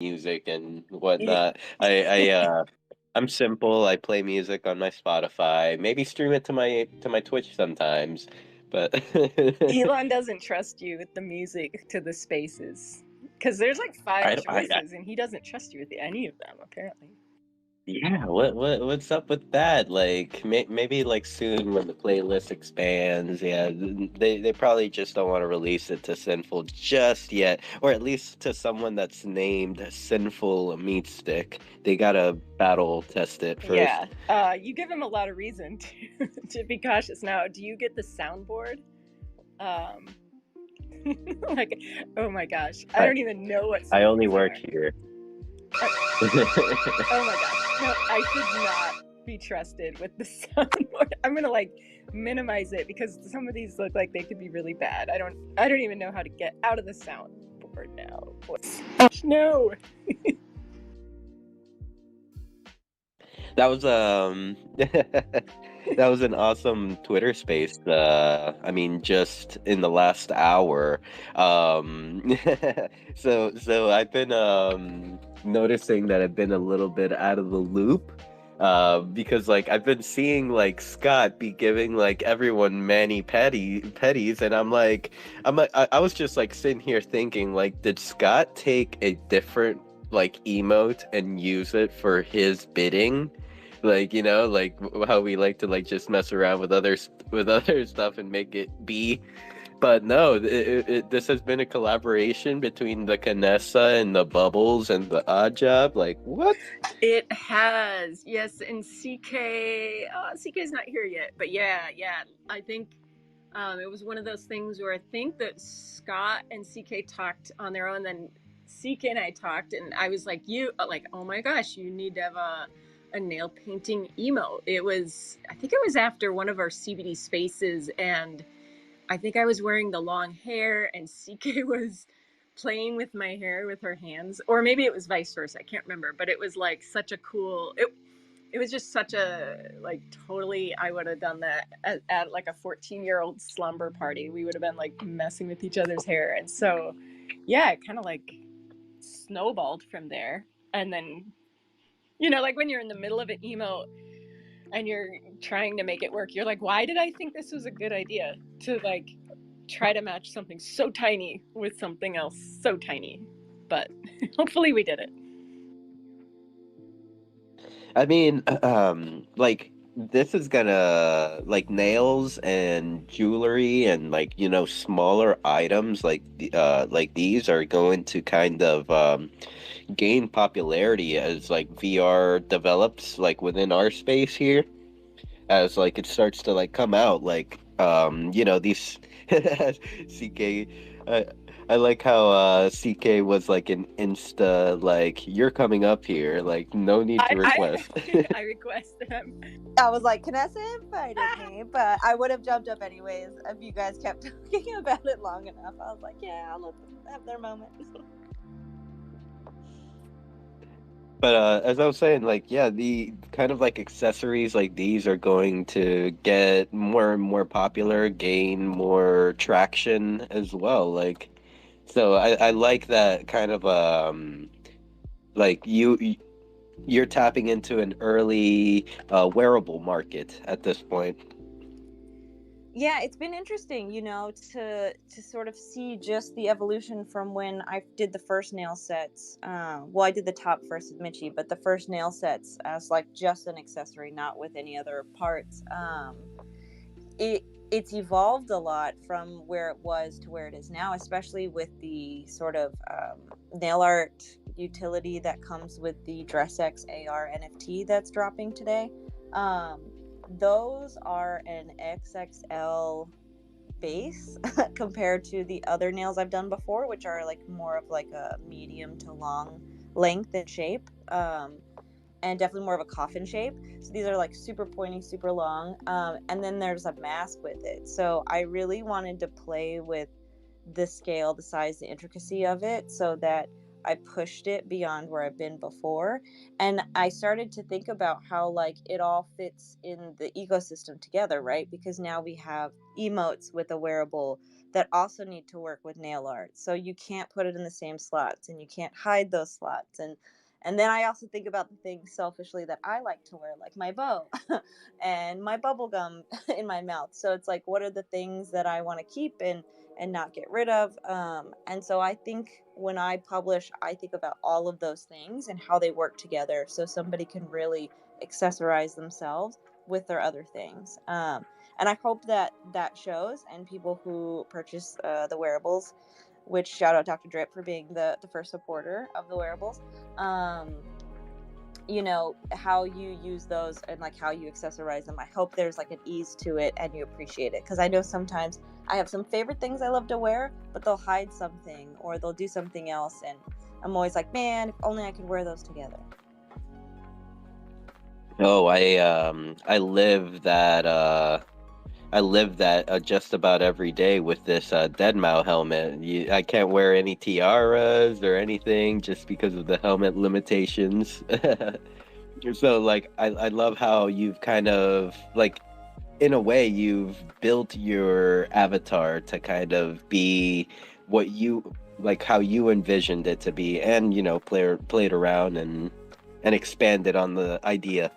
music and whatnot. I'm simple. I play music on my Spotify. Maybe stream it to my Twitch sometimes. But Elon doesn't trust you with the music to the spaces. Because there's like five I choices, and he doesn't trust you with any of them, apparently. yeah, what's up with that? Like maybe like soon when the playlist expands, yeah, they probably just don't want to release it to Sinful just yet, or at least to someone that's named Sinful Meat Stick. They gotta battle test it first. Yeah. You give him a lot of reason to be cautious. Now, do you get the soundboard? Um, like, oh my gosh, I I don't even know what I only settings work are. here. Oh my gosh, no, I should not be trusted with the soundboard. I'm gonna like minimize it because some of these look like they could be really bad. I don't even know how to get out of the soundboard now. No. That was that was an awesome Twitter space. I mean, just in the last hour. So I've been noticing that I've been a little bit out of the loop. Because like I've been seeing like Scott be giving like everyone petties, and I was just like sitting here thinking like, did Scott take a different like emote and use it for his bidding? Like, you know, like how we like to like just mess around with other stuff and make it be. But no, this has been a collaboration between the Canessa and the Bubbles and the Odd Job. Like, what? It has, yes, and CK's not here yet, but yeah, I think it was one of those things where I think that Scott and CK talked on their own, then CK and I talked, and I was like, oh my gosh, you need to have a nail painting emo. I think it was after one of our CBD spaces, and I think I was wearing the long hair, and CK was playing with my hair with her hands, or maybe it was vice versa. I can't remember, but it was like such a cool. It was just such a like totally. I would have done that at like a 14-year-old slumber party. We would have been like messing with each other's hair, and so yeah, it kind of like snowballed from there. And then like when you're in the middle of an emo and you're trying to make it work, you're like, why did I think this was a good idea to like try to match something so tiny with something else so tiny? But hopefully we did it. I mean, like this is gonna like nails and jewelry and like smaller items like these are going to kind of gain popularity as like VR develops like within our space here, as like it starts to like come out like these CK. I like how CK was like an insta like, you're coming up here, like no need to request. I requested him. I was like, Canessa invited me, but I would have jumped up anyways if you guys kept talking about it long enough. I was like, yeah, I'll let them have their moment. But as I was saying, like, yeah, the kind of like accessories like these are going to get more and more popular, gain more traction as well. Like, so I like that kind of like you're tapping into an early wearable market at this point. Yeah, it's been interesting, to sort of see just the evolution from when I did the first nail sets. Well, I did the top first with Mitchie, but the first nail sets as like just an accessory, not with any other parts. It's evolved a lot from where it was to where it is now, especially with the sort of nail art utility that comes with the DressX AR NFT that's dropping today. Those are an XXL base compared to the other nails I've done before, which are like more of like a medium to long length and shape, and definitely more of a coffin shape. So these are like super pointy, super long, and then there's a mask with it. So I really wanted to play with the scale, the size, the intricacy of it, so that I pushed it beyond where I've been before. And I started to think about how like it all fits in the ecosystem together, right? Because now we have emotes with a wearable that also need to work with nail art. So you can't put it in the same slots and you can't hide those slots. And then I also think about the things selfishly that I like to wear, like my bow and my bubble gum in my mouth. So it's like, what are the things that I want to keep and not get rid of? And so I think when I publish, I think about all of those things and how they work together, so somebody can really accessorize themselves with their other things. And I hope that that shows, and people who purchase the wearables, which shout out Dr. Drip for being the first supporter of the wearables. You know, how you use those and like how you accessorize them. I hope there's like an ease to it and you appreciate it, because I know sometimes I have some favorite things I love to wear, but they'll hide something or they'll do something else, and I'm always like, man, if only I could wear those together. Oh, I live that just about every day with this dead mouse helmet. I can't wear any tiaras or anything just because of the helmet limitations. So like I love how you've kind of like in a way you've built your avatar to kind of be what you like how you envisioned it to be, and you know played around and expanded on the idea.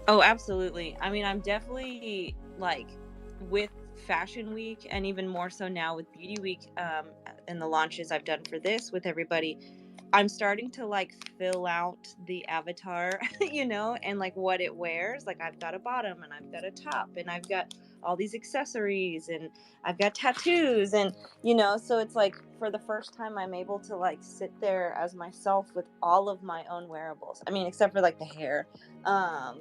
Oh, absolutely. I mean, I'm definitely like with Fashion Week, and even more so now with Beauty Week, and the launches I've done for this with everybody, I'm starting to like fill out the avatar, you know, and like what it wears. Like I've got a bottom and I've got a top and I've got all these accessories and I've got tattoos, and you know, so it's like for the first time I'm able to like sit there as myself with all of my own wearables. I mean, except for like the hair,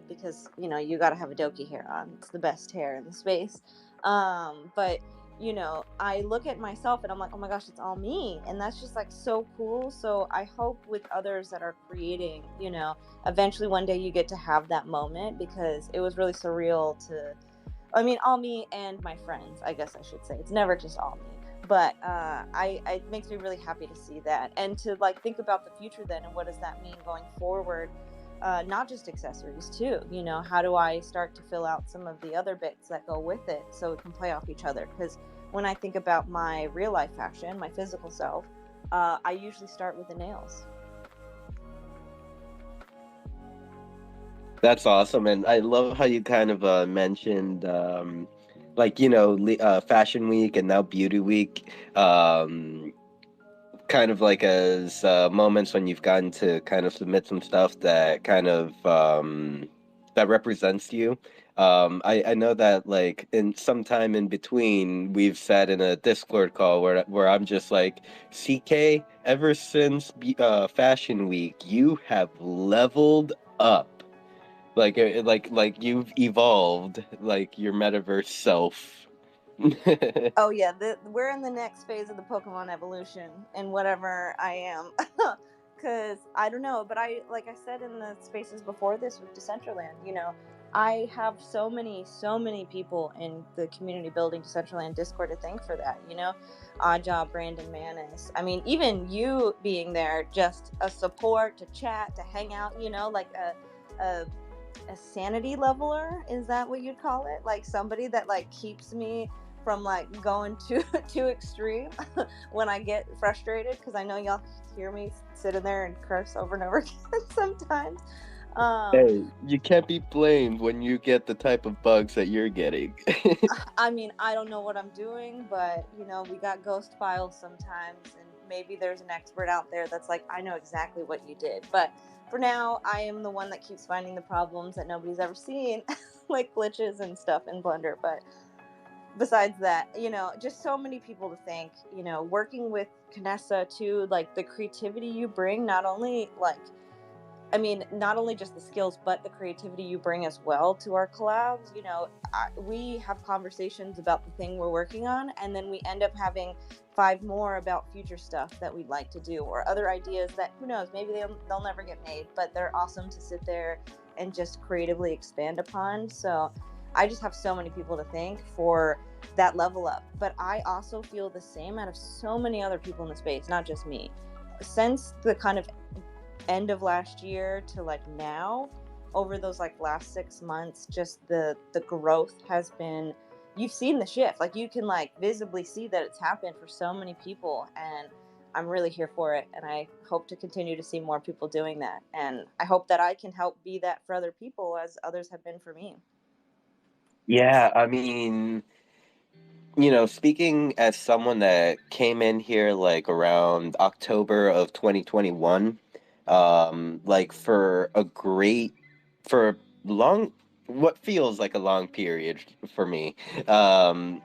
because you know, you got to have a doki hair on. It's the best hair in the space. But you know, I look at myself and I'm like, oh my gosh, it's all me. And that's just like so cool. So I hope with others that are creating, you know, eventually one day you get to have that moment, because it was really surreal to, I mean, all me and my friends, I guess I should say. It's never just all me. But it makes me really happy to see that, and to like think about the future then, and what does that mean going forward? Not just accessories too, you know, how do I start to fill out some of the other bits that go with it so it can play off each other? Because when I think about my real life fashion, my physical self, I usually start with the nails. That's awesome, and I love how you kind of mentioned, like you know, Fashion Week and now Beauty Week, kind of like as moments when you've gotten to kind of submit some stuff that kind of that represents you. I know that like in some time in between, we've sat in a Discord call where I'm just like, CK, ever since Fashion Week, you have leveled up. Like you've evolved like your metaverse self. Oh yeah, we're in the next phase of the Pokemon evolution and whatever I am. Because I don't know, but I, like I said in the spaces before this with Decentraland, you know, I have so many people in the community building Decentraland Discord to thank for that. You know, Oddjob, Brandon, Manis. I mean, even you being there, just a support to chat, to hang out. You know, like a a sanity leveler. Is that what you'd call it? Like somebody that like keeps me from like going too too extreme when I get frustrated, because I know y'all hear me sitting there and curse over and over again sometimes. Um, Hey, you can't be blamed when you get the type of bugs that you're getting. I mean, I don't know what I'm doing, but you know, we got ghost files sometimes, and maybe there's an expert out there that's like, I know exactly what you did. But for now, I am the one that keeps finding the problems that nobody's ever seen, like glitches and stuff in Blender. But besides that, you know, just so many people to thank. You know, working with Canessa too, like the creativity you bring, not only like, I mean, not only just the skills, but the creativity you bring as well to our collabs. You know, we have conversations about the thing we're working on, and then we end up having 5 more about future stuff that we'd like to do, or other ideas that, who knows, maybe they'll never get made, but they're awesome to sit there and just creatively expand upon. So I just have so many people to thank for that level up. But I also feel the same out of so many other people in the space, not just me. since the kind of end of last year to like now, over those like last 6 months, just the growth has been, you've seen the shift. Like you can like visibly see that it's happened for so many people, and I'm really here for it, and I hope to continue to see more people doing that, and I hope that I can help be that for other people as others have been for me. Yeah, I mean, speaking as someone that came in here like around October of 2021, like for a long, what feels like a long period for me, um,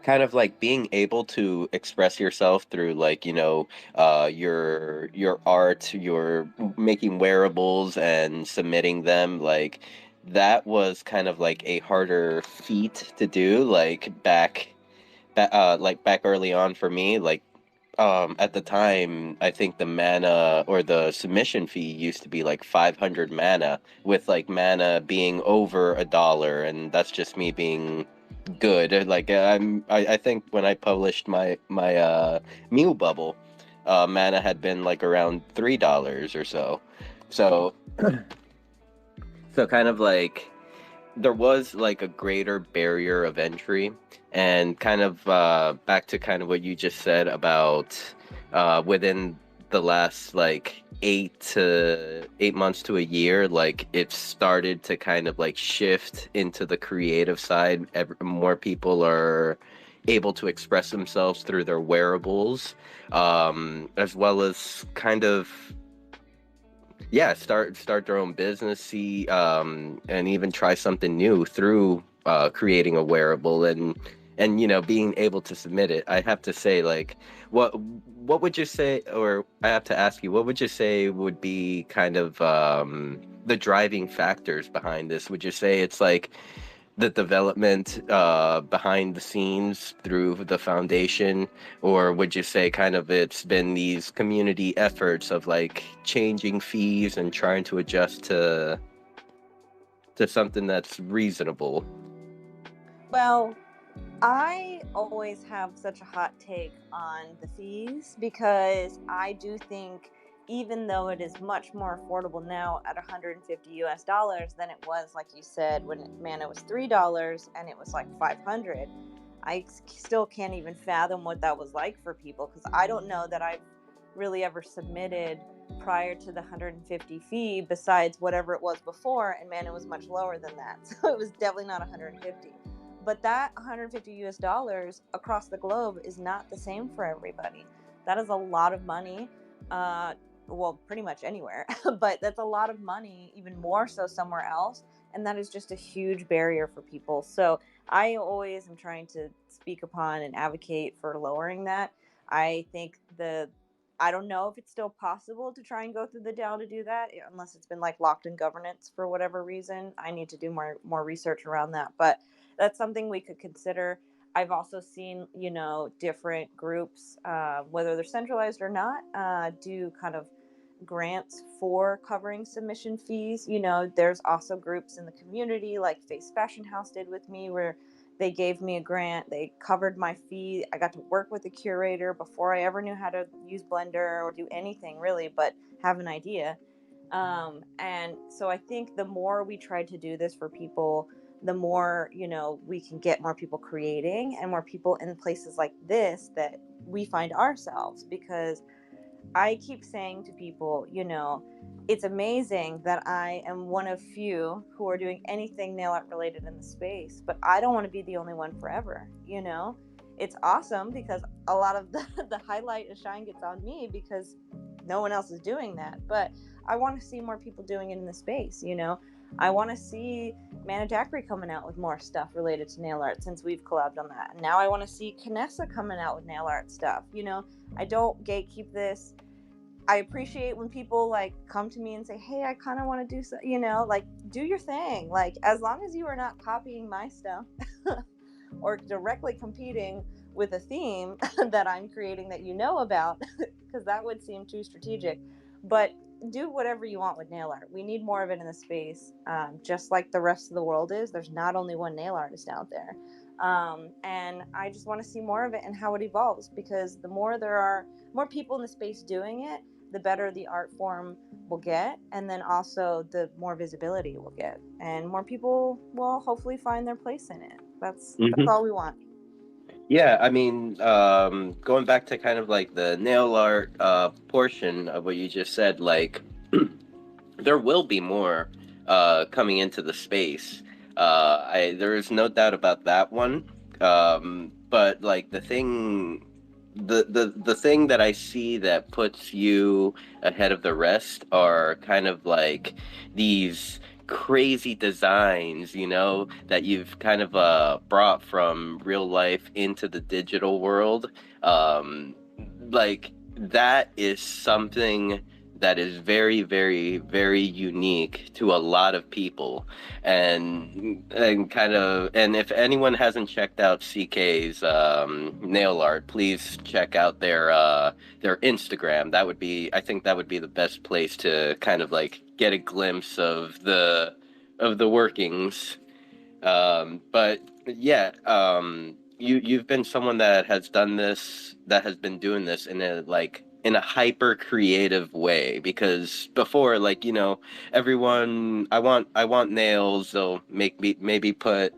kind of like being able to express yourself through like your art, your making wearables and submitting them, like that was kind of like a harder feat to do, like back early on for me, like at the time, I think the mana or the submission fee used to be like 500 mana, with like mana being over $1, and that's just me being good. Like I think when I published my Mew Bubble, mana had been like around $3 or so. So so kind of like there was like a greater barrier of entry, and kind of back to kind of what you just said about within the last like 8 months to a year, like it started to kind of like shift into the creative side. More people are able to express themselves through their wearables, as well as kind of, yeah, start their own business, see, and even try something new through creating a wearable, and being able to submit it. I have to say, like, what would you say, or I have to ask you, what would you say would be kind of the driving factors behind this? Would you say it's like the development behind the scenes through the foundation, or would you say kind of it's been these community efforts of like changing fees and trying to adjust to something that's reasonable? Well, I always have such a hot take on the fees because I do think even though it is much more affordable now at 150 US dollars than it was, like you said, when mana was $3 and it was like 500, I still can't even fathom what that was like for people, because I don't know that I've really ever submitted prior to the 150 fee besides whatever it was before, and mana was much lower than that. So it was definitely not 150. But that 150 US dollars across the globe is not the same for everybody. That is a lot of money. Well, pretty much anywhere, but that's a lot of money, even more so somewhere else. And that is just a huge barrier for people. So I always am trying to speak upon and advocate for lowering that. I think I don't know if it's still possible to try and go through the DAO to do that, unless it's been like locked in governance for whatever reason. I need to do more research around that, but that's something we could consider. I've also seen, different groups, whether they're centralized or not, do kind of grants for covering submission fees. There's also groups in the community like Face Fashion House did with me, where they gave me a grant, they covered my fee, I got to work with a curator before I ever knew how to use Blender or do anything really but have an idea. And so I think the more we try to do this for people, the more we can get more people creating and more people in places like this that we find ourselves. Because I keep saying to people, it's amazing that I am one of few who are doing anything nail art related in the space, but I don't want to be the only one forever. It's awesome because a lot of the highlight and shine gets on me because no one else is doing that. But I want to see more people doing it in the space. I want to see Mana Daiquiri coming out with more stuff related to nail art, since we've collabed on that. And now I want to see Canessa coming out with nail art stuff. I don't gatekeep this. I appreciate when people like come to me and say, hey, I kind of want to do so, like, do your thing. Like, as long as you are not copying my stuff or directly competing with a theme that I'm creating that about, because that would seem too strategic. But do whatever you want with nail art. We need more of it in the space, just like the rest of the world is. There's not only one nail artist out there. And I just want to see more of it and how it evolves, because the more there are more people in the space doing it, the better the art form will get, and then also the more visibility it will get, and more people will hopefully find their place in it. That's all we want. Yeah, I mean, going back to kind of like the nail art portion of what you just said, like there will be more coming into the space. There is no doubt about that one. But like the thing that I see that puts you ahead of the rest are kind of like these crazy designs, you know, that you've kind of brought from real life into the digital world. Like that is something that is very, very, very unique to a lot of people, and kind of, and if anyone hasn't checked out CK's nail art, please check out their Instagram. That would be, I think that would be the best place to kind of like get a glimpse of the workings. But yeah, you've been someone that has done this, that has been doing this in a like in a hyper creative way, because before, like, you know, everyone, I want nails, they'll make me maybe put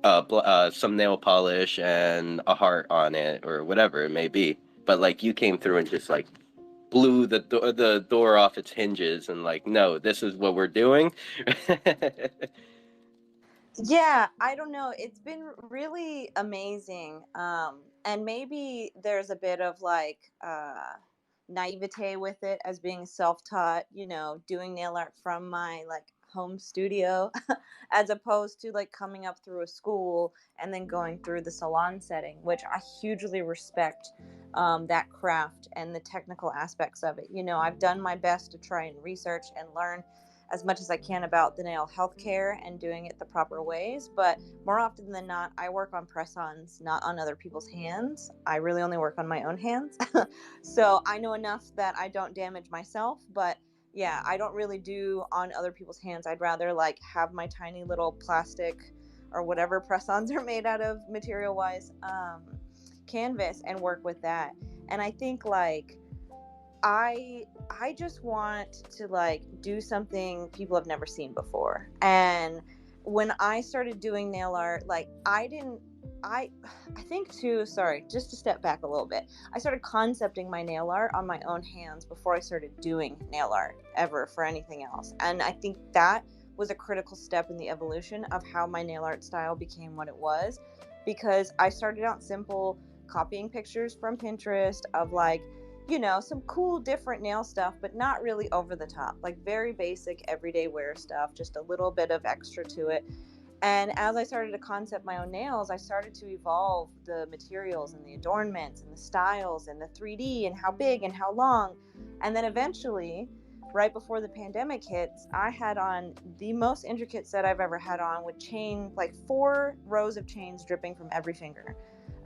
some nail polish and a heart on it or whatever it may be. But like you came through and just like blew the door off its hinges and like, no, this is what we're doing. Yeah, I don't know. It's been really amazing. And maybe there's a bit of like naivete with it as being self-taught, doing nail art from my like home studio as opposed to like coming up through a school and then going through the salon setting, which I hugely respect, that craft and the technical aspects of it. I've done my best to try and research and learn as much as I can about the nail healthcare and doing it the proper ways. But more often than not, I work on press-ons, not on other people's hands. I really only work on my own hands. So I know enough that I don't damage myself, but yeah, I don't really do on other people's hands. I'd rather like have my tiny little plastic or whatever press-ons are made out of material wise, canvas, and work with that. And I think like I just want to like do something people have never seen before. And when I started doing nail art, like I think too, sorry, just to step back a little bit. I started concepting my nail art on my own hands before I started doing nail art ever for anything else. And I think that was a critical step in the evolution of how my nail art style became what it was, because I started out simple, copying pictures from Pinterest of like, some cool different nail stuff, but not really over the top, like very basic everyday wear stuff, just a little bit of extra to it. And as I started to concept my own nails, I started to evolve the materials and the adornments and the styles and the 3D and how big and how long. And then eventually, right before the pandemic hits, I had on the most intricate set I've ever had on, with chain, like 4 rows of chains dripping from every finger.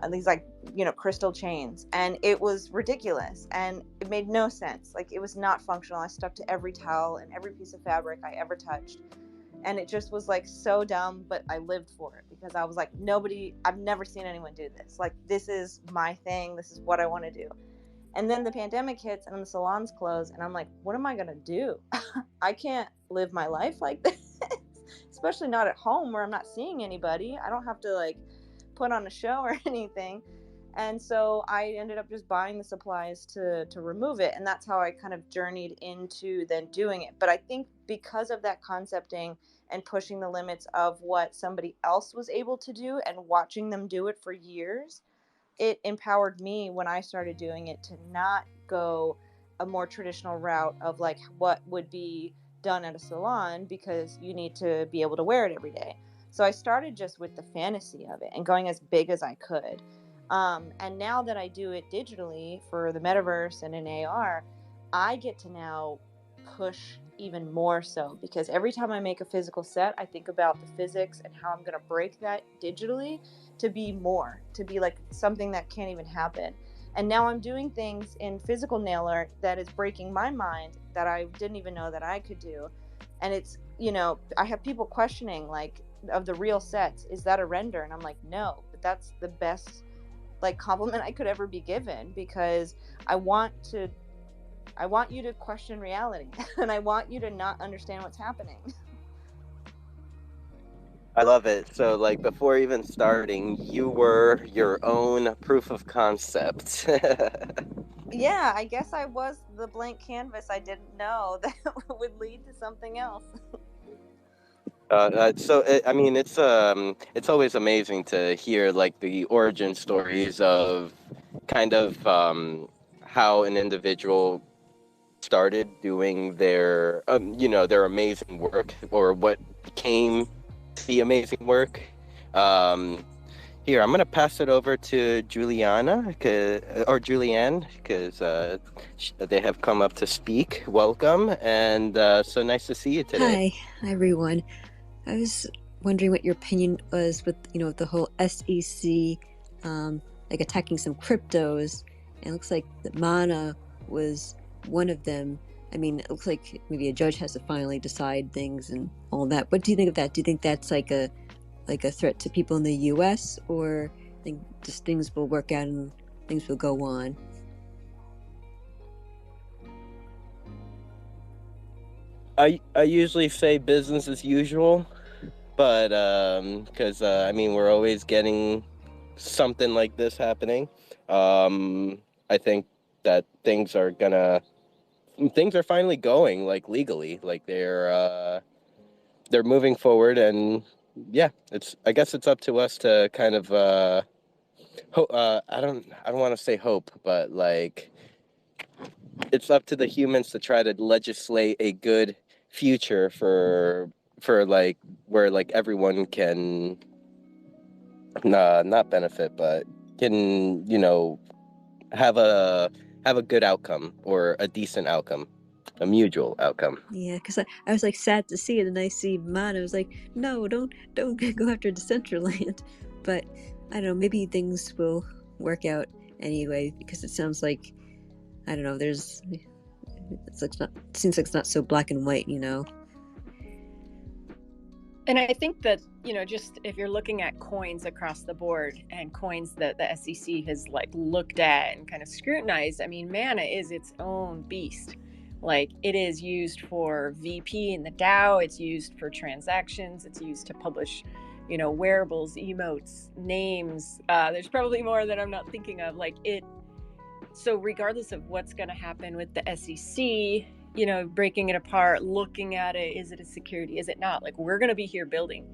These like, crystal chains. And it was ridiculous. And it made no sense. Like, it was not functional. I stuck to every towel and every piece of fabric I ever touched. And it just was like so dumb, but I lived for it because I was like, I've never seen anyone do this. Like, this is my thing. This is what I want to do. And then the pandemic hits and the salons close. And I'm like, what am I going to do? I can't live my life like this, especially not at home where I'm not seeing anybody. I don't have to like put on a show or anything. And so I ended up just buying the supplies to remove it. And that's how I kind of journeyed into then doing it. But I think because of that concepting and pushing the limits of what somebody else was able to do and watching them do it for years, it empowered me when I started doing it to not go a more traditional route of like what would be done at a salon, because you need to be able to wear it every day. So I started just with the fantasy of it and going as big as I could. And now that I do it digitally for the metaverse and in AR, I get to now push even more so, because every time I make a physical set, I think about the physics and how I'm going to break that digitally to be more, to be like something that can't even happen. And now I'm doing things in physical nail art that is breaking my mind that I didn't even know that I could do. And it's, I have people questioning like, of the real sets, is that a render? And I'm like, no, but that's the best like compliment I could ever be given, because I want you to question reality and I want you to not understand what's happening. I love it. So, like, before even starting, you were your own proof of concept. Yeah, I guess I was the blank canvas I didn't know that would lead to something else. I mean, it's always amazing to hear like the origin stories of kind of how an individual started doing their their amazing work, or what became to be amazing work. Um, Here, I'm gonna pass it over to Juliana, or Julianne, because they have come up to speak. Welcome, and so nice to see you today. Hi, everyone. I was wondering what your opinion was with, the whole SEC, like attacking some cryptos. And it looks like the Mana was one of them. I mean, it looks like maybe a judge has to finally decide things and all that. What do you think of that? Do you think that's like a threat to people in the U.S., or think just things will work out and things will go on? I usually say business as usual, but because I mean we're always getting something like this happening. I think that things are finally going like legally, like they're moving forward, and yeah, I guess it's up to us to kind of I don't want to say hope, but like it's up to the humans to try to legislate a good future for like where like everyone can not benefit, but can have a good outcome, or a decent outcome, a mutual outcome. Yeah, because I was like sad to see it, and I see Mana. I was like, no, don't go after Decentraland. But I don't know, maybe things will work out anyway, because it sounds like, I don't know, seems like it's not so black and white, And I think that, just if you're looking at coins across the board and coins that the SEC has like looked at and kind of scrutinized, I mean, Mana is its own beast. Like, it is used for VP in the DAO, it's used for transactions, it's used to publish, wearables, emotes, names. There's probably more that I'm not thinking of. So regardless of what's going to happen with the SEC, breaking it apart, looking at it, is it a security, is it not? Like, we're going to be here building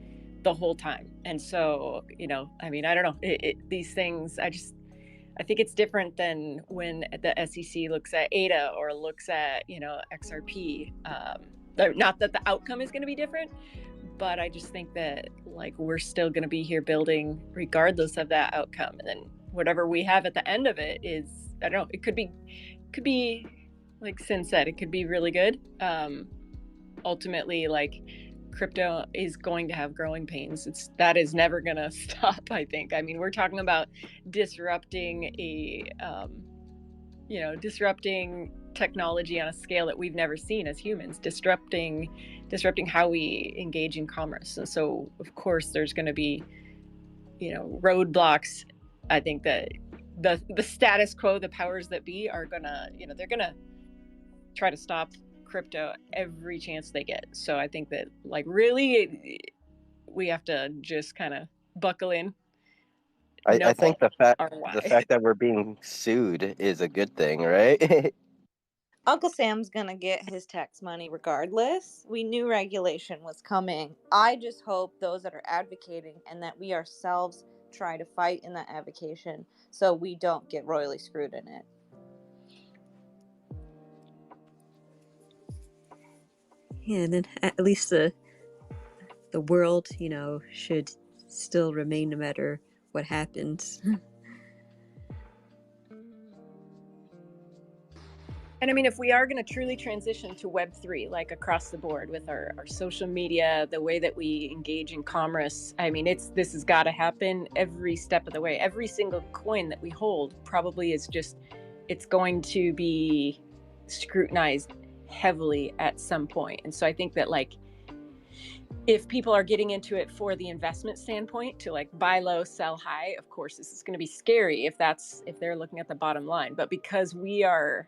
the whole time. And so, I mean, I don't know, these things, I think it's different than when the SEC looks at ADA or looks at, XRP. Not that the outcome is going to be different, but I just think that like we're still going to be here building regardless of that outcome. And then whatever we have at the end of it is, I don't know, it could be like Sin said, it could be really good. Ultimately, like, crypto is going to have growing pains. That is never going to stop, I think. I mean, we're talking about disrupting disrupting technology on a scale that we've never seen as humans, disrupting how we engage in commerce. And so, of course, there's going to be, roadblocks. I think that the status quo, the powers that be, are gonna, they're gonna try to stop crypto every chance they get. So I think that, like, really we have to just kind of buckle in. I think the fact that we're being sued is a good thing, right? Uncle Sam's gonna get his tax money regardless. We knew regulation was coming. I just hope those that are advocating, and that we ourselves try to fight in that advocation, so we don't get royally screwed in it. Yeah, and then at least the world, should still remain no matter what happens. And I mean, if we are going to truly transition to Web3, like across the board with our social media, the way that we engage in commerce, I mean, this has got to happen every step of the way. Every single coin that we hold probably is it's going to be scrutinized heavily at some point. And so I think that, like, if people are getting into it for the investment standpoint to like buy low, sell high, of course this is going to be scary if they're looking at the bottom line. But because we are,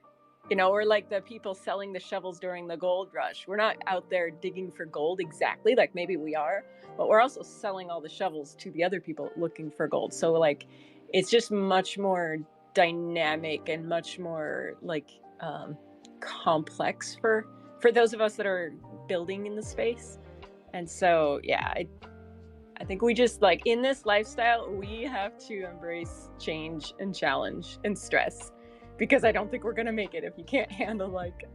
we're like the people selling the shovels during the gold rush. We're not out there digging for gold exactly, like maybe we are, but we're also selling all the shovels to the other people looking for gold. So like it's just much more dynamic and much more like complex for those of us that are building in the space. And so, yeah, I think we just like in this lifestyle, we have to embrace change and challenge and stress, because I don't think we're going to make it if you can't handle like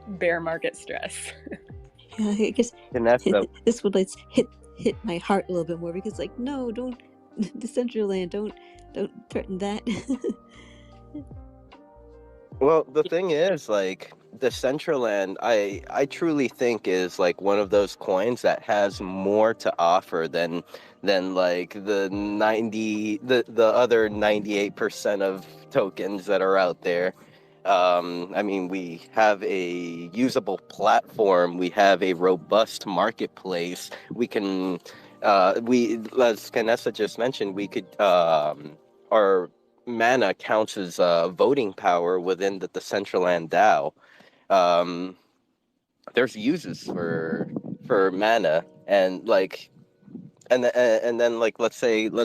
bear market stress. Yeah, I guess Vanessa, this would like hit my heart a little bit more, because like, no, don't Decentraland, don't threaten that. well, the thing is, like, Decentraland, I truly think is like one of those coins that has more to offer than like the other 98% of tokens that are out there. I mean, we have a usable platform, we have a robust marketplace. We can, as Canessa just mentioned, we could, our mana counts as voting power within the Decentraland DAO. Um, there's uses for mana, and like, and then like, let's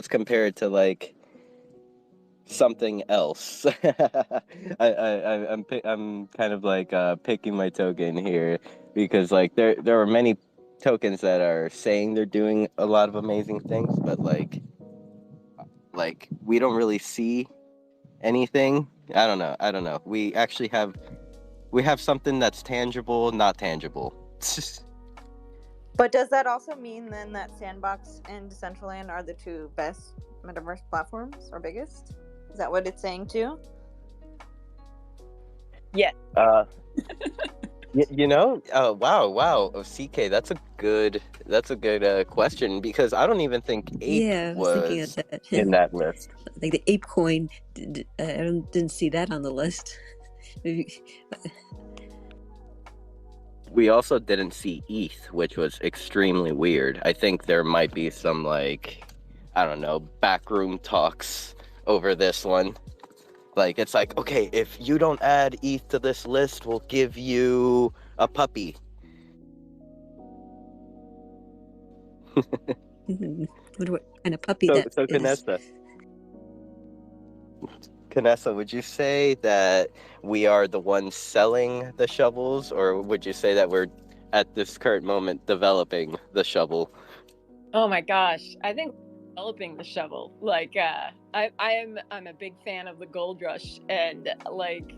compare it to like something else. I'm kind of like picking my token here, because like there are many tokens that are saying they're doing a lot of amazing things, but like we don't really see anything. I don't know. We actually have something that's tangible, not tangible. But does that also mean then that Sandbox and Decentraland are the two best metaverse platforms, or biggest? Is that what it's saying too? Yeah. Wow. Oh, CK, that's a good question, because I don't even think Ape Yeah, I was thinking of was that. in that list. Like the ape coin, I didn't see that on the list. We also didn't see ETH, which was extremely weird. I think there might be some, like, I don't know, backroom talks over this one. Like, it's like, okay, if you don't add ETH to this list, we'll give you a puppy. Wonder what kind of puppy that So is. Canessa, would you say that we are the ones selling the shovels, or would you say that we're at this current moment developing the shovel? Oh my gosh, I think developing the shovel. Like I'm a big fan of the gold rush, and like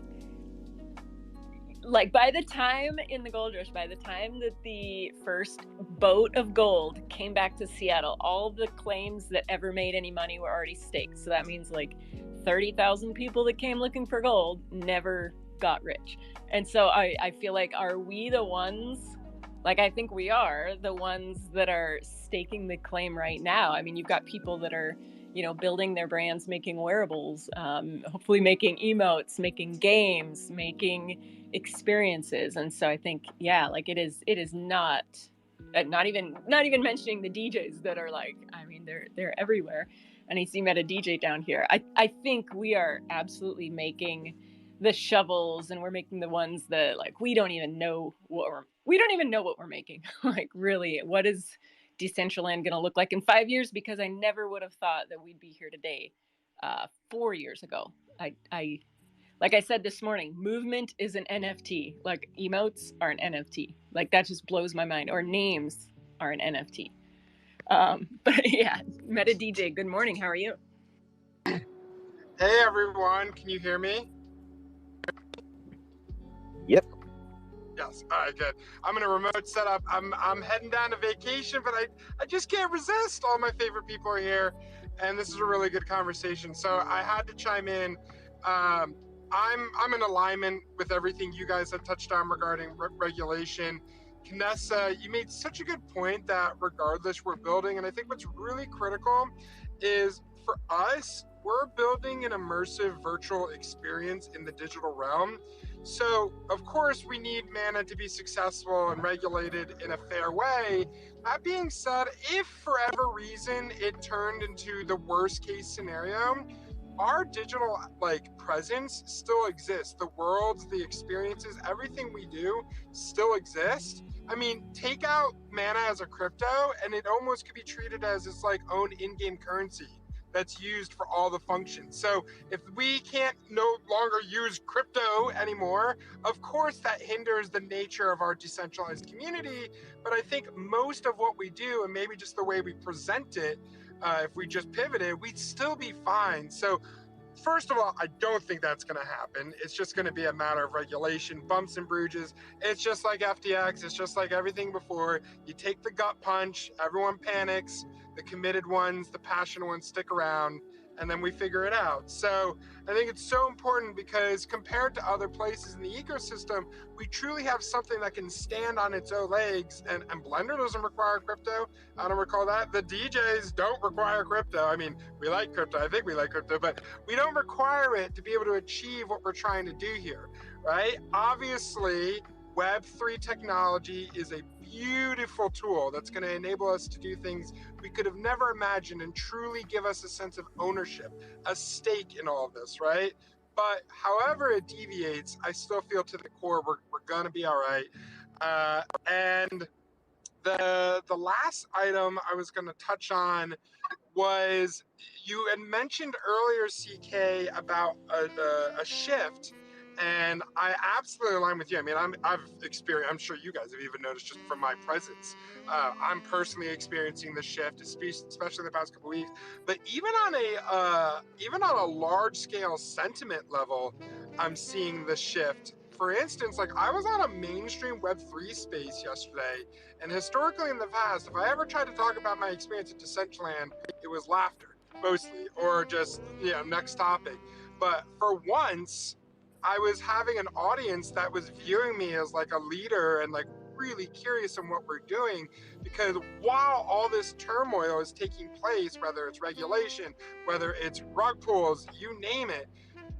by the time in the gold rush, by the time that the first boat of gold came back to Seattle, all the claims that ever made any money were already staked. So that means like 30,000 people that came looking for gold never got rich. And so I feel like, are we the ones, like I think we are the ones that are staking the claim right now? I mean, you've got people that are, building their brands, making wearables, hopefully making emotes, making games, making experiences. And so I think, yeah, like it is not even mentioning the DJs that are like, I mean, they're everywhere. And I see Meta DJ down here. I think we are absolutely making the shovels, and we're making the ones that like we don't even know what we're making. Like, really, what is Decentraland going to look like in 5 years? Because I never would have thought that we'd be here today 4 years ago. I like I said this morning, movement is an NFT. Like, emotes are an NFT. Like, that just blows my mind. Or names are an NFT. But yeah, Meta DJ, good morning. How are you? Hey everyone, can you hear me? Yep. Yes. All right, good. I'm in a remote setup. I'm heading down to vacation, but I just can't resist. All my favorite people are here, and this is a really good conversation. So I had to chime in. I'm in alignment with everything you guys have touched on regarding regulation. Canessa, you made such a good point that regardless we're building, and I think what's really critical is for us, we're building an immersive virtual experience in the digital realm. So, of course, we need mana to be successful and regulated in a fair way. That being said, if for whatever reason it turned into the worst case scenario, our digital presence still exists. The worlds, the experiences, everything we do still exists. I mean, take out mana as a crypto and it almost could be treated as its own in-game currency that's used for all the functions. So if we can't no longer use crypto anymore, of course that hinders the nature of our decentralized community. But I think most of what we do, and maybe just the way we present it, if we just pivoted, we'd still be fine. So first of all, I don't think that's going to happen. It's just going to be a matter of regulation, bumps and bruises. It's just like FTX. It's just like everything before. You take the gut punch, everyone panics, the committed ones, the passionate ones stick around, and then we figure it out. So I think it's so important because compared to other places in the ecosystem, we truly have something that can stand on its own legs. And Blender doesn't require crypto. I don't recall that. The DJs don't require crypto. I mean, we like crypto. I think we like crypto, but we don't require it to be able to achieve what we're trying to do here, right? Obviously, Web3 technology is a beautiful tool that's going to enable us to do things we could have never imagined and truly give us a sense of ownership, a stake in all of this, right? But however it deviates, I still feel to the core we're going to be all right. And the last item I was going to touch on was you had mentioned earlier, CK, about a shift, and I absolutely align with you. I mean, I've experienced. I'm sure you guys have even noticed just from my presence. I'm personally experiencing the shift, especially in the past couple of weeks. But even on a large scale sentiment level, I'm seeing the shift. For instance, I was on a mainstream Web3 space yesterday, and historically in the past, if I ever tried to talk about my experience at Decentraland, it was laughter mostly, or just next topic. But for once, I was having an audience that was viewing me as a leader and really curious in what we're doing, because while all this turmoil is taking place, whether it's regulation, whether it's rug pulls, you name it,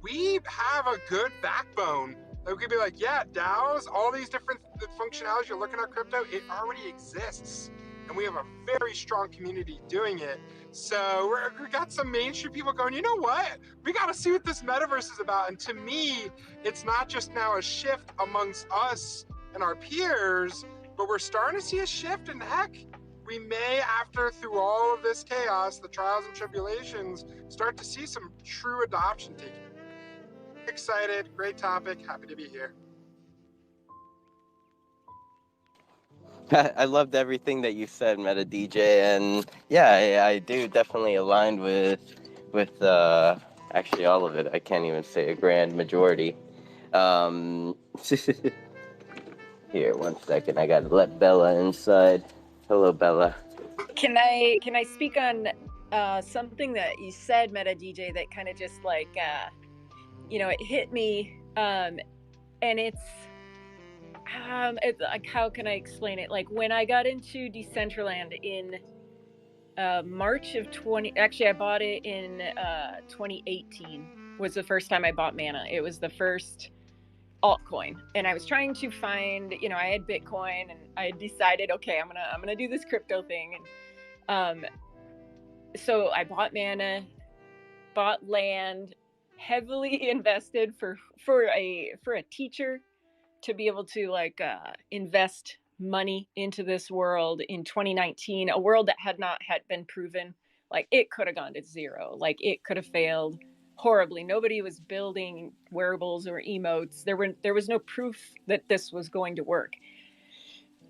we have a good backbone that we could be yeah, DAOs, all these different functionalities you're looking at crypto, it already exists. And we have a very strong community doing it. So we got some mainstream people going, you know what? We got to see what this metaverse is about. And to me, it's not just now a shift amongst us and our peers, but we're starting to see a shift. And heck, we may, through all of this chaos, the trials and tribulations, start to see some true adoption taking. Excited, great topic, happy to be here. I loved everything that you said, Meta DJ, and yeah, I do definitely align with actually all of it. I can't even say a grand majority. Here, 1 second. I gotta let Bella inside. Hello, Bella. Can I speak on something that you said, Meta DJ, that kind of just it hit me, and it's how can I explain it? When I got into Decentraland in March of I bought it in 2018 was the first time I bought Mana. It was the first altcoin, and I was trying to find, I had Bitcoin, and I decided, okay, I'm gonna do this crypto thing, and so I bought Mana, bought land, heavily invested for a teacher to be able to invest money into this world in 2019, a world that had been proven. It could have gone to zero. It could have failed horribly. Nobody was building wearables or emotes. There was no proof that this was going to work.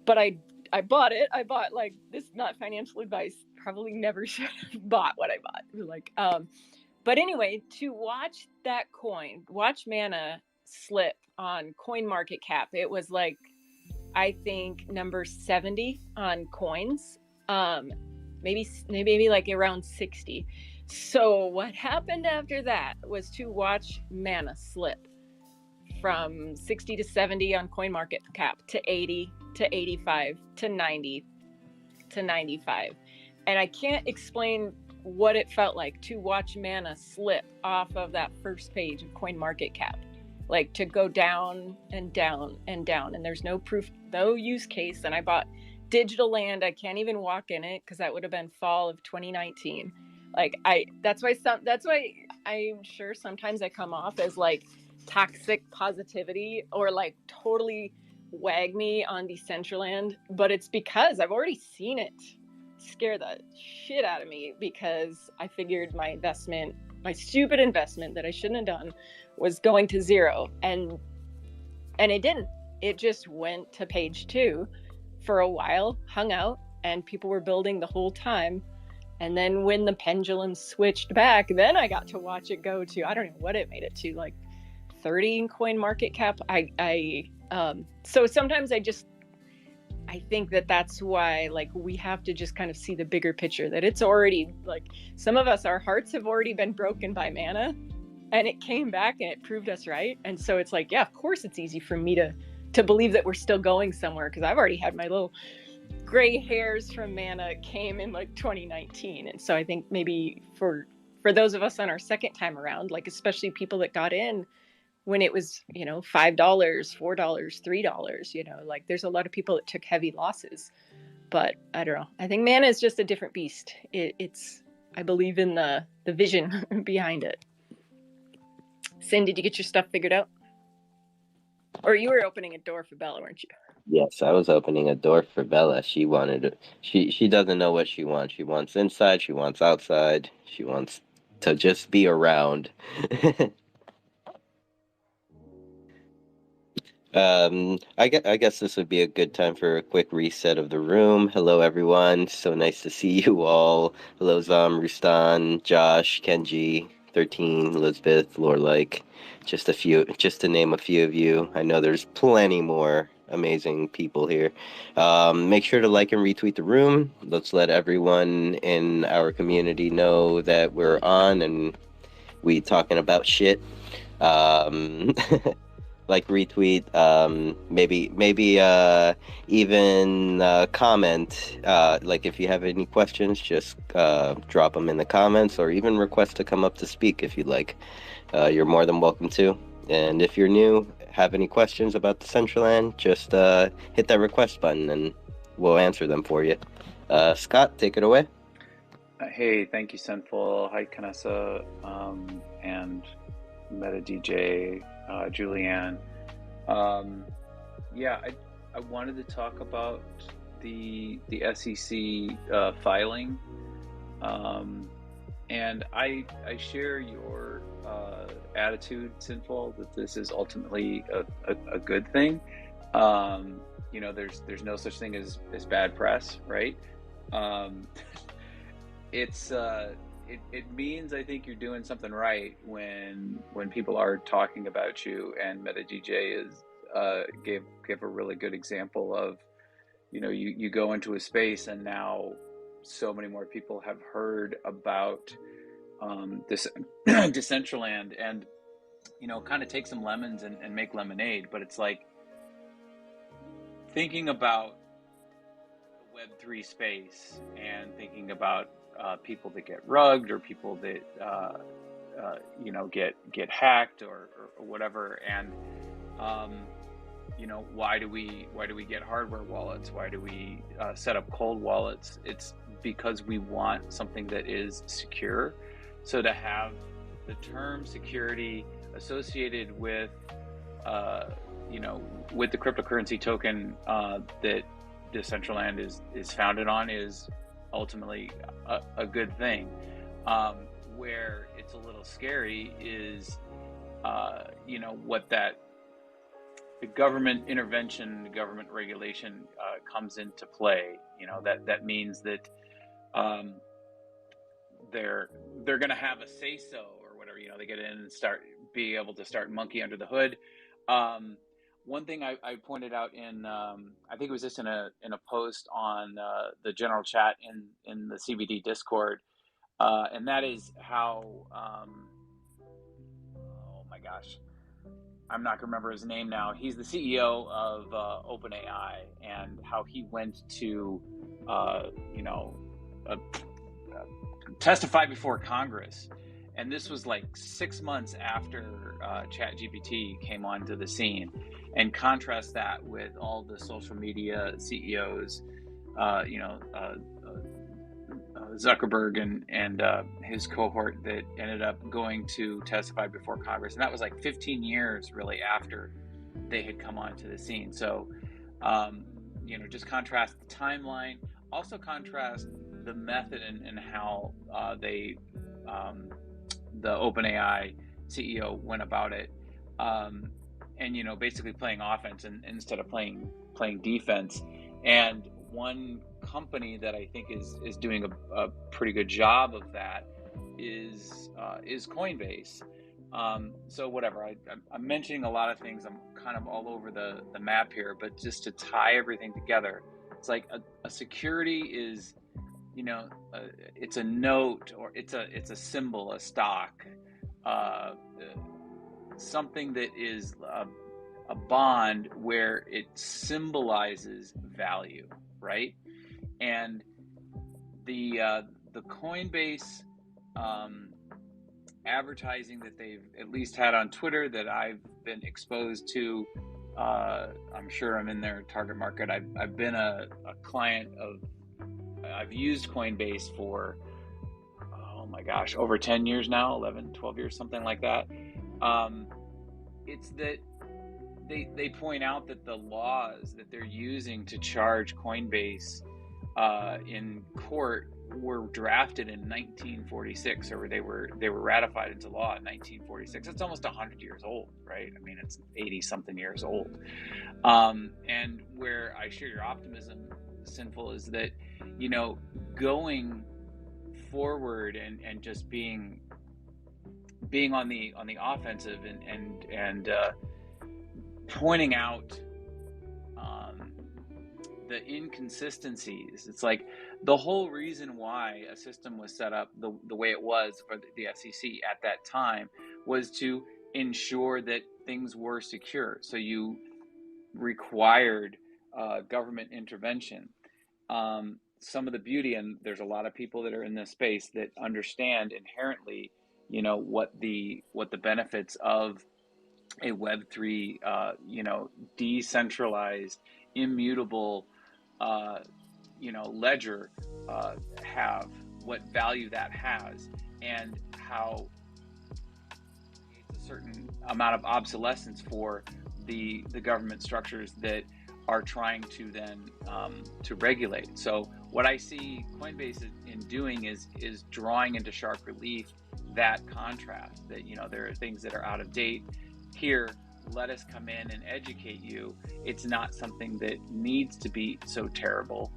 But I bought it. I bought this is not financial advice. Probably never should have bought what I bought. But anyway, to watch watch Mana slip on CoinMarketCap, it was I think number 70 on coins, maybe around 60. So what happened after that was to watch Mana slip from 60 to 70 on CoinMarketCap to 80 to 85 to 90 to 95. And I can't explain what it felt like to watch Mana slip off of that first page of CoinMarketCap like to go down and down and down, and there's no proof, no use case. And I bought Decentraland. I can't even walk in it because that would have been fall of 2019. Like that's why I'm sure sometimes I come off as like toxic positivity or like totally wag me on Decentraland, but it's because I've already seen it scare the shit out of me, because I figured my stupid investment that I shouldn't have done was going to zero, and it didn't. It just went to page 2 for a while, hung out, and people were building the whole time. And then when the pendulum switched back, then I got to watch it go to, I don't know what it made it to, like 30 in coin market cap. So sometimes I think that's why, like, we have to just kind of see the bigger picture, that it's already, like, some of us, our hearts have already been broken by mana, and it came back and it proved us right. And so it's like, yeah, of course it's easy for me to believe that we're still going somewhere, because I've already had my little gray hairs from mana came in like 2019. And so I think maybe for those of us on our second time around, like especially people that got in when it was, $5, $4, $3, like there's a lot of people that took heavy losses. But I don't know. I think mana is just a different beast. I believe in the vision behind it. Sin, did you get your stuff figured out? Or you were opening a door for Bella, weren't you? Yes, I was opening a door for Bella. She wanted it. She doesn't know what she wants. She wants inside. She wants outside. She wants to just be around. I guess this would be a good time for a quick reset of the room. Hello, everyone. So nice to see you all. Hello, Zam, Rustan, Josh, Kenji, 13, Elizabeth, Lorelike. Just to name a few of you. I know there's plenty more amazing people here. Make sure to like and retweet the room. Let's let everyone in our community know that we're on and we talking about shit. Like, retweet, maybe even comment. Like, if you have any questions, just drop them in the comments, or even request to come up to speak if you'd like. You're more than welcome to. And if you're new, have any questions about Decentraland, just hit that request button and we'll answer them for you. Scott, take it away. Hey, thank you, Sinful. Hi, Kanessa, and Meta DJ, Julianne. I wanted to talk about the SEC filing, and I share your attitude, Sinful, that this is ultimately a good thing. There's no such thing as bad press, right? It means, I think, you're doing something right when people are talking about you, and Meta DJ gave a really good example of, you go into a space and now so many more people have heard about this Decentraland, and kind of take some lemons and make lemonade. But it's like thinking about the Web3 space and thinking about people that get rugged, or people that get hacked or whatever, and why do we get hardware wallets? Why do we set up cold wallets? It's because we want something that is secure. So to have the term security associated with with the cryptocurrency token that Decentraland is founded on is ultimately a good thing. Where it's a little scary is what that the government intervention, the government regulation comes into play. That means that they're going to have a say so or whatever. They get in and be able to start monkey under the hood. One thing I pointed out in I think it was just in a post on the general chat in the CBD Discord, and that is how oh my gosh, I'm not gonna remember his name now. He's the CEO of OpenAI, and how he went to testify before Congress, And this was like 6 months after ChatGPT came onto the scene. And contrast that with all the social media CEOs, Zuckerberg and his cohort that ended up going to testify before Congress. And that was like 15 years really after they had come onto the scene. So, just contrast the timeline, also contrast the method and how the OpenAI CEO went about it, and basically playing offense instead of playing defense. And one company that I think is doing a pretty good job of that is Coinbase. So whatever, I'm mentioning a lot of things. I'm kind of all over the map here, but just to tie everything together, it's like a security is, it's a note, or it's a symbol, a stock, something that is a bond where it symbolizes value, right? And the Coinbase advertising that they've at least had on Twitter that I've been exposed to, I'm sure I'm in their target market. I've been a client of, I've used Coinbase for, oh my gosh, over 10 years now, 11, 12 years, something like that. It's that they point out that the laws that they're using to charge Coinbase in court were drafted in 1946, or they were ratified into law in 1946. It's almost 100 years old, right? I mean, it's 80 something years old. And where I share your optimism, Sinful, is that going forward and just being on the offensive and pointing out the inconsistencies. It's like the whole reason why a system was set up the way it was for the SEC at that time was to ensure that things were secure. So you required government intervention. Some of the beauty, and there's a lot of people that are in this space that understand inherently, what the benefits of a Web3, decentralized, immutable, ledger have, what value that has, and how it's a certain amount of obsolescence for the government structures that are trying to then to regulate. So what I see Coinbase in doing is drawing into sharp relief that contrast, that there are things that are out of date. Here, let us come in and educate you. It's not something that needs to be so terrible,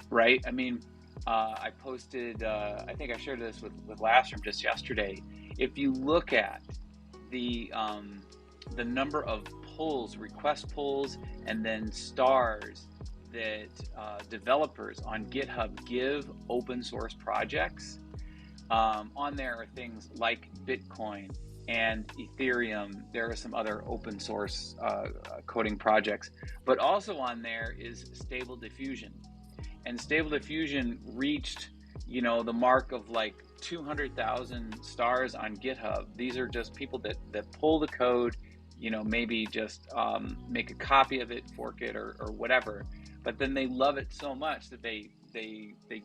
right? I mean, I posted, I think I shared this with Lastrom just yesterday. If you look at the number of pulls, request pulls, and then stars that developers on GitHub give open source projects, on there are things like Bitcoin and Ethereum. There are some other open source coding projects, but also on there is Stable Diffusion. And Stable Diffusion reached, the mark of like 200,000 stars on GitHub. These are just people that pull the code, maybe just make a copy of it, fork it, or whatever. But then they love it so much that they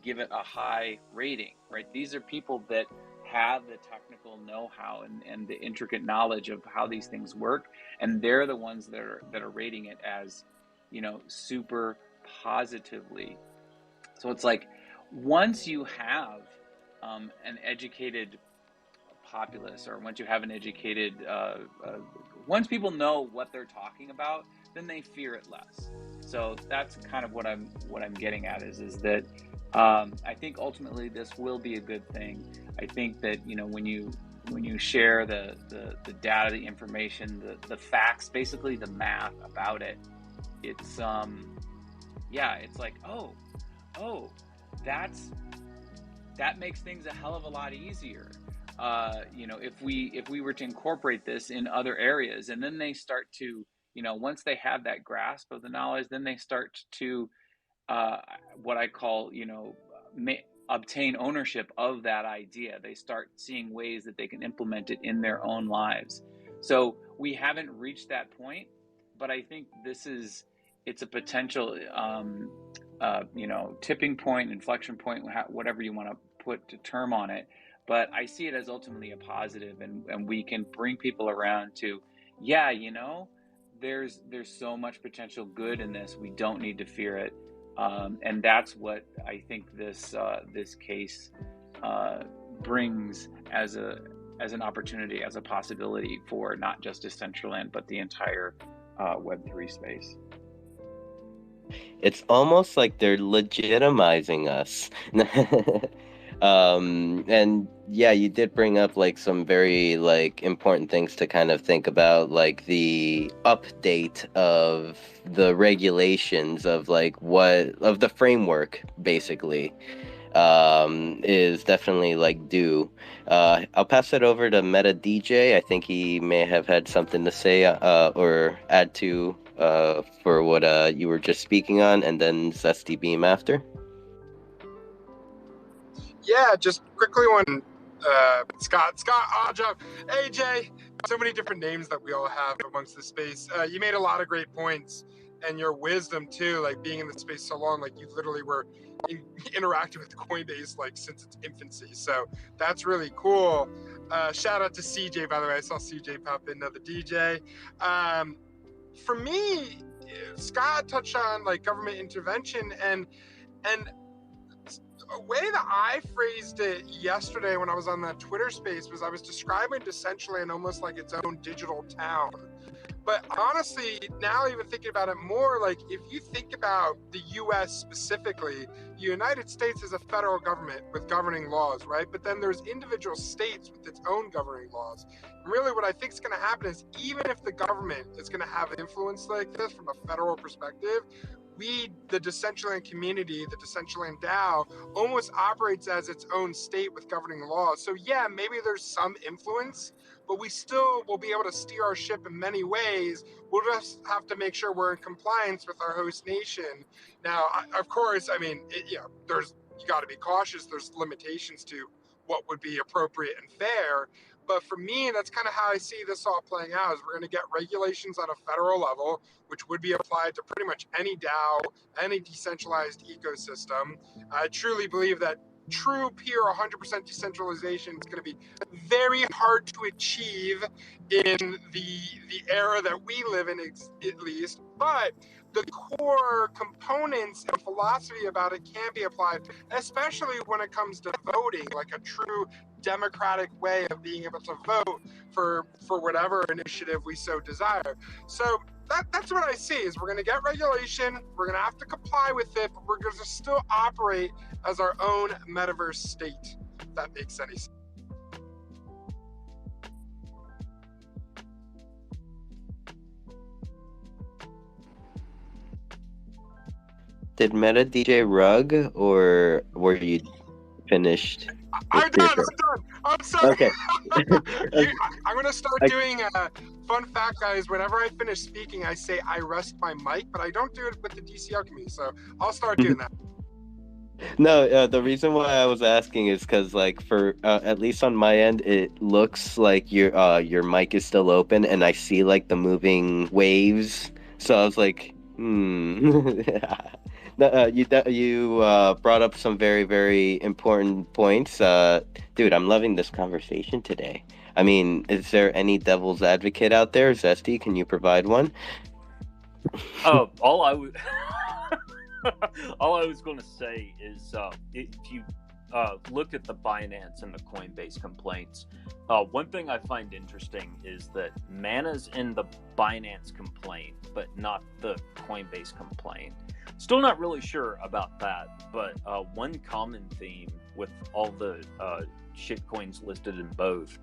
give it a high rating, right? These are people that have the technical know-how and the intricate knowledge of how these things work, and they're the ones that are rating it as, super positively. So it's like, once you have an educated populace, or once you have an educated, once people know what they're talking about, then they fear it less. So that's kind of what I'm getting at is that I think ultimately this will be a good thing. I think that when you share the data, the information, the facts, basically the math about it, it's it's like that makes things a hell of a lot easier. If we were to incorporate this in other areas, and then they start to, once they have that grasp of the knowledge, then they start to what I call, obtain ownership of that idea. They start seeing ways that they can implement it in their own lives. So we haven't reached that point, but I think it's a potential, tipping point, inflection point, whatever you want to put a term on it. But I see it as ultimately a positive, and we can bring people around to, yeah, there's so much potential good in this. We don't need to fear it. And that's what I think this case brings as an opportunity, as a possibility for not just Decentraland, but the entire Web3 space. It's almost like they're legitimizing us. And yeah, you did bring up like some very like important things to kind of think about, like the update of the regulations of like what of the framework basically is definitely like due. I'll pass it over to Meta DJ. I think he may have had something to say or add to for what you were just speaking on, and then Zesty Beam after. Yeah, just quickly one. Scott, odd job. AJ, so many different names that we all have amongst the space. You made a lot of great points, and your wisdom too, like being in the space so long, like you literally were interacting with Coinbase like since its infancy. So that's really cool. Shout out to CJ, by the way. I saw CJ pop into the DJ. For me, Scott touched on like government intervention and a way that I phrased it yesterday when I was on that Twitter space was I was describing Decentraland almost like its own digital town. But honestly, now even thinking about it more, like if you think about the US specifically, the United States is a federal government with governing laws, right? But then there's individual states with its own governing laws. And really what I think is going to happen is even if the government is going to have influence like this from a federal perspective, the Decentraland community, the Decentraland DAO, almost operates as its own state with governing laws. So yeah, maybe there's some influence, but we still will be able to steer our ship in many ways. We'll just have to make sure we're in compliance with our host nation. Now, of course, I mean, you got to be cautious. There's limitations to what would be appropriate and fair. But for me, that's kind of how I see this all playing out, is we're going to get regulations at a federal level, which would be applied to pretty much any DAO, any decentralized ecosystem. I truly believe that true, pure, 100% decentralization is going to be very hard to achieve in the era that we live in, at least. But the core components and philosophy about it can be applied, especially when it comes to voting, like a true democratic way of being able to vote for whatever initiative we so desire. So that's what I see, is we're going to get regulation, we're going to have to comply with it, but we're going to still operate as our own metaverse state, if that makes any sense. Did Meta DJ rug, or were you finished? I'm done. I'm sorry. Okay. I'm going to start doing fun fact, guys. Whenever I finish speaking, I say I rest my mic, but I don't do it with the DCR community. So I'll start doing that. No, the reason why I was asking is because, like, for at least on my end, it looks like your mic is still open, and I see like the moving waves. So I was like, You brought up some very, very important points. Dude, I'm loving this conversation today. I mean, is there any devil's advocate out there? Zesty, can you provide one? Oh, all I was going to say is if you look at the Binance and the Coinbase complaints, one thing I find interesting is that Mana's in the Binance complaint, but not the Coinbase complaint. Still not really sure about that, but one common theme with all the shitcoins listed in both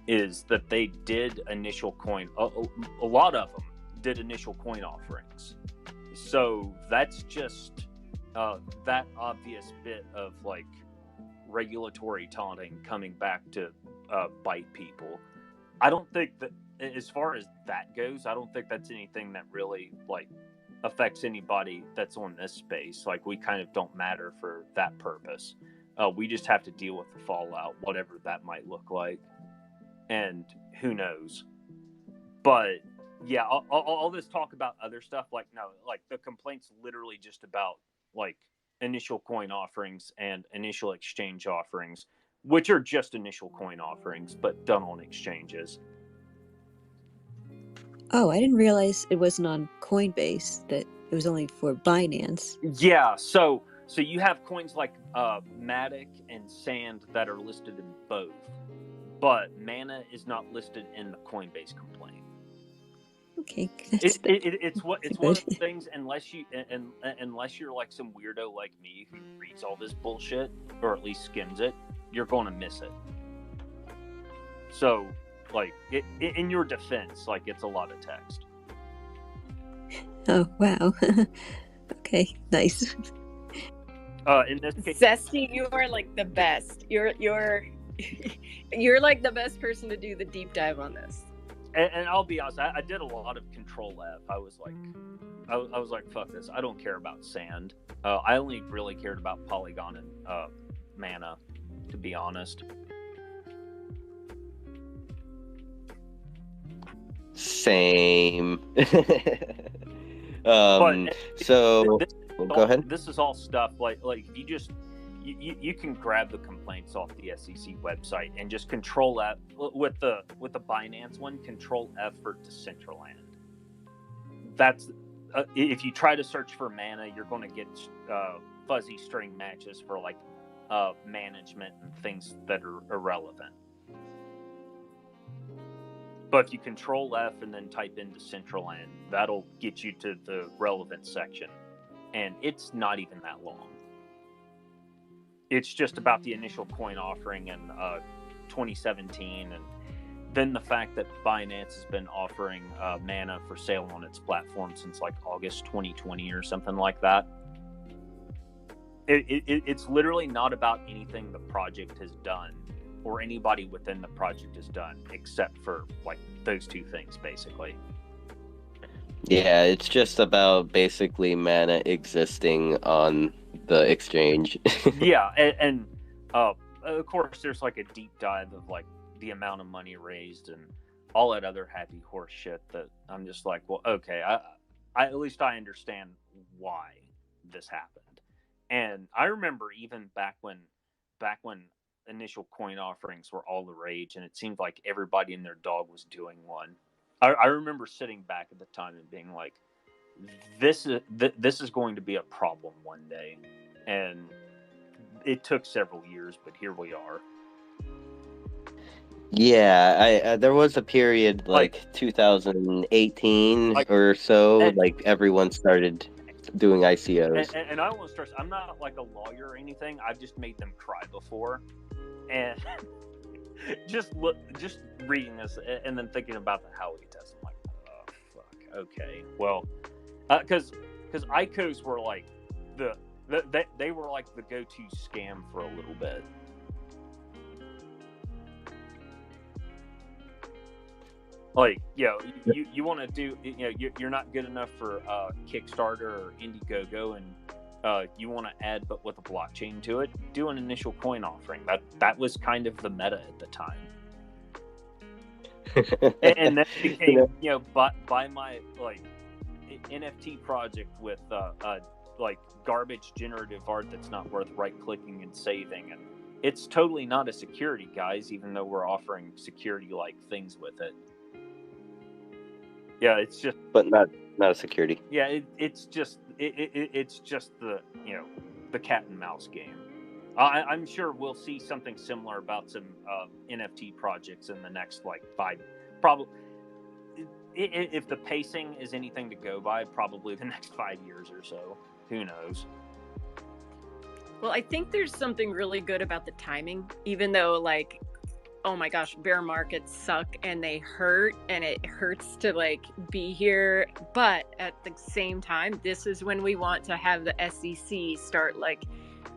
is that they did initial coin, a lot of them did initial coin offerings. So that's just that obvious bit of like regulatory taunting coming back to bite people. I don't think that, as far as that goes, I don't think that's anything that really like affects anybody that's on this space. Like, we kind of don't matter for that purpose. We just have to deal with the fallout, whatever that might look like, and who knows. But yeah, all this talk about other stuff, like, no, like the complaint's literally just about like initial coin offerings and initial exchange offerings, which are just initial coin offerings but done on exchanges. Oh, I didn't realize it wasn't on Coinbase, that it was only for Binance. Yeah, so you have coins like Matic and Sand that are listed in both, but Mana is not listed in the Coinbase complaint. Okay, it's one of the things, unless you're like some weirdo like me who reads all this bullshit or at least skims it, you're going to miss it. So, like, in your defense, like, it's a lot of text. Oh wow. Okay, nice. In this case, Zesty, you are like the best. You're like the best person to do the deep dive on this. And I'll be honest, I did a lot of Control F. I was like, fuck this. I don't care about Sand. I only really cared about Polygon and Mana, to be honest. Same. But so go ahead. This is all stuff like you can grab the complaints off the SEC website and just Control F with the Binance one. Control F for Decentraland. That's if you try to search for Mana, you're going to get fuzzy string matches for like management and things that are irrelevant. But if you Control F and then type in Decentraland, that'll get you to the relevant section, and it's not even that long. It's just about the initial coin offering in 2017, and then the fact that Binance has been offering Mana for sale on its platform since like August 2020 or something like that. It's literally not about anything the project has done or anybody within the project has done, except for like those two things, basically. Yeah, it's just about basically Mana existing on the exchange. Yeah, and of course there's like a deep dive of like the amount of money raised and all that other happy horse shit that I'm just like, well, okay, I at least I understand why this happened. And I remember even back when initial coin offerings were all the rage, and it seemed like everybody and their dog was doing one. I remember sitting back at the time and being like, this is going to be a problem one day. And it took several years, but here we are. Yeah, there was a period like 2018 or so, like everyone started doing ICOs. And I won't stress, I'm not like a lawyer or anything. I've just made them cry before. And just reading this and then thinking about the Howey test, I'm like, oh fuck, okay, well, because ICOs were like they were like the go-to scam for a little bit. Like, you want to do, you're not good enough for Kickstarter or Indiegogo, and you want to add, but with a blockchain to it, do an initial coin offering. That was kind of the meta at the time. and that became, buy my like NFT project with like garbage generative art that's not worth right-clicking and saving, and it's totally not a security, guys, even though we're offering security-like things with it. Yeah, it's just, but not a security. Yeah, it's just the the cat and mouse game. I'm sure we'll see something similar about some NFT projects in the next like 5, probably. If the pacing is anything to go by, probably the next 5 years or so. Who knows? Well, I think there's something really good about the timing, even though, like, oh my gosh, bear markets suck and they hurt, and it hurts to like be here. But at the same time, this is when we want to have the SEC start like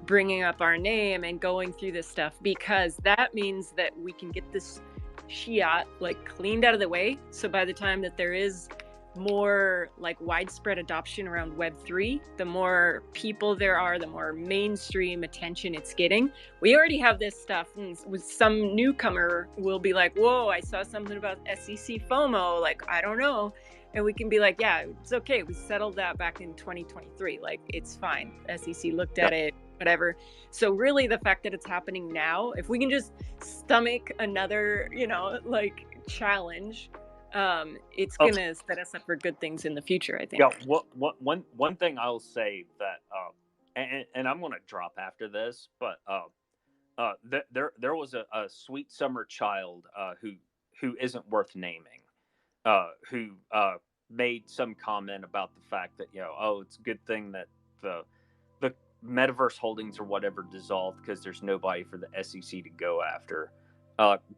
bringing up our name and going through this stuff, because that means that we can get this shit like cleaned out of the way. So by the time that there is more like widespread adoption around Web3, the more people there are, the more mainstream attention it's getting. We already have this stuff, and with some newcomer will be like, whoa, I saw something about SEC FOMO, like, I don't know. And we can be like, yeah, it's okay. We settled that back in 2023. Like, it's fine. SEC looked at it, whatever. So really the fact that it's happening now, if we can just stomach another, like challenge, it's gonna set us up for good things in the future, I think. Yeah, one thing I'll say that, and I'm gonna drop after this, but there was a sweet summer child who isn't worth naming, who made some comment about the fact that it's a good thing that the metaverse holdings or whatever dissolved because there's nobody for the SEC to go after.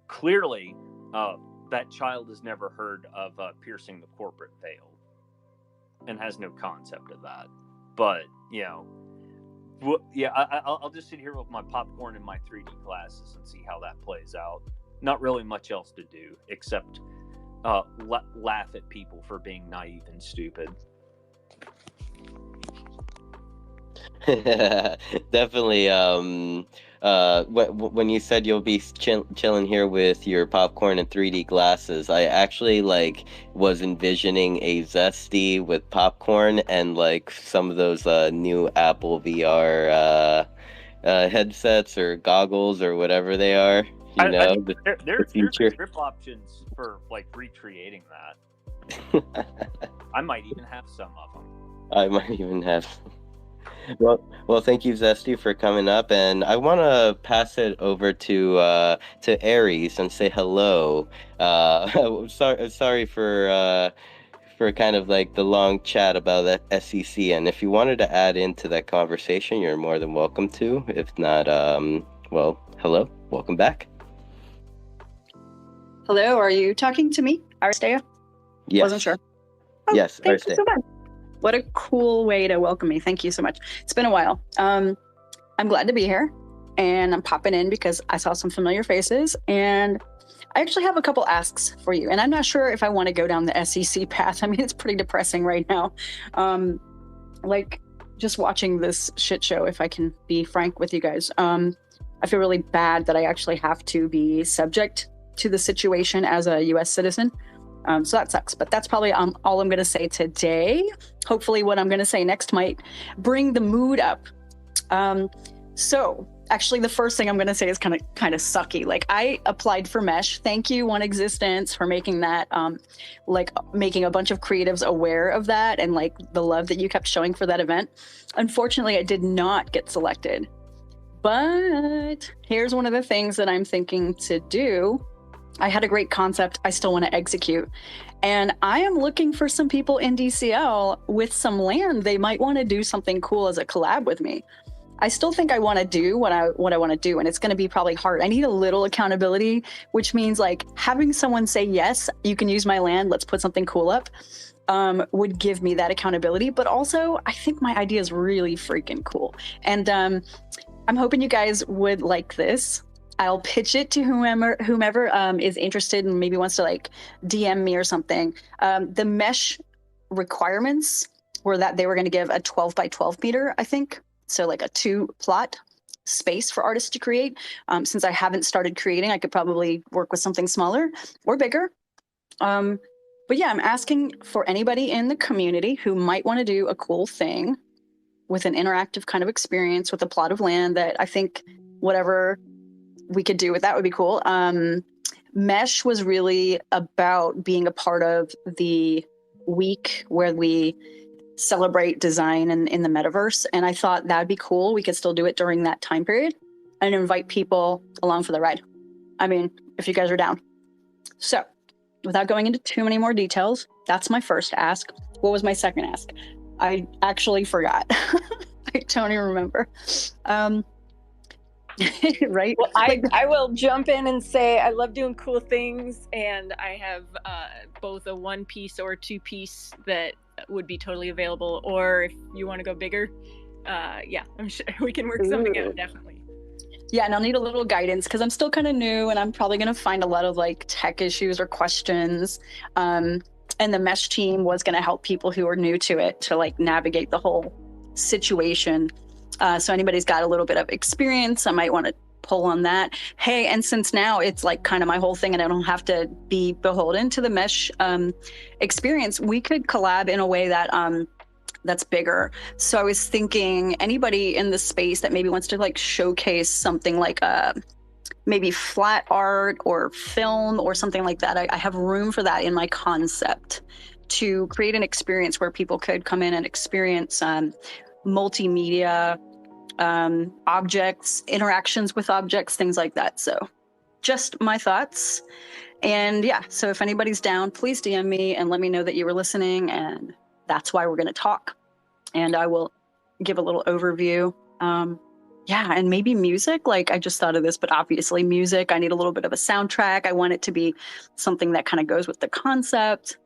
Clearly, that child has never heard of piercing the corporate veil and has no concept of that. But I'll just sit here with my popcorn and my 3D glasses and see how that plays out. Not really much else to do except laugh at people for being naive and stupid. Definitely. When you said you'll be chilling here with your popcorn and 3D glasses, I actually was envisioning a Zesty with popcorn and some of those new Apple VR headsets or goggles or whatever they are. There's grip options for recreating that. I might even have some of them. I might even have. Well, thank you, Zesty, for coming up, and I want to pass it over to Aries and say hello. Sorry for kind of the long chat about the SEC, and if you wanted to add into that conversation, you're more than welcome to. If not, hello, welcome back. Hello, are you talking to me, Aristea? Yes. Wasn't sure. Oh, yes, thank Aristea. you so much. What a cool way to welcome me. Thank you so much. It's been a while. I'm glad to be here, and I'm popping in because I saw some familiar faces, and I actually have a couple asks for you, and I'm not sure if I want to go down the SEC path. I mean, it's pretty depressing right now. Just watching this shit show, if I can be frank with you guys, I feel really bad that I actually have to be subject to the situation as a U.S. citizen. So that sucks, but that's probably all I'm going to say today. Hopefully what I'm going to say next might bring the mood up. So actually the first thing I'm going to say is kind of sucky. I applied for Mesh. Thank you, One Existence, for making that, making a bunch of creatives aware of that and the love that you kept showing for that event. Unfortunately, I did not get selected, but here's one of the things that I'm thinking to do. I had a great concept I still want to execute. And I am looking for some people in DCL with some land. They might want to do something cool as a collab with me. I still think I want to do what I want to do, and it's going to be probably hard. I need a little accountability, which means having someone say, yes, you can use my land, let's put something cool up, would give me that accountability. But also, I think my idea is really freaking cool. And I'm hoping you guys would like this. I'll pitch it to whomever is interested and maybe wants to DM me or something. The Mesh requirements were that they were going to give a 12 by 12 meter, I think. So a 2-plot space for artists to create. Since I haven't started creating, I could probably work with something smaller or bigger. But yeah, I'm asking for anybody in the community who might want to do a cool thing with an interactive kind of experience with a plot of land that I think whatever we could do with that would be cool. Mesh was really about being a part of the week where we celebrate design in the metaverse. And I thought that would be cool. We could still do it during that time period and invite people along for the ride. I mean, if you guys are down. So without going into too many more details, that's my first ask. What was my second ask? I actually forgot. I don't even remember. Right? Well, I will jump in and say I love doing cool things, and I have both a 1-piece or 2-piece that would be totally available. Or if you want to go bigger, yeah, I'm sure we can work something out, definitely. Yeah, and I'll need a little guidance because I'm still kind of new, and I'm probably going to find a lot of tech issues or questions. and the mesh team was going to help people who are new to it to like navigate the whole situation. So anybody's got a little bit of experience, I might want to pull on that. Hey, and since now it's like kind of my whole thing and I don't have to be beholden to the mesh experience, we could collab in a way that that's bigger. So I was thinking anybody in the space that maybe wants to like showcase something like maybe flat art or film or something like that. I have room for that in my concept to create an experience where people could come in and experience multimedia objects, interactions with objects, things like that. So just my thoughts. And yeah, so if anybody's down, please DM me and let me know that you were listening, and that's why we're going to talk. And I will give a little overview. Yeah, and maybe music. Like, I just thought of this, but obviously music, I need a little bit of a soundtrack. I want it to be something that kind of goes with the concept.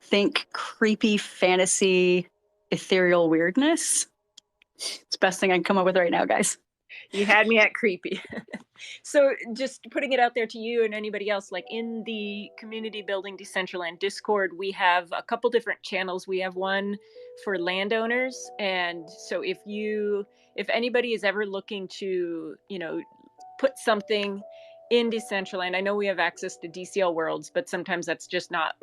Think creepy fantasy, ethereal weirdness. It's the best thing I can come up with right now, guys. You had me at creepy. So just putting it out there to you and anybody else, like in the community building Decentraland Discord, we have a couple different channels. We have one for landowners. And so if anybody is ever looking to, put something in Decentraland, I know we have access to DCL worlds, but sometimes that's just not,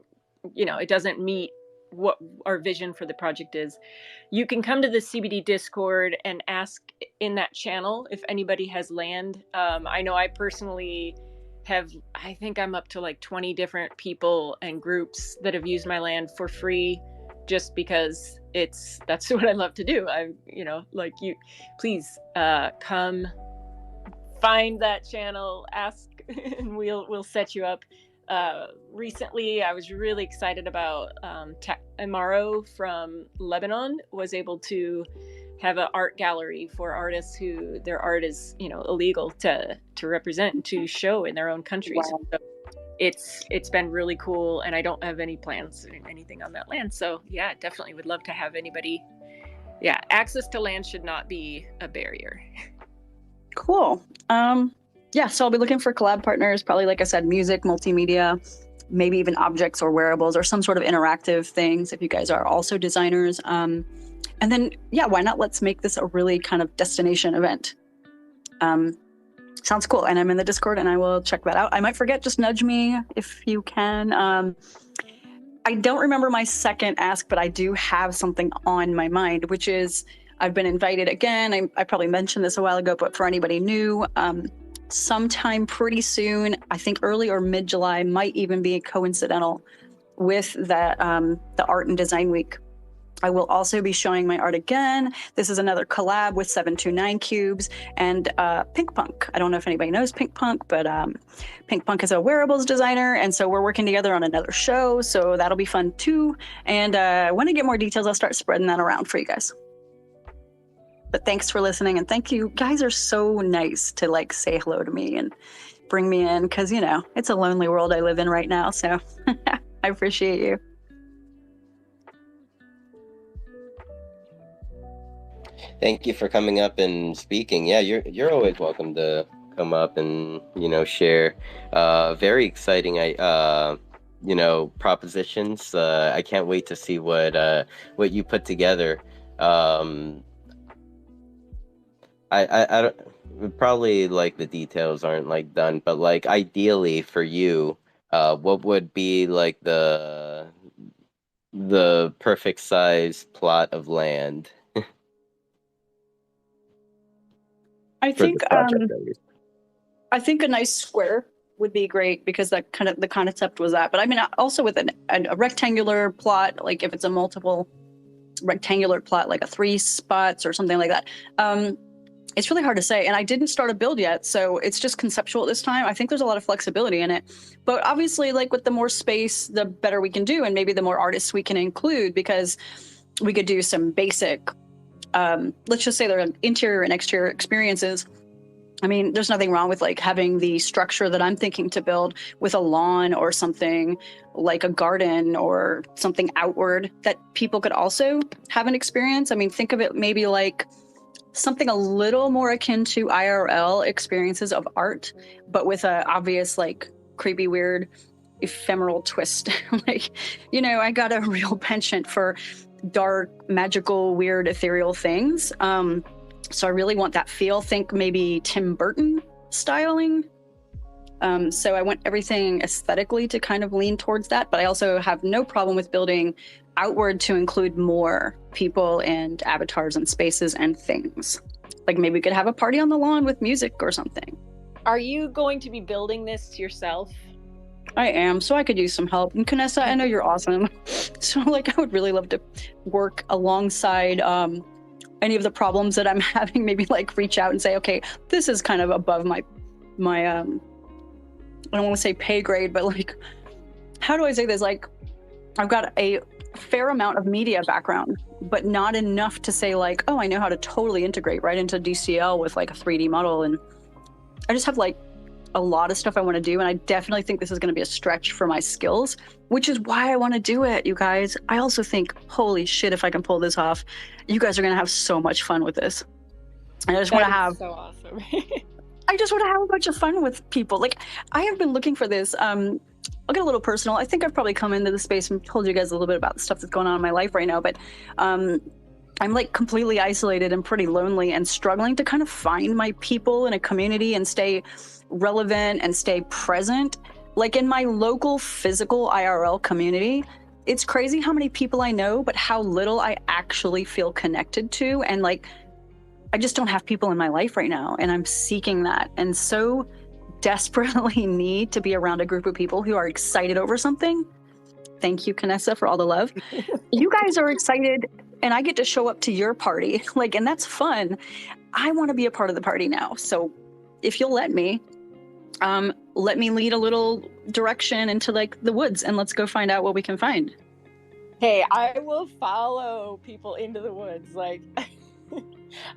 it doesn't meet what our vision for the project is. You can come to the CBD Discord and ask in that channel if anybody has land. I know I personally I think I'm up to like 20 different people and groups that have used my land for free, just because that's what I love to do. Please come find that channel, ask, and we'll set you up. Recently, I was really excited about Amaro from Lebanon was able to have an art gallery for artists who their art is illegal to represent and to show in their own countries. Wow. So it's been really cool, and I don't have any plans or anything on that land. So yeah, definitely would love to have anybody. Yeah, access to land should not be a barrier. Cool. Yeah, so I'll be looking for collab partners, probably, like I said, music, multimedia, maybe even objects or wearables or some sort of interactive things if you guys are also designers. And then, yeah, why not? Let's make this a really kind of destination event. Sounds cool. And I'm in the Discord and I will check that out. I might forget, just nudge me if you can. I don't remember my second ask, but I do have something on my mind, which is I've been invited again. I probably mentioned this a while ago, but for anybody new, sometime pretty soon, I think early or mid-July, might even be coincidental with the Art and Design Week. I will also be showing my art again. This is another collab with 729 Cubes and Pink Punk. I don't know if anybody knows Pink Punk, but Pink Punk is a wearables designer, and so we're working together on another show, so that'll be fun too. And when I get more details, I'll start spreading that around for you guys. But thanks for listening, and thank you. Guys are so nice to like say hello to me and bring me in, because it's a lonely world I live in right now. So I appreciate you. Thank you for coming up and speaking. Yeah, you're always welcome to come up and share. Very exciting. Propositions. I can't wait to see what you put together. I don't, probably like the details aren't like done, but like ideally for you, what would be like the perfect size plot of land? I think I think a nice square would be great, because that kind of the concept was that. But I mean, also with a rectangular plot, like if it's a multiple rectangular plot, like a 3 spots or something like that. It's really hard to say, and I didn't start a build yet, so it's just conceptual at this time. I think there's a lot of flexibility in it, but obviously, like with the more space, the better we can do, and maybe the more artists we can include, because we could do some basic, let's just say there are interior and exterior experiences. I mean, there's nothing wrong with like having the structure that I'm thinking to build with a lawn or something like a garden or something outward that people could also have an experience. I mean, think of it maybe like something a little more akin to IRL experiences of art, but with a obvious like creepy, weird, ephemeral twist. Like, you know, I got a real penchant for dark, magical, weird, ethereal things. So I really want that feel. Think maybe Tim Burton styling. So I want everything aesthetically to kind of lean towards that, but I also have no problem with building outward to include more people and avatars and spaces and things. Like maybe we could have a party on the lawn with music or something. Are you going to be building this yourself? I am, so I could use some help. And Kanessa, I know you're awesome. So like I would really love to work alongside any of the problems that I'm having, maybe like reach out and say, okay, this is kind of above my I don't want to say pay grade, but like, how do I say this? Like, I've got a fair amount of media background, but not enough to say like, oh, I know how to totally integrate right into DCL with like a 3D model. And I just have like a lot of stuff I want to do. And I definitely think this is going to be a stretch for my skills, which is why I want to do it, you guys. I also think, holy shit, if I can pull this off, you guys are going to have so much fun with this. And I just want to have so awesome. I just want to have a bunch of fun with people. Like, I have been looking for this. I'll get a little personal. I think I've probably come into the space and told you guys a little bit about the stuff that's going on in my life right now, but I'm like completely isolated and pretty lonely and struggling to kind of find my people in a community and stay relevant and stay present. Like in my local physical IRL community, it's crazy how many people I know, but how little I actually feel connected to. And like, I just don't have people in my life right now, and I'm seeking that, and so desperately need to be around a group of people who are excited over something. Thank you, Kanessa, for all the love. You guys are excited, and I get to show up to your party, like, and that's fun. I want to be a part of the party now, so if you'll let me lead a little direction into like the woods, and let's go find out what we can find. Hey, I will follow people into the woods, like.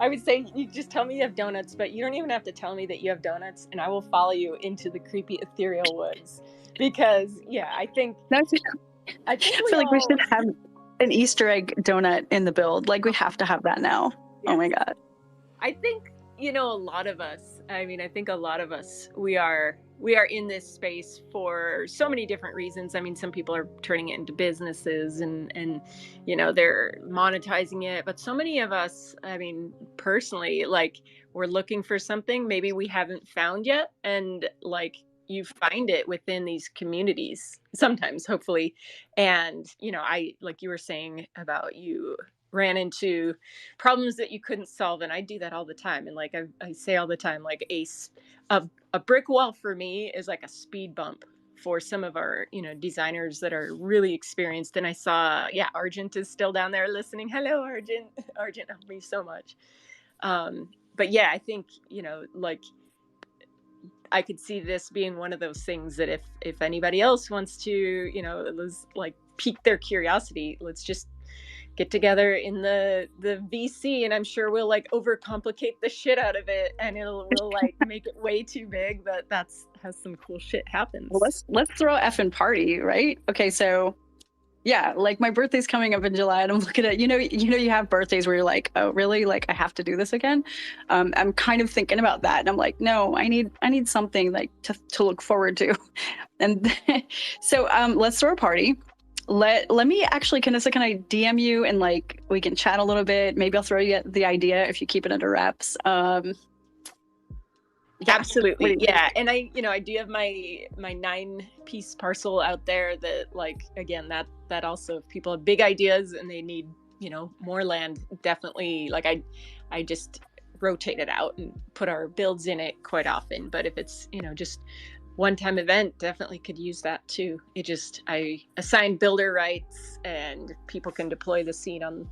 I would say you just tell me you have donuts, but you don't even have to tell me that you have donuts, and I will follow you into the creepy ethereal woods. Because I think I feel like we should have an Easter egg donut in the build. Like we have to have that now. Yes. Oh my god. I think a lot of us. I mean, I think a lot of us we are in this space for so many different reasons. I mean, some people are turning it into businesses and they're monetizing it, but so many of us, I mean, personally, like we're looking for something maybe we haven't found yet, and like you find it within these communities sometimes, hopefully. And I, like you were saying about you ran into problems that you couldn't solve, and I do that all the time. And like I say all the time, like a brick wall for me is like a speed bump for some of our designers that are really experienced. And I saw Argent is still down there listening. Hello, Argent. Argent helped me so much. But I think like I could see this being one of those things that if anybody else wants to like pique their curiosity, let's just get together in the VC, and I'm sure we'll like overcomplicate the shit out of it, and we'll like make it way too big, but that's how some cool shit happens. Well, let's throw a effing party, right? Okay, so like my birthday's coming up in July, and I'm looking at you have birthdays where you're like, oh really, like I have to do this again. I'm kind of thinking about that, and I'm like, no, I need something like to look forward to. And so let's throw a party. Let me actually, Kanessa, can I DM you and like we can chat a little bit? Maybe I'll throw you the idea if you keep it under wraps. Absolutely, yeah. And I do have my 9-piece parcel out there that, like, again, that also, if people have big ideas and they need more land, definitely, like I just rotate it out and put our builds in it quite often. But if it's just one-time event, definitely could use that too. I assign builder rights, and people can deploy the seed on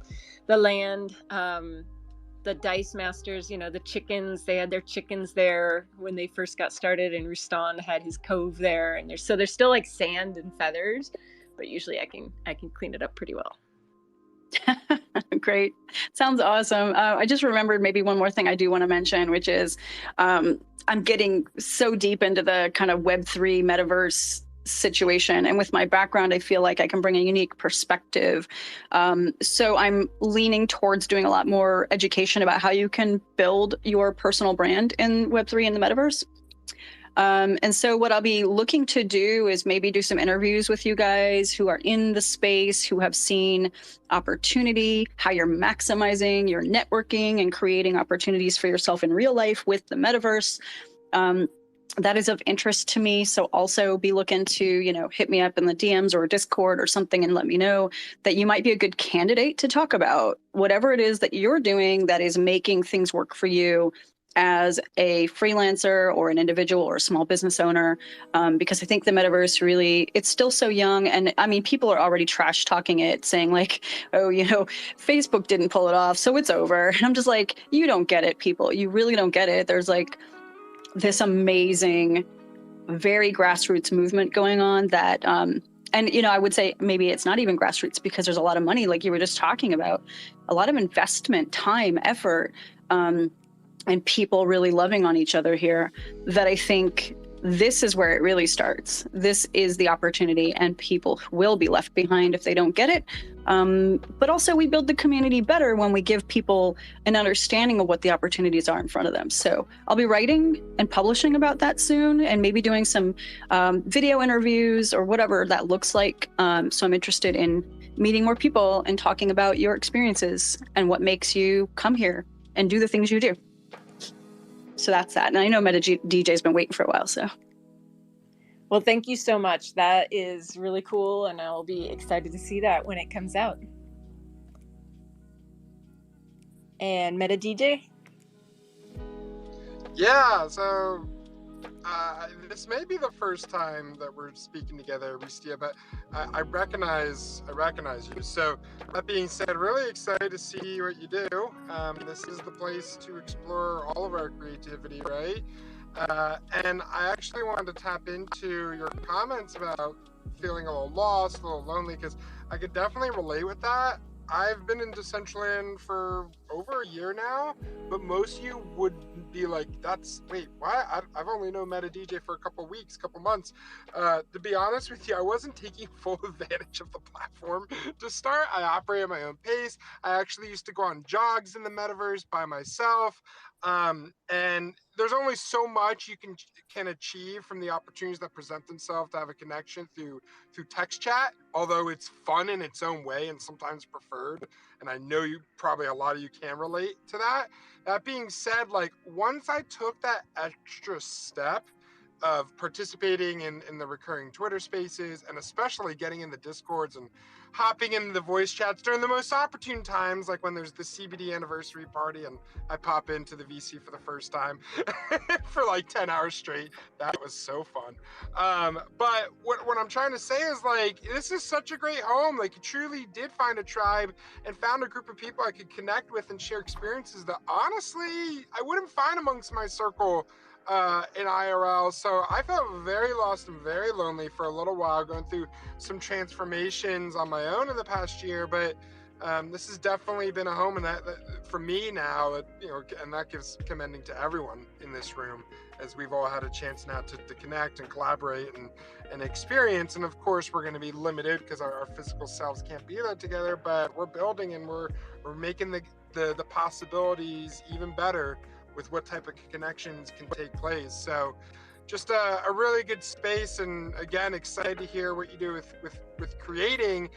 the land. The Dice Masters, the chickens, they had their chickens there when they first got started, and Rustan had his cove there, and there's still like sand and feathers, but usually I can clean it up pretty well. Great. Sounds awesome. I just remembered maybe one more thing I do want to mention, which is I'm getting so deep into the kind of Web3 metaverse situation. And with my background, I feel like I can bring a unique perspective. So I'm leaning towards doing a lot more education about how you can build your personal brand in Web3 and the metaverse. And so what I'll be looking to do is maybe do some interviews with you guys who are in the space, who have seen opportunity, how you're maximizing your networking and creating opportunities for yourself in real life with the metaverse. That is of interest to me. So also be looking to, hit me up in the DMs or Discord or something and let me know that you might be a good candidate to talk about whatever it is that you're doing that is making things work for you as a freelancer or an individual or a small business owner, because I think the metaverse really, it's still so young. And I mean, people are already trash talking it, saying like, oh, Facebook didn't pull it off, so it's over. And I'm just like, you don't get it, people. You really don't get it. There's like this amazing, very grassroots movement going on that, and I would say maybe it's not even grassroots because there's a lot of money, like you were just talking about, a lot of investment, time, effort, and people really loving on each other here, that I think this is where it really starts. This is the opportunity, and people will be left behind if they don't get it. But also we build the community better when we give people an understanding of what the opportunities are in front of them. So I'll be writing and publishing about that soon, and maybe doing some video interviews or whatever that looks like. So I'm interested in meeting more people and talking about your experiences and what makes you come here and do the things you do. So that's that. And I know DJ's been waiting for a while, so. Well, thank you so much. That is really cool, and I'll be excited to see that when it comes out. And Meta DJ? Yeah, so this may be the first time that we're speaking together, Ristia, but I recognize you. So that being said, really excited to see what you do. This is the place to explore all of our creativity, right? And I actually wanted to tap into your comments about feeling a little lost, a little lonely, because I could definitely relate with that. I've been in Decentraland for over a year now, but most of you would be like, wait, why? I've only known Meta DJ for a couple weeks, couple months. To be honest with you, I wasn't taking full advantage of the platform. To start, I operate at my own pace. I actually used to go on jogs in the metaverse by myself. And there's only so much you can achieve from the opportunities that present themselves to have a connection through text chat, although it's fun in its own way and sometimes preferred. And I know a lot of you can relate to that. That being said, like once I took that extra step of participating in the recurring Twitter spaces, and especially getting in the Discords and hopping into the voice chats during the most opportune times, like when there's the CBD anniversary party and I pop into the VC for the first time for like 10 hours straight. That was so fun. But what I'm trying to say is like, this is such a great home. Like you truly did find a tribe and found a group of people I could connect with and share experiences that honestly I wouldn't find amongst my circle in IRL. So I felt very lost and very lonely for a little while, going through some transformations on my own in the past year. But this has definitely been a home, and that for me now, and that gives commending to everyone in this room, as we've all had a chance now to connect and collaborate and experience. And of course, we're going to be limited because our physical selves can't be there together, but we're building and we're making the possibilities even better with what type of connections can take place. So just a really good space, and again, excited to hear what you do with creating.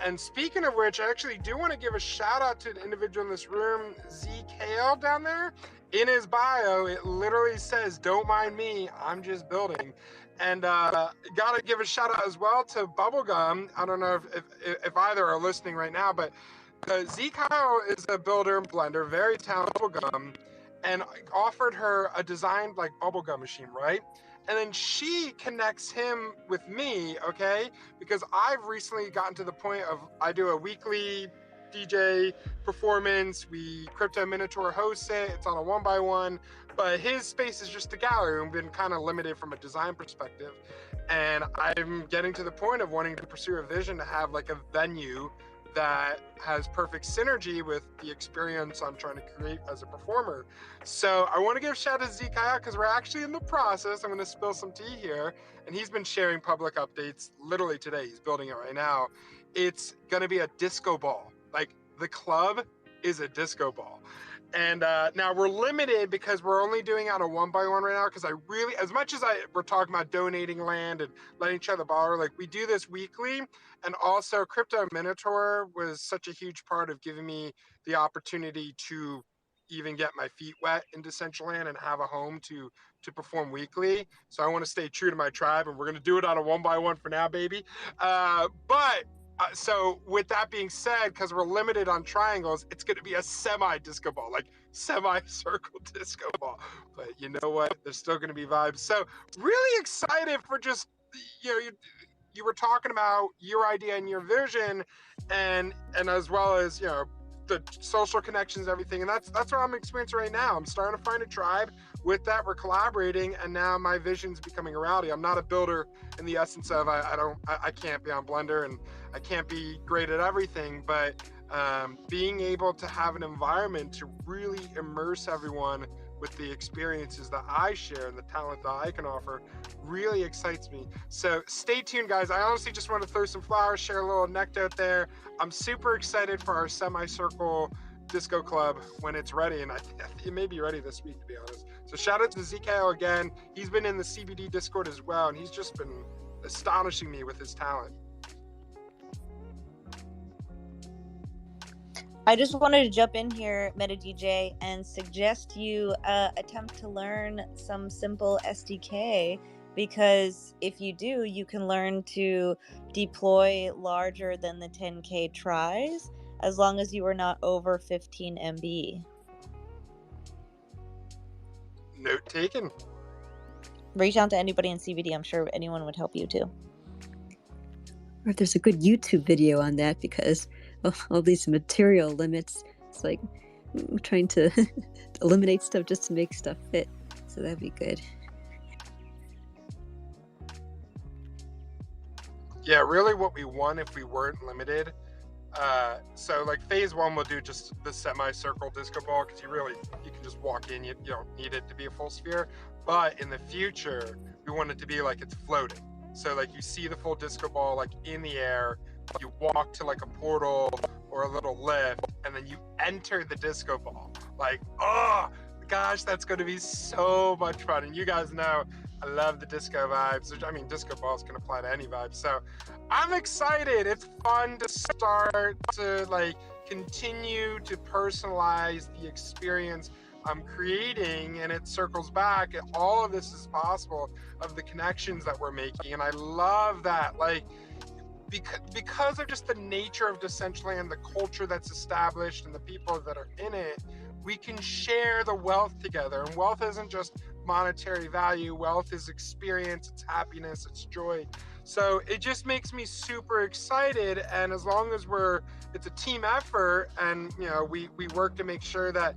And speaking of which, I actually do want to give a shout out to an individual in this room, ZKL down there. In his bio, it literally says, "Don't mind me, I'm just building." And gotta give a shout out as well to Bubblegum. I don't know if either are listening right now, but ZKL is a builder and blender, very talented Bubblegum, and offered her a designed like bubblegum machine, right? And then she connects him with me, okay? Because I've recently gotten to the point of, I do a weekly DJ performance. We Crypto Minotaur hosts it. It's on a 1x1, but his space is just a gallery. We've been kind of limited from a design perspective. And I'm getting to the point of wanting to pursue a vision to have like a venue that has perfect synergy with the experience I'm trying to create as a performer. So I want to give a shout out to Zeke because we're actually in the process. I'm going to spill some tea here, and he's been sharing public updates literally today. He's building it right now. It's going to be a disco ball. Like the club is a disco ball. And now we're limited because we're only doing out a 1x1 right now. Because I really, as much as we're talking about donating land and letting each other borrow, like we do this weekly. And also, Crypto Minotaur was such a huge part of giving me the opportunity to even get my feet wet in Decentraland and have a home to perform weekly. So I want to stay true to my tribe, and we're going to do it on a 1x1 for now, baby. So with that being said, because we're limited on triangles, it's going to be a semi-disco ball, like semi-circle disco ball. But you know what? There's still going to be vibes. So really excited for just, you were talking about your idea and your vision, and as well as, the social connections, everything. And that's what I'm experiencing right now. I'm starting to find a tribe. With that, we're collaborating, and now my vision's becoming a reality. I'm not a builder in the essence of I can't be on Blender and I can't be great at everything, but being able to have an environment to really immerse everyone with the experiences that I share and the talent that I can offer really excites me. So stay tuned, guys. I honestly just want to throw some flowers, share a little anecdote there. I'm super excited for our semicircle disco club when it's ready, and it may be ready this week, to be honest. So shout out to ZKO again. He's been in the CBD Discord as well, and he's just been astonishing me with his talent. I just wanted to jump in here, Meta DJ, and suggest you attempt to learn some simple SDK, because if you do, you can learn to deploy larger than the 10K tries, as long as you are not over 15 MB. Note taken. Reach out to anybody in CBD. I'm sure anyone would help you too. Or if there's a good YouTube video on that, because all these material limits, it's like trying to eliminate stuff just to make stuff fit. So that'd be good. Yeah, really what we want if we weren't limited. So like phase 1 we'll do just the semicircle disco ball, because you can just walk in, you don't need it to be a full sphere. But in the future, we want it to be like it's floating. So like you see the full disco ball like in the air, you walk to like a portal or a little lift, and then you enter the disco ball. Like, oh gosh, that's going to be so much fun. And you guys know I love the disco vibes. I mean, disco balls can apply to any vibe. So I'm excited. It's fun to start to like continue to personalize the experience I'm creating, and it circles back. All of this is possible of the connections that we're making, and I love that. Like, because of just the nature of Decentraland, the culture that's established, and the people that are in it, we can share the wealth together. And wealth isn't just monetary value. Wealth is experience, it's happiness, it's joy. So it just makes me super excited. And as long as it's a team effort, and we work to make sure that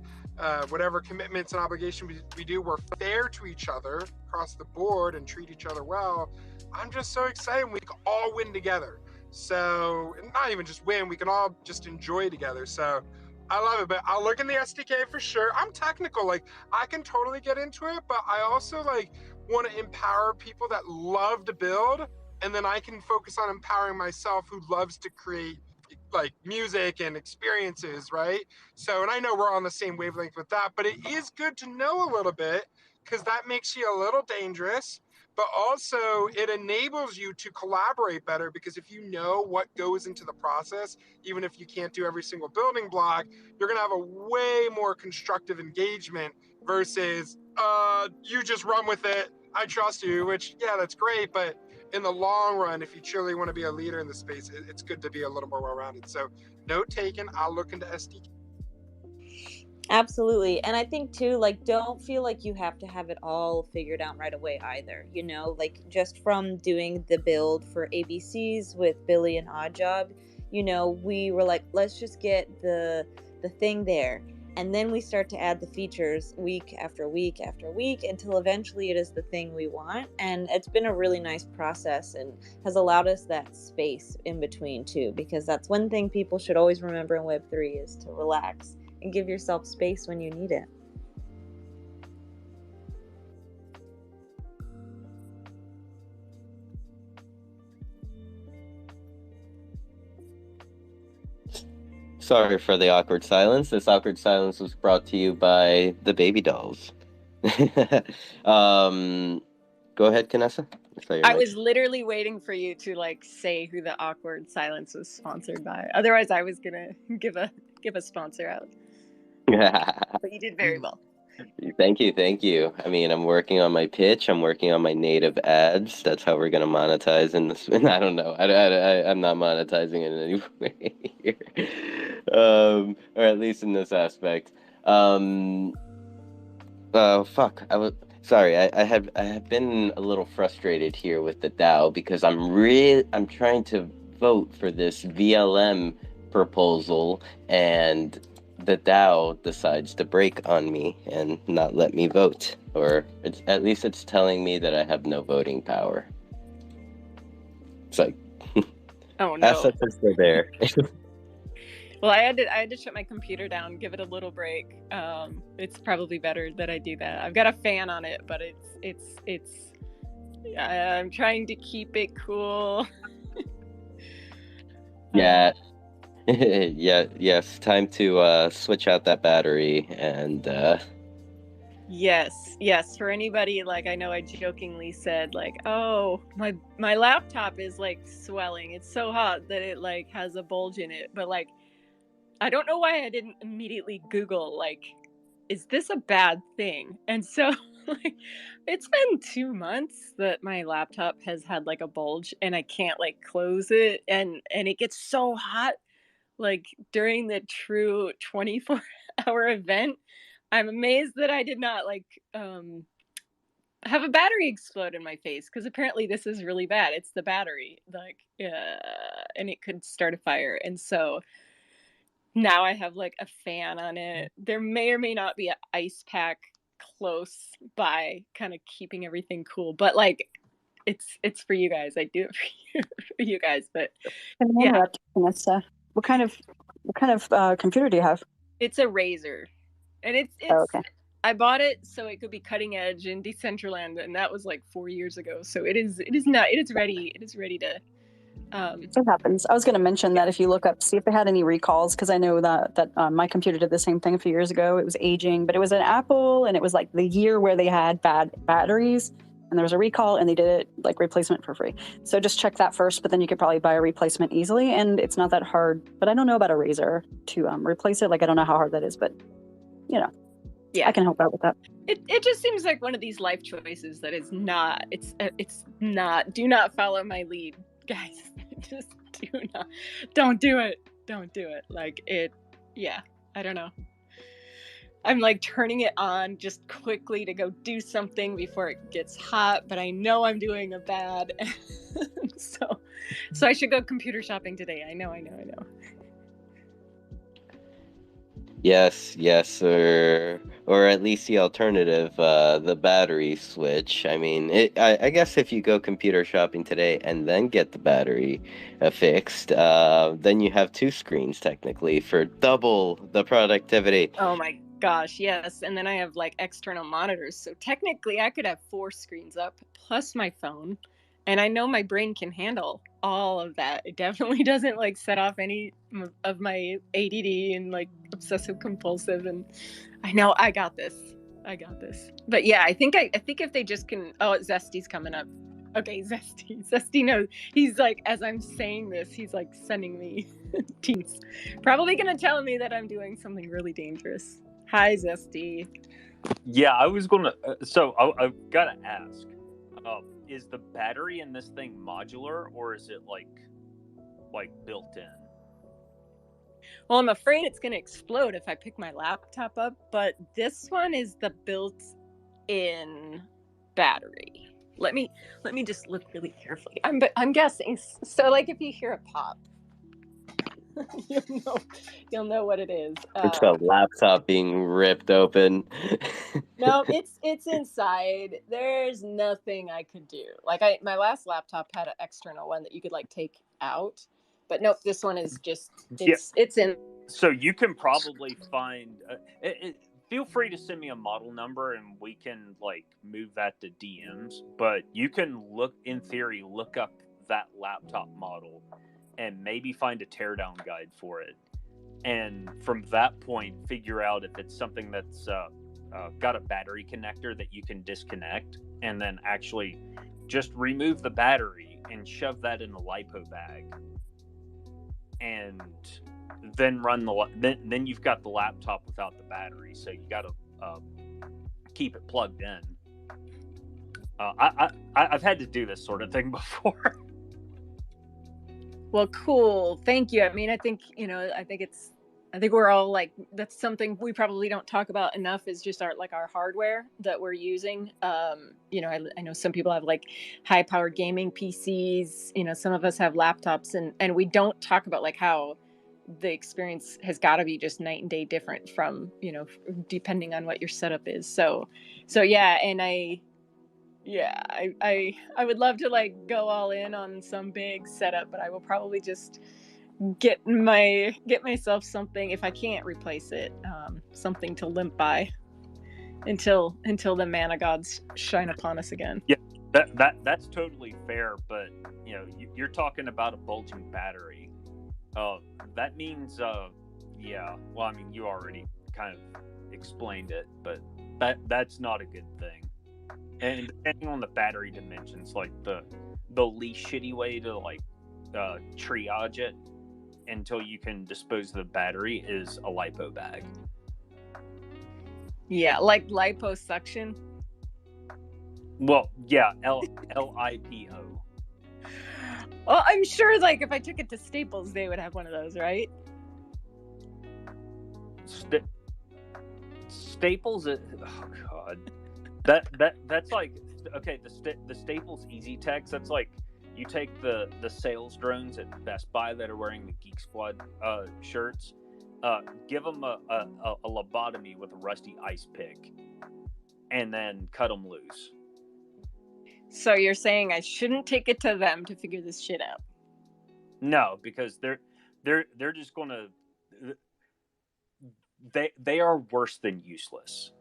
whatever commitments and obligations we do, we're fair to each other across the board and treat each other well. I'm just so excited. We can all win together. So not even just win, we can all just enjoy together. So I love it. But I'll look in the SDK for sure. I'm technical, like I can totally get into it, but I also like want to empower people that love to build, and then I can focus on empowering myself, who loves to create like music and experiences, right? So, and I know we're on the same wavelength with that, but it is good to know a little bit, because that makes you a little dangerous, but also it enables you to collaborate better, because if you know what goes into the process, even if you can't do every single building block, you're going to have a way more constructive engagement versus you just run with it, I trust you, which, yeah, that's great, but in the long run, if you truly want to be a leader in the space, it's good to be a little more well-rounded. So note taken, I'll look into SDK. Absolutely. And I think too, like, don't feel like you have to have it all figured out right away either. Like just from doing the build for ABCs with Billy and Oddjob, we were like, let's just get the thing there. And then we start to add the features week after week after week, until eventually it is the thing we want. And it's been a really nice process, and has allowed us that space in between too, because that's one thing people should always remember in Web3 is to relax and give yourself space when you need it. sorry for the awkward silence. This awkward silence was brought to you by the baby dolls. um, Go ahead, Kanessa. I saw your I mic. was literally waiting for you to like say who the awkward silence was sponsored by. Otherwise, I was gonna give a sponsor out. But you did very well. Thank you, thank you. I mean, I'm working on my pitch. I'm working on my native ads. That's how we're gonna monetize in this. I don't know. I'm not monetizing it in any way here, or at least in this aspect. Fuck. I was sorry. I have been a little frustrated here with the DAO because I'm trying to vote for this VLM proposal, and the DAO decides to break on me and not let me vote, or at least it's telling me that I have no voting power. It's like, Oh no. assets are still there. Well, I had to shut my computer down, give it a little break. It's probably better that I do that. I've got a fan on it, but I'm trying to keep it cool. Yeah. Yes, time to switch out that battery and Yes. For anybody, like, I know I jokingly said, like, oh, my laptop is like swelling. It's so hot that it like has a bulge in it. But like, I don't know why I didn't immediately Google, like, is this a bad thing? And so like, it's been 2 months that my laptop has had like a bulge and I can't like close it, and it gets so hot like during the true 24-hour event. I'm amazed that I did not like have a battery explode in my face, because apparently this is really bad. It's the battery, like, and it could start a fire. And so now I have like a fan on it. There may or may not be an ice pack close by, kind of keeping everything cool. But like, it's for you guys. I do it for you guys. But yeah, What kind of computer do you have? it's a Razer, and it's Oh, okay. I bought it so it could be cutting edge in Decentraland, and that was like 4 years ago. So it is ready. It is ready to. It happens. I was going to mention that if you look up, see if they had any recalls, because I know that my computer did the same thing a few years ago. It was aging, but it was an Apple, and it was like the year where they had bad batteries, and there was a recall, and they did it like replacement for free. So just check that first, but then you could probably buy a replacement easily, and it's not that hard. But I don't know about a Razer to replace it. Like, I don't know how hard that is, but you know, Yeah, I can help out with that. It just seems like one of these life choices that is not. It's not. Do not follow my lead, guys. Just don't do it. Don't do it. Like, it. Yeah, I don't know. I'm like turning it on just quickly to go do something before it gets hot, but I know I'm doing a bad. so I should go computer shopping today. I know. yes, or at least the alternative, the battery switch. I mean, I guess if you go computer shopping today and then get the battery fixed, then you have 2 screens technically for double the productivity. Oh my gosh, yes. And then I have like external monitors. So technically I could have 4 screens up plus my phone. And I know my brain can handle all of that. It definitely doesn't like set off any of my ADD and like obsessive compulsive. And I know I got this. But yeah, I think if they just can. Oh, Zesty's coming up. Okay, Zesty knows. He's like, as I'm saying this, he's like sending me teams. Probably gonna tell me that I'm doing something really dangerous. Hi, Zesty. Yeah, I was gonna. So I've got to ask: is the battery in this thing modular, or is it like built in? Well, I'm afraid it's gonna explode if I pick my laptop up. But this one is the built-in battery. Let me just look really carefully. I'm guessing. So, like, if you hear a pop, you'll know what it is. It's a laptop being ripped open. No, it's inside. There's nothing I could do. Like, my last laptop had an external one that you could like take out, but nope, this one is just it's in. So you can probably find. Feel free to send me a model number, and we can like move that to DMs. But you can look up that laptop model and maybe find a teardown guide for it. and from that point figure out if it's something that's got a battery connector that you can disconnect, and then actually just remove the battery and shove that in a lipo bag, and then run then you've got the laptop without the battery, so you got to keep it plugged in. I've had to do this sort of thing before. Well, cool. Thank you. I mean, I think, I think we're all like, that's something we probably don't talk about enough, is just our hardware that we're using. I know some people have like high powered gaming PCs, some of us have laptops, and we don't talk about like how the experience has got to be just night and day different from, depending on what your setup is. So yeah. And I would love to like go all in on some big setup, but I will probably just get myself something, if I can't replace it, something to limp by until the mana gods shine upon us again. Yeah, that's totally fair, but you're talking about a bulging battery. That means yeah. Well, I mean, you already kind of explained it, but that's not a good thing. And depending on the battery dimensions, like the least shitty way to like triage it until you can dispose of the battery is a lipo bag. Yeah, like liposuction. Well, yeah, LIPO. Well, I'm sure like if I took it to Staples, they would have one of those, right? Staples, oh god. That's like, okay, the Staples Easy Text, that's like you take the sales drones at Best Buy that are wearing the Geek Squad shirts, give them a lobotomy with a rusty ice pick, and then cut them loose. So you're saying I shouldn't take it to them to figure this shit out? No, because they're just gonna, they are worse than useless.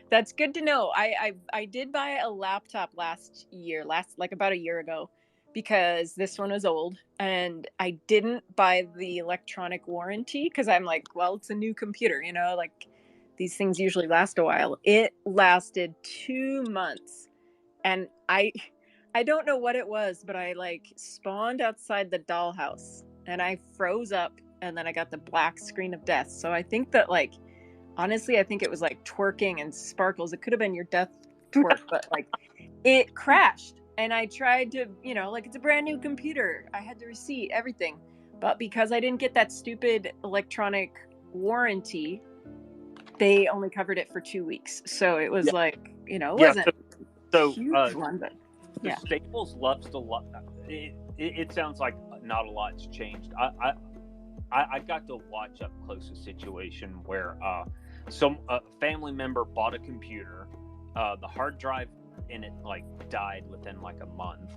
That's good to know. I did buy a laptop last about a year ago, because this one was old, and I didn't buy the electronic warranty because I'm like, well, it's a new computer, like these things usually last a while. It lasted 2 months, and I don't know what it was, but I like spawned outside the dollhouse and I froze up, and then I got the black screen of death. So I think that like, honestly, I think it was like twerking and sparkles. It could have been your death twerk, but like it crashed. And I tried to, like it's a brand new computer. I had the receipt, everything. But because I didn't get that stupid electronic warranty, they only covered it for 2 weeks. So it was like, it wasn't a huge one, but yeah. Staples loves to lot. It sounds like not a lot's changed. I got to watch up close a situation where some family member bought a computer, the hard drive in it like died within like a month,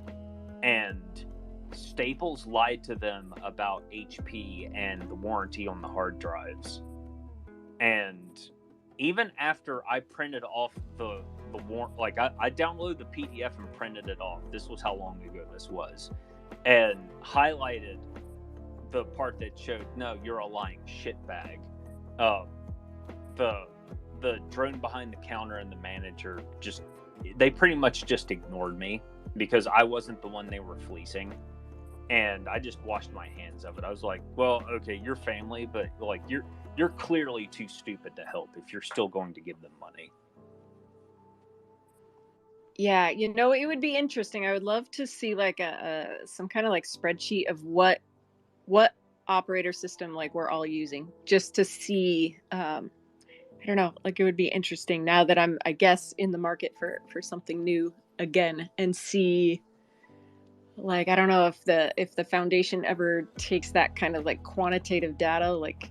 and Staples lied to them about HP and the warranty on the hard drives. And even after I printed off the warrant, like I downloaded the PDF and printed it off. This was how long ago this was, and highlighted the part that showed, no, you're a lying shitbag. The drone behind the counter and the manager they pretty much just ignored me because I wasn't the one they were fleecing, and I just washed my hands of it. I was like, well, okay, you're family, but like you're clearly too stupid to help if you're still going to give them money. Yeah, it would be interesting. I would love to see like some kind of like spreadsheet of what operator system like we're all using, just to see. I don't know, like it would be interesting now that I'm, I guess, in the market for something new again, and see, like, I don't know if the foundation ever takes that kind of like quantitative data. Like,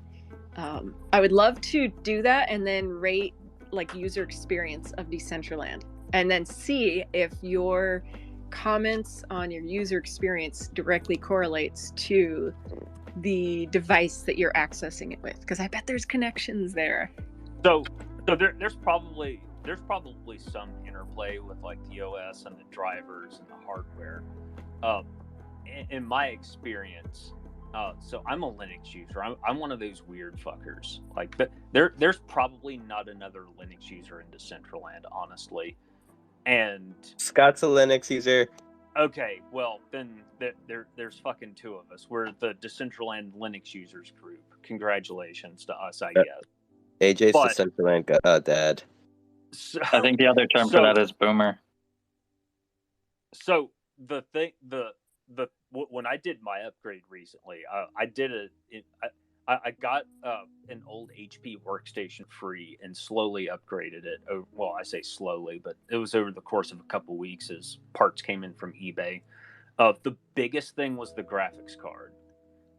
I would love to do that and then rate like user experience of Decentraland, and then see if your comments on your user experience directly correlates to the device that you're accessing it with, because I bet there's connections there. So there's probably some interplay with like the OS and the drivers and the hardware. In my experience, So I'm a Linux user. I'm one of those weird fuckers. Like, there's probably not another Linux user in Decentraland, honestly. And Scott's a Linux user. okay, well then there's fucking two of us. We're the Decentraland Linux users group. Congratulations to us, I guess. AJ's But- Decentraland dad. So, I think the other term for that is boomer. So the thing, when I did my upgrade recently, I got an old HP workstation free and slowly upgraded it. Well, I say slowly, but it was over the course of a couple weeks as parts came in from eBay. The biggest thing was the graphics card.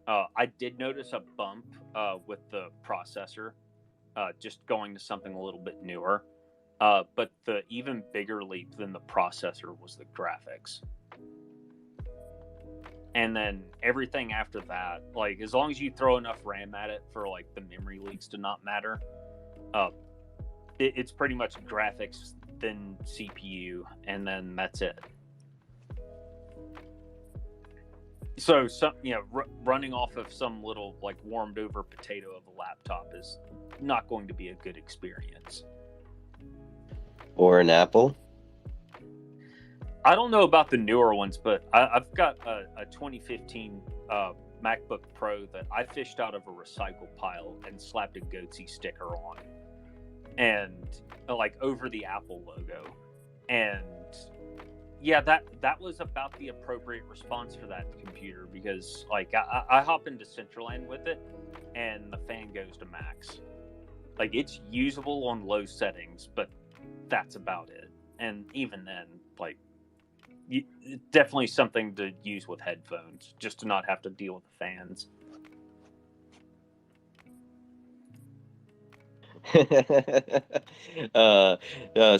I did notice a bump with the processor, just going to something a little bit newer. But the even bigger leap than the processor was the graphics. And then everything after that, like, as long as you throw enough RAM at it for, like, the memory leaks to not matter, it's pretty much graphics, then CPU, and then that's it. So, running off of some little, like, warmed over potato of a laptop is not going to be a good experience. Or an Apple. I don't know about the newer ones, but I've got a 2015 MacBook Pro that I fished out of a recycle pile and slapped a Goatsy sticker on, and like over the Apple logo, and yeah, that was about the appropriate response for that computer, because like I hop into Decentraland with it, and the fan goes to max. Like, it's usable on low settings, but that's about it. And even then, like, it's definitely something to use with headphones, just to not have to deal with the fans.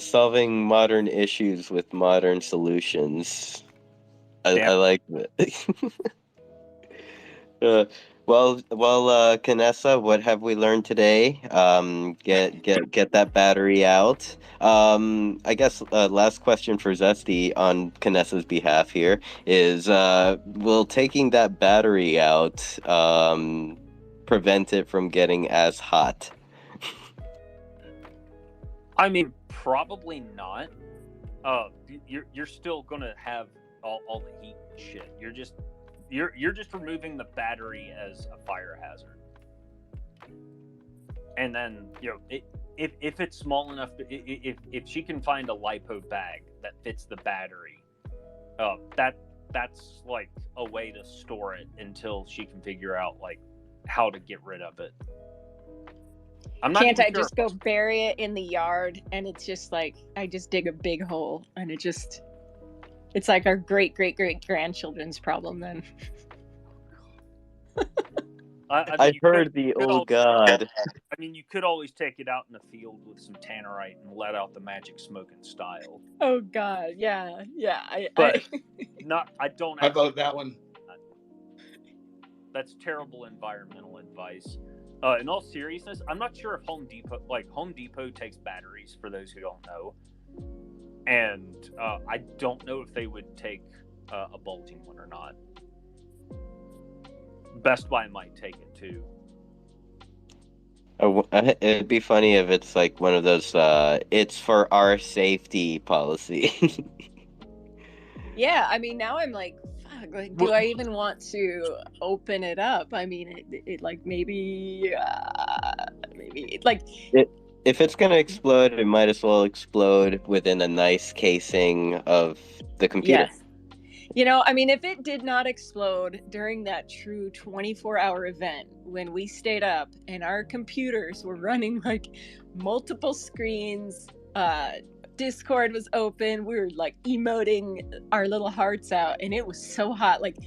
Solving modern issues with modern solutions. I like that. Well, Canessa, what have we learned today? Get that battery out. I guess last question for Zesty on Canessa's behalf here is, will taking that battery out prevent it from getting as hot? I mean, probably not. You're still gonna have all the heat and shit. You're just removing the battery as a fire hazard. And then, if it's small enough, if she can find a lipo bag that fits the battery, that's like a way to store it until she can figure out like how to get rid of it. Can't I just go bury it in the yard, and it's just like I just dig a big hole, and it's like our great grandchildren's problem then. I've heard the old god. I mean, you could always take it out in the field with some tannerite and let out the magic smoke in style. Oh god, yeah. I don't. How about that one? That's terrible environmental advice. In all seriousness, I'm not sure if Home Depot takes batteries, for those who don't know, and I don't know if they would take a bulging one or not. Best Buy might take it too. It'd be funny if it's like one of those it's for our safety policy. Yeah, I mean, now I'm like, fuck, like, do I even want to open it up? I mean, it like maybe like if it's gonna explode, it might as well explode within a nice casing of the computer. Yes. I mean, if it did not explode during that true 24-hour event when we stayed up and our computers were running like multiple screens, Discord was open, we were like emoting our little hearts out, and it was so hot. Like,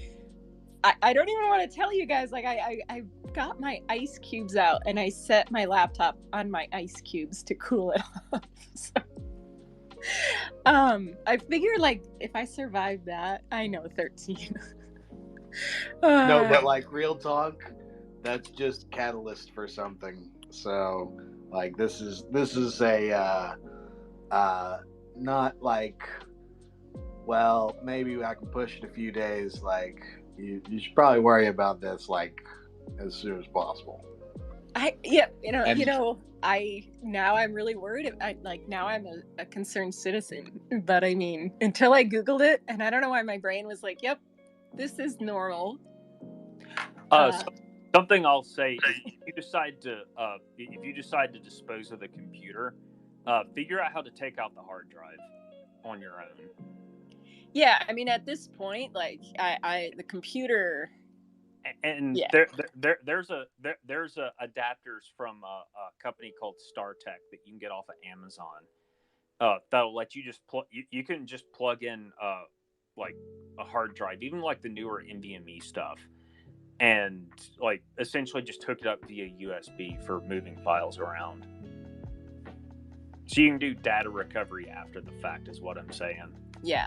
I don't even want to tell you guys, like I got my ice cubes out and I set my laptop on my ice cubes to cool it off. So I figure, like, if I survive that, I know 13. No, but like, real talk, that's just catalyst for something. So like, this is a not like, well, maybe I can push it a few days. Like, you should probably worry about this like as soon as possible. I'm really worried. Now I'm a concerned citizen. But I mean, until I Googled it, and I don't know why my brain was like, "Yep, this is normal." Something I'll say is if you decide to dispose of the computer, figure out how to take out the hard drive on your own. Yeah, I mean, at this point, like the computer. And there's adapters from a company called StarTech that you can get off of Amazon. That'll let you just you can just plug in like a hard drive, even like the newer NVMe stuff, and like essentially just hook it up via USB for moving files around. So you can do data recovery after the fact, is what I'm saying. Yeah.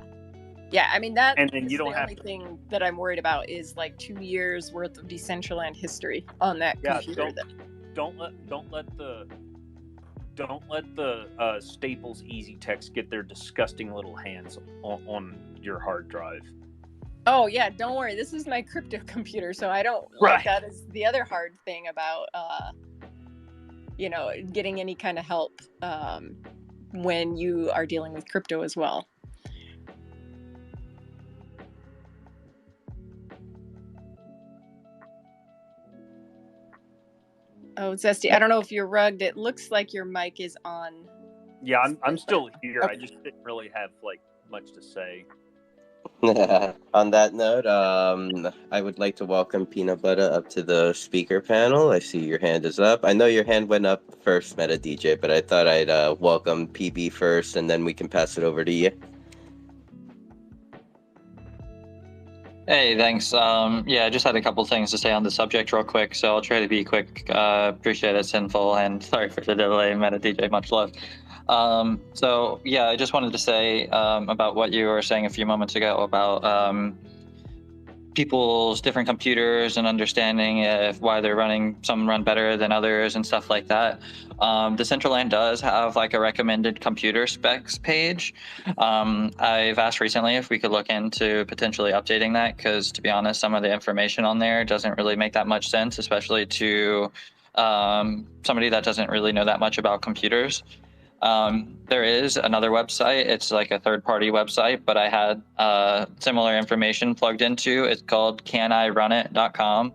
Yeah, I mean that. And then you don't the only thing that I'm worried about is like 2 years worth of Decentraland history on that computer. Don't let the Staples Easy Text get their disgusting little hands on your hard drive. Oh yeah, don't worry. This is my crypto computer, so I don't. Right. Like, that is the other hard thing about getting any kind of help when you are dealing with crypto as well. Oh, Zesty, I don't know if you're rugged. It looks like your mic is on. Yeah, I'm still here. Okay. I just didn't really have like much to say. On that note, I would like to welcome Peanut Butter up to the speaker panel. I see your hand is up. I know your hand went up first, Meta DJ, but I thought I'd welcome PB first, and then we can pass it over to you. Hey, thanks. I just had a couple things to say on the subject real quick, so I'll try to be quick. Appreciate it, Sinful, and sorry for the delay, Meta DJ, much love. I just wanted to say about what you were saying a few moments ago about people's different computers and understanding why they're running, some run better than others and stuff like that. Decentraland does have like a recommended computer specs page. I've asked recently if we could look into potentially updating that, because to be honest, some of the information on there doesn't really make that much sense, especially to somebody that doesn't really know that much about computers. There is another website. It's like a third-party website, but I had similar information plugged into. It's called canirunit.com.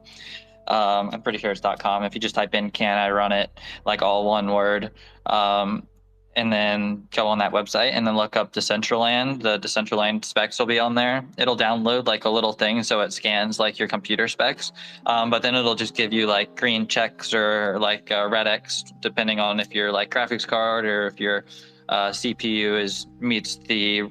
I'm pretty sure it's .com. If you just type in "can I run it," like all one word, and then go on that website and then look up Decentraland. The Decentraland specs will be on there. It'll download like a little thing, so it scans like your computer specs, but then it'll just give you like green checks or like red X, depending on if your like graphics card or if your CPU meets the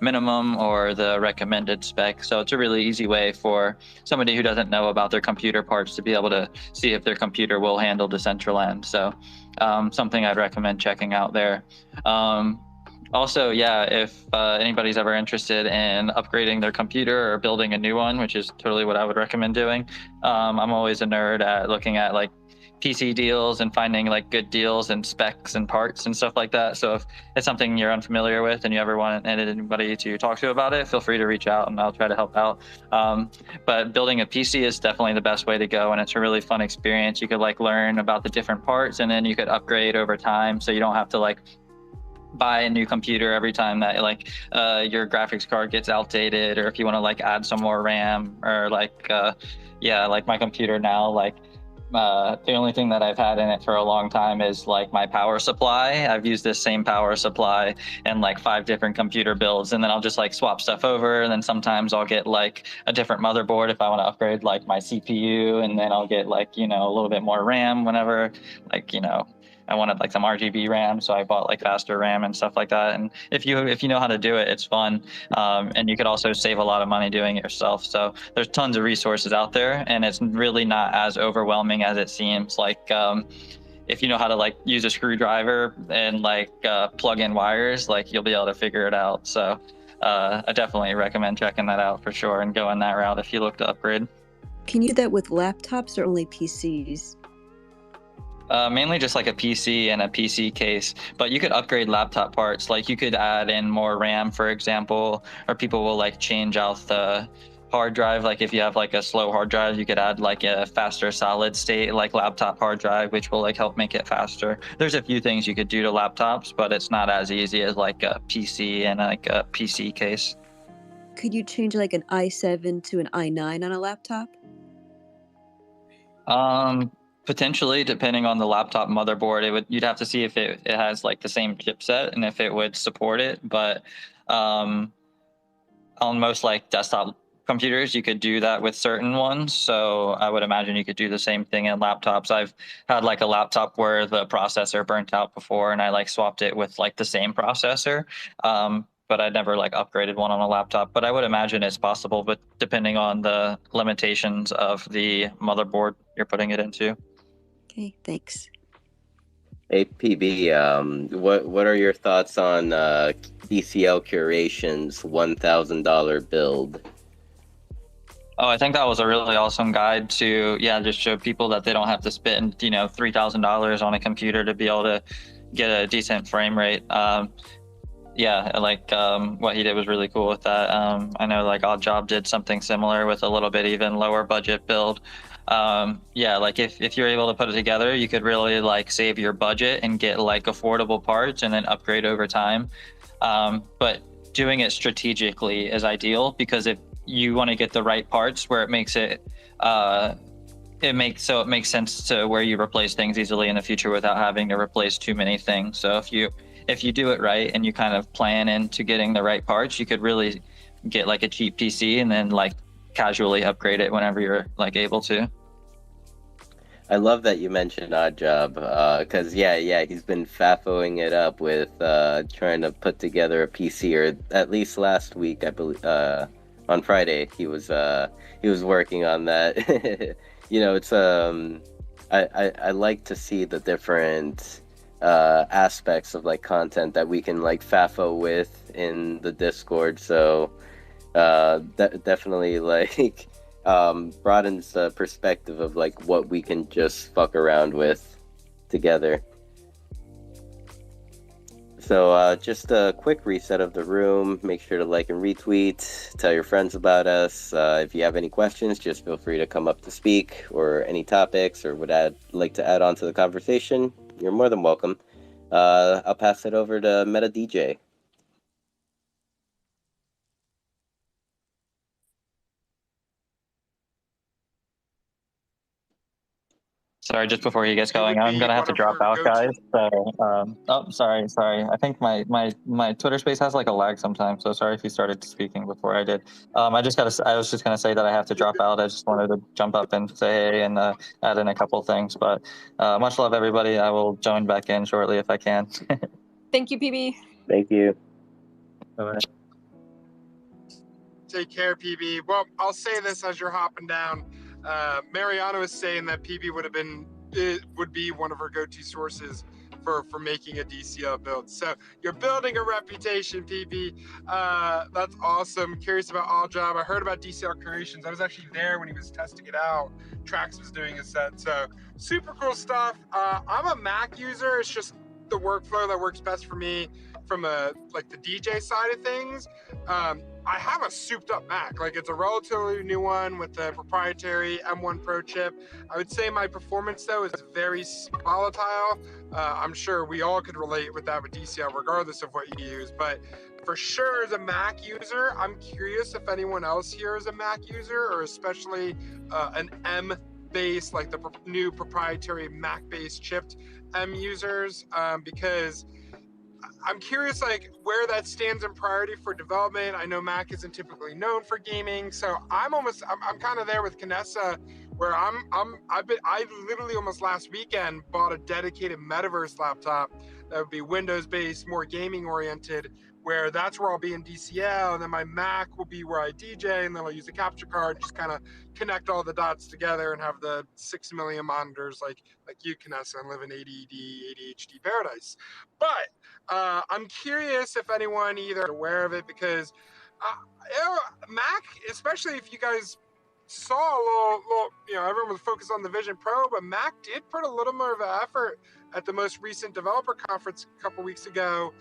minimum or the recommended spec. So it's a really easy way for somebody who doesn't know about their computer parts to be able to see if their computer will handle Decentraland. So something I'd recommend checking out there. Also, if anybody's ever interested in upgrading their computer or building a new one, which is totally what I would recommend doing, I'm always a nerd at looking at like PC deals and finding like good deals and specs and parts and stuff like that. So if it's something you're unfamiliar with and you ever want anybody to talk to about it, feel free to reach out and I'll try to help out. But building a PC is definitely the best way to go, and it's a really fun experience. You could like learn about the different parts, and then you could upgrade over time, so you don't have to like buy a new computer every time that like your graphics card gets outdated, or if you want to like add some more RAM, or like like my computer now, like the only thing that I've had in it for a long time is like my power supply. I've used this same power supply in like 5 different computer builds, and then I'll just like swap stuff over, and then sometimes I'll get like a different motherboard if I want to upgrade like my CPU, and then I'll get like, a little bit more RAM whenever like, I wanted like some RGB RAM, so I bought like faster RAM and stuff like that. And if you know how to do it, it's fun, and you could also save a lot of money doing it yourself. So there's tons of resources out there, and it's really not as overwhelming as it seems. Like if you know how to like use a screwdriver and like plug in wires, like you'll be able to figure it out. So I definitely recommend checking that out for sure and going that route if you look to upgrade. Can you do that with laptops or only PCs? Mainly just like a PC and a PC case, but you could upgrade laptop parts. Like you could add in more RAM, for example, or people will like change out the hard drive. Like if you have like a slow hard drive, you could add like a faster solid state like laptop hard drive, which will like help make it faster. There's a few things you could do to laptops, but it's not as easy as like a PC and like a PC case. Could you change like an i7 to an i9 on a laptop? Potentially, depending on the laptop motherboard, you'd have to see if it has like the same chipset and if it would support it. But on most like desktop computers, you could do that with certain ones. So I would imagine you could do the same thing in laptops. I've had like a laptop where the processor burnt out before, and I like swapped it with like the same processor. But I never like upgraded one on a laptop. But I would imagine it's possible, but depending on the limitations of the motherboard you're putting it into. Okay, thanks. Hey PB, what are your thoughts on DCL Curation's $1,000 build? Oh, I think that was a really awesome guide to just show people that they don't have to spend $3,000 on a computer to be able to get a decent frame rate. What he did was really cool with that. I know like Odd Job did something similar with a little bit even lower budget build. Like if you're able to put it together, you could really like save your budget and get like affordable parts and then upgrade over time. But doing it strategically is ideal, because if you want to get the right parts where it makes sense to where you replace things easily in the future without having to replace too many things. So if you do it right and you kind of plan into getting the right parts, you could really get like a cheap PC and then like casually upgrade it whenever you're like able to. I love that you mentioned Odd Job, because he's been fafoing it up with trying to put together a PC, or at least last week, I believe, on Friday he was working on that. It's I like to see the different aspects of like content that we can like fafo with in the Discord. So definitely like broadens the perspective of like what we can just fuck around with together. So just a quick reset of the room. Make sure to like and retweet, tell your friends about us. If you have any questions, just feel free to come up to speak, or any topics or would like to add on to the conversation, you're more than welcome. I'll pass it over to Meta DJ. Sorry, just before he gets going, I'm gonna have to drop out, guys. So, sorry. I think my Twitter space has like a lag sometimes. So sorry if you started speaking before I did. I was just gonna say that I have to drop out. I just wanted to jump up and say hey and add in a couple things. But much love, everybody. I will join back in shortly if I can. Thank you, PB. Thank you. Bye-bye. Take care, PB. Well, I'll say this as you're hopping down. Mariana was saying that PB would be one of her go-to sources for making a DCL build. So you're building a reputation, PB. That's awesome. Curious about All Job. I heard about DCL Creations. I was actually there when he was testing it out. Trax was doing a set. So super cool stuff. I'm a Mac user. It's just the workflow that works best for me from the DJ side of things. I have a souped up Mac. Like, it's a relatively new one with the proprietary M1 Pro chip. I would say my performance though is very volatile. I'm sure we all could relate with that with DCL regardless of what you use, but for sure as a Mac user, I'm curious if anyone else here is a Mac user, or especially an M based, like the new proprietary Mac based chipped M users, because I'm curious, like, where that stands in priority for development. I know Mac isn't typically known for gaming, so I'm kind of there with Kinessa, where I literally almost last weekend bought a dedicated metaverse laptop that would be Windows based, more gaming oriented, where that's where I'll be in DCL, and then my Mac will be where I DJ, and then I'll use a capture card, just kind of connect all the dots together and have the 6 million monitors like you, Kinessa, and live in ADHD paradise. But I'm curious if anyone either aware of it, because Mac, especially if you guys saw a little, everyone was focused on the Vision Pro, but Mac did put a little more of an effort at the most recent developer conference a couple weeks ago,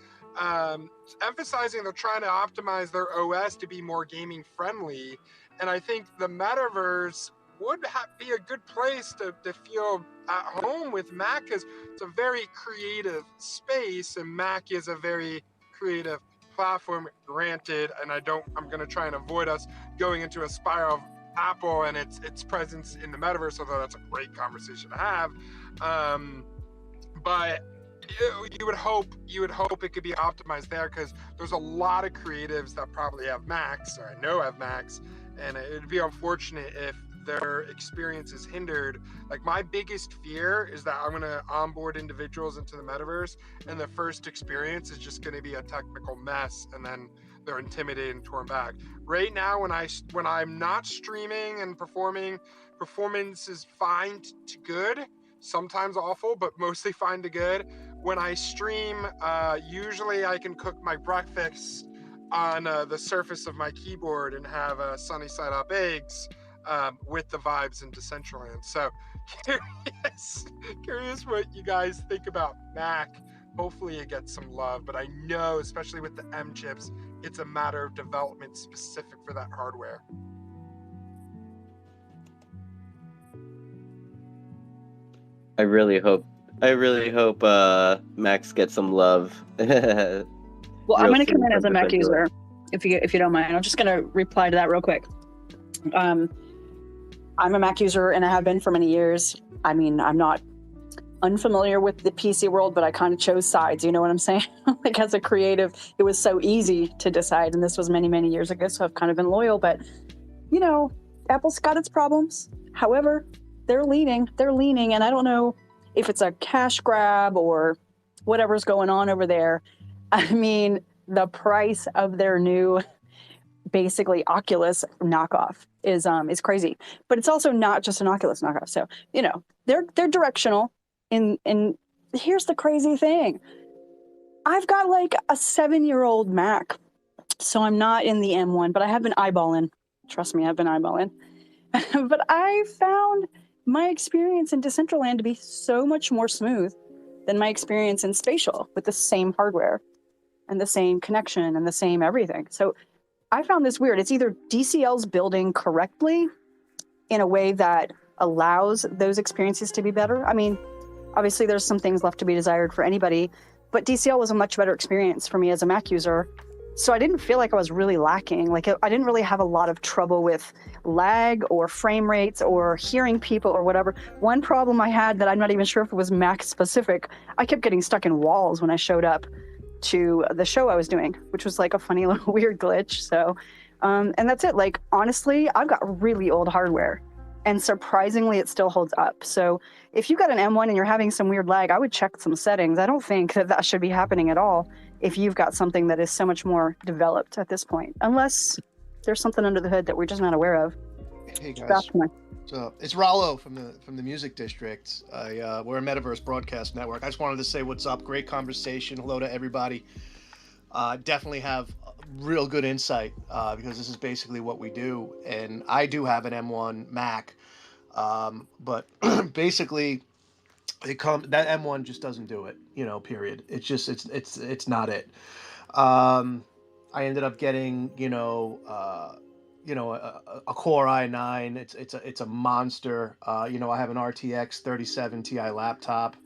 emphasizing they're trying to optimize their OS to be more gaming friendly. And I think the metaverse would be a good place to feel at home with Mac, because it's a very creative space, and Mac is a very creative platform, granted. And I'm going to try and avoid us going into a spiral of Apple and its presence in the metaverse, although that's a great conversation to have. But you would hope it could be optimized there, because there's a lot of creatives that probably have Macs, or I know have Macs, and it'd be unfortunate if their experience is hindered. Like, my biggest fear is that I'm going to onboard individuals into the metaverse, and the first experience is just going to be a technical mess, and then they're intimidated and torn back. Right now, when I'm not streaming and performing, performance is fine to good, sometimes awful, but mostly fine to good. When I stream, usually I can cook my breakfast on the surface of my keyboard and have sunny side up eggs with the vibes in Decentraland. So curious what you guys think about Mac. Hopefully it gets some love, but I know, especially with the M chips, it's a matter of development specific for that hardware. I really hope Max gets some love. Well, I'm going to come in as a Mac user, if you don't mind. I'm just going to reply to that real quick. I'm a Mac user, and I have been for many years. I mean, I'm not unfamiliar with the PC world, but I kind of chose sides. You know what I'm saying? Like, as a creative, it was so easy to decide, and this was many, many years ago, so I've kind of been loyal. But, you know, Apple's got its problems. However, they're leaning, and I don't know if it's a cash grab or whatever's going on over there. I mean, the price of their new, basically, Oculus knockoff is crazy. But it's also not just an Oculus knockoff. So, you know, they're directional. And here's the crazy thing. I've got like a 7-year-old Mac. So I'm not in the M1, but I have been eyeballing. Trust me, I've been eyeballing. But I found my experience in Decentraland to be so much more smooth than my experience in Spatial, with the same hardware and the same connection and the same everything. So I found this weird. It's either DCL's building correctly in a way that allows those experiences to be better. I mean, obviously there's some things left to be desired for anybody, but DCL was a much better experience for me as a Mac user. So I didn't feel like I was really lacking. Like, I didn't really have a lot of trouble with lag or frame rates or hearing people or whatever. One problem I had that I'm not even sure if it was Mac specific, I kept getting stuck in walls when I showed up to the show I was doing, which was like a funny little weird glitch. So, and that's it. Like, honestly, I've got really old hardware, and surprisingly, it still holds up. So if you got an M1 and you're having some weird lag, I would check some settings. I don't think that should be happening at all if you've got something that is so much more developed at this point, unless there's something under the hood that we're just not aware of. Hey guys, so it's Rollo from the Music District. We're a Metaverse Broadcast Network. I just wanted to say what's up. Great conversation. Hello to everybody. Definitely have real good insight because this is basically what we do. And I do have an M1 Mac, but basically that M1 just doesn't do it. You know, period. It's just it's not it. I ended up getting a Core i9. It's a monster. I have an RTX 3070 Ti laptop.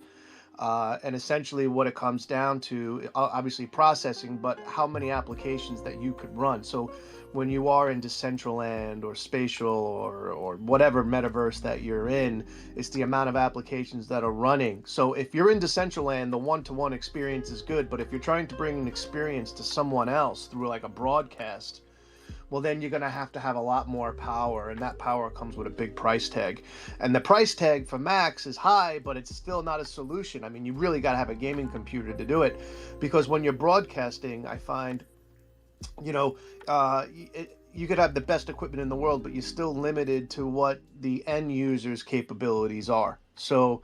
And essentially what it comes down to, obviously processing, but how many applications that you could run. So when you are in Decentraland or Spatial or whatever metaverse that you're in, it's the amount of applications that are running. So if you're in Decentraland, the one-to-one experience is good, but if you're trying to bring an experience to someone else through like a broadcast, well, then you're going to have a lot more power, and that power comes with a big price tag. And the price tag for Macs is high, but it's still not a solution. I mean, you really got to have a gaming computer to do it, because when you're broadcasting, I find, you could have the best equipment in the world, but you're still limited to what the end user's capabilities are. So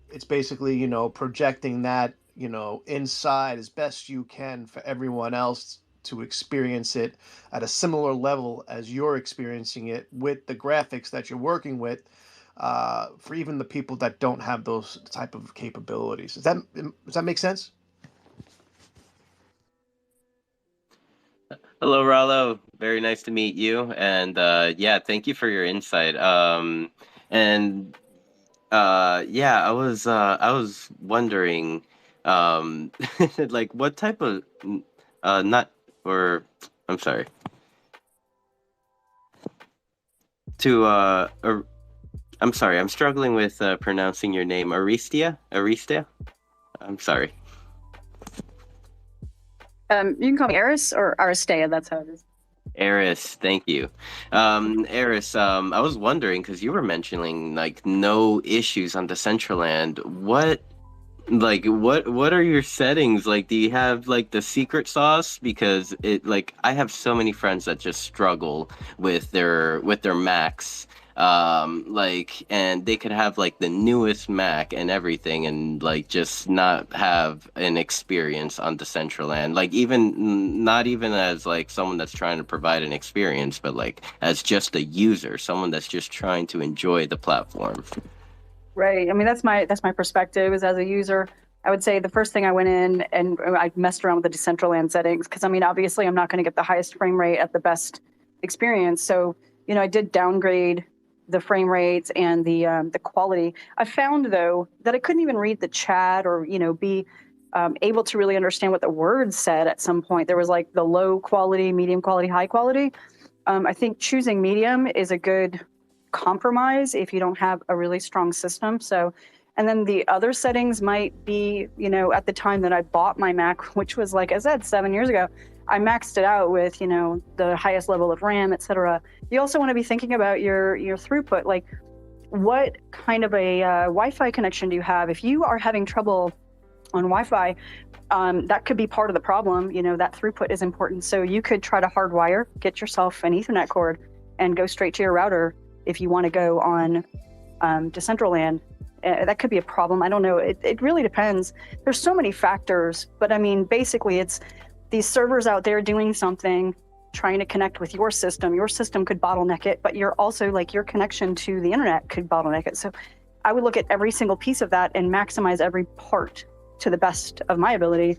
it's basically, projecting that, inside as best you can for everyone else to experience it at a similar level as you're experiencing it with the graphics that you're working with, for even the people that don't have those type of capabilities. Does that make sense? Hello, Rollo. Very nice to meet you. And yeah, thank you for your insight. And yeah, I was wondering, like what type of not or I'm sorry to I'm sorry, I'm struggling with pronouncing your name. Aristia? Aristia? I'm sorry. You can call me Eris or Aristea. That's how it is. Eris, thank you. Eris, I was wondering because you were mentioning like no issues on Decentraland. What are your settings? Like, do you have like the secret sauce? Because it like I have so many friends that just struggle with their Macs. Like, and they could have like the newest Mac and everything, and like just not have an experience on Decentraland. Like, even not even as like someone that's trying to provide an experience, but like as just a user, someone that's just trying to enjoy the platform. Right. I mean, that's my perspective is as a user. I would say the first thing I went in and I messed around with the Decentraland settings because I mean, obviously, I'm not going to get the highest frame rate at the best experience. So, I did downgrade the frame rates and the quality. I found though that I couldn't even read the chat or be able to really understand what the words said at some point. There was like the low quality, medium quality, high quality. I think choosing medium is a good compromise if you don't have a really strong system. So, and then the other settings might be, at the time that I bought my Mac, which was like I said, 7 years ago, I maxed it out with, the highest level of RAM, et cetera. You also want to be thinking about your throughput. Like, what kind of a Wi-Fi connection do you have? If you are having trouble on Wi-Fi, that could be part of the problem. That throughput is important. So you could try to hardwire, get yourself an Ethernet cord, and go straight to your router if you want to go on Decentraland. That could be a problem. I don't know. It really depends. There's so many factors, but I mean, basically, it's these servers out there doing something, trying to connect with your system. Your system could bottleneck it, but you're also like your connection to the internet could bottleneck it. So I would look at every single piece of that and maximize every part to the best of my ability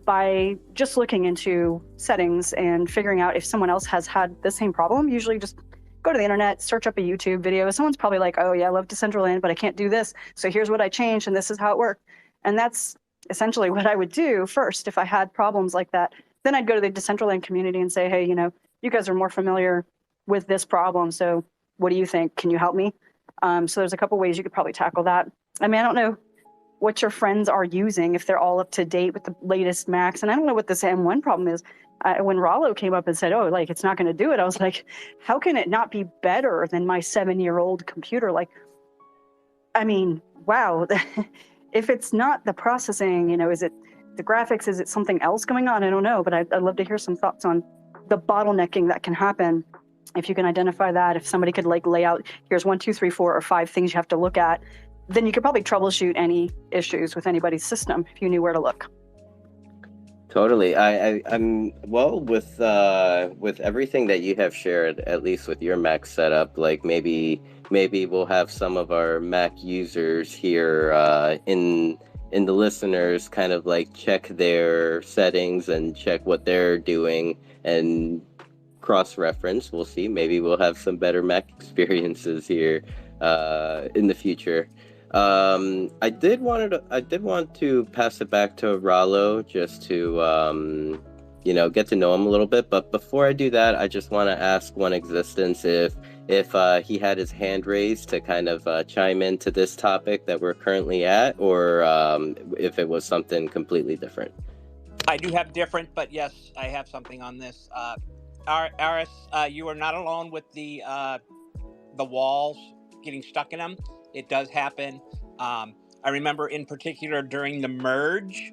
by just looking into settings and figuring out if someone else has had the same problem. Usually just go to the internet, search up a YouTube video. Someone's probably like, oh yeah, I love Decentraland, but I can't do this. So here's what I changed and this is how it worked. And that's essentially what I would do first if I had problems like that. Then I'd go to the Decentraland community and say, hey, you guys are more familiar with this problem. So what do you think? Can you help me? So there's a couple ways you could probably tackle that. I mean, I don't know what your friends are using, if they're all up to date with the latest Macs. And I don't know what this M1 problem is. When Rollo came up and said, oh, like, it's not going to do it, I was like, how can it not be better than my 7-year-old computer? Like, I mean, wow. If it's not the processing, is it the graphics? Is it something else going on? I don't know, but I'd love to hear some thoughts on the bottlenecking that can happen. If you can identify that, if somebody could like lay out, here's 1, 2, 3, 4, or 5 things you have to look at, then you could probably troubleshoot any issues with anybody's system if you knew where to look. Totally. I'm well with everything that you have shared, at least with your Mac setup. Like maybe we'll have some of our Mac users here in the listeners kind of like check their settings and check what they're doing and cross-reference. We'll see. Maybe we'll have some better Mac experiences here in the future. I did want to pass it back to Rollo just to get to know him a little bit. But before I do that, I just want to ask One Existence if he had his hand raised to kind of chime into this topic that we're currently at, or if it was something completely different. I do have different, but yes, I have something on this. Aris, you are not alone with the walls getting stuck in them. It does happen. I remember in particular during the merge,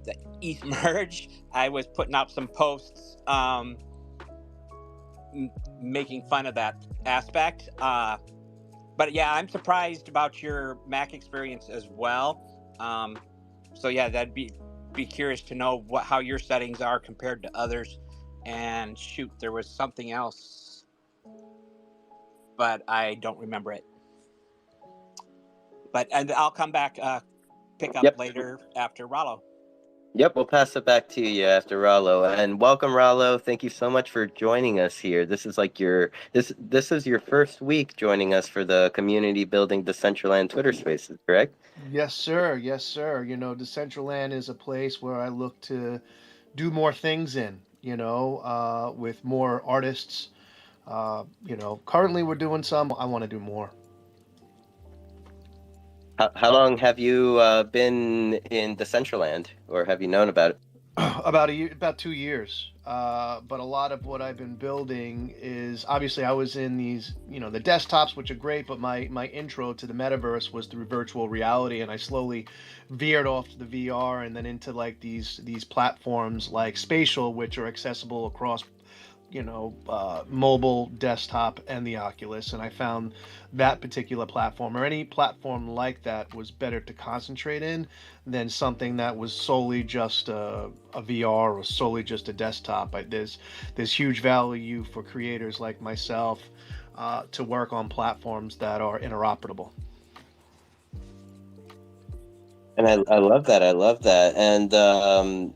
the East merge, I was putting out some posts making fun of that aspect. But yeah, I'm surprised about your Mac experience as well. So yeah, that'd be curious to know how your settings are compared to others. And shoot, there was something else, but I don't remember it. And I'll come back, pick up later after Rollo. Yep, we'll pass it back to you after Rollo. And welcome, Rollo. Thank you so much for joining us here. This is like this is your first week joining us for the community building Decentraland Twitter Spaces, correct? Yes, sir. Yes, sir. Decentraland is a place where I look to do more things in, with more artists. Currently we're doing some. I want to do more. How long have you been in Decentraland, or have you known about it? About 2 years. But a lot of what I've been building is obviously I was in these, the desktops, which are great, but my intro to the metaverse was through virtual reality, and I slowly veered off to the VR and then into like these platforms like Spatial, which are accessible across mobile, desktop, and the Oculus. And I found that particular platform or any platform like that was better to concentrate in than something that was solely just a VR or solely just a desktop. There's huge value for creators like myself to work on platforms that are interoperable. And I love that. I love that. And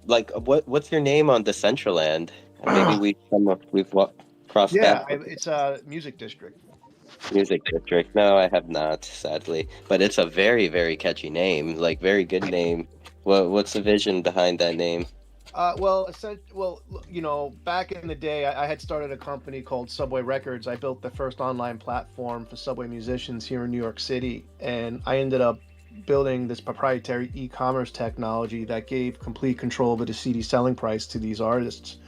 what's your name on Decentraland? Maybe we've crossed Yeah, paths. it's a music district. Music District. No, I have not, sadly. But it's a very, very catchy name. Like, very good name. What's the vision behind that name? Back in the day, I had started a company called Subway Records. I built the first online platform for Subway musicians here in New York City, and I ended up building this proprietary e-commerce technology that gave complete control over the CD selling price to these artists,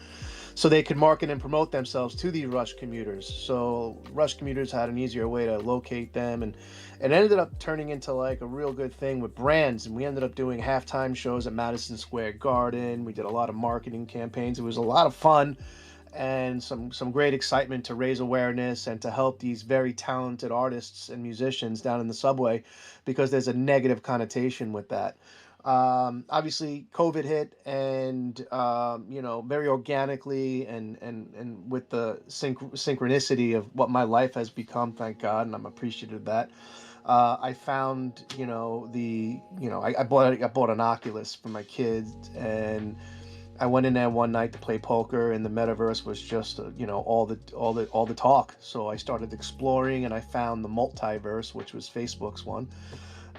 so they could market and promote themselves to these rush commuters. So rush commuters had an easier way to locate them, and it ended up turning into like a real good thing with brands. And we ended up doing halftime shows at Madison Square Garden. We did a lot of marketing campaigns. It was a lot of fun and some great excitement to raise awareness and to help these very talented artists and musicians down in the subway, because there's a negative connotation with that. Obviously, COVID hit, and very organically and with the synchronicity of what my life has become, thank God, and I'm appreciative of that. I found, I bought an Oculus for my kids, and I went in there one night to play poker, and the metaverse was just, all the talk. So I started exploring, and I found the multiverse, which was Facebook's one.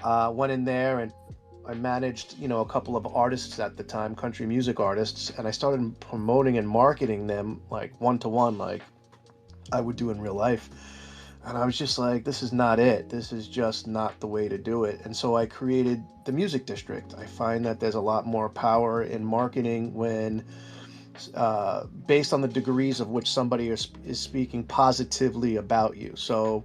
Went in there and I managed, a couple of artists at the time, country music artists, and I started promoting and marketing them like one to one, like I would do in real life. And I was just like, this is not it. This is just not the way to do it. And so I created the music district. I find that there's a lot more power in marketing when, based on the degrees of which somebody is speaking positively about you. So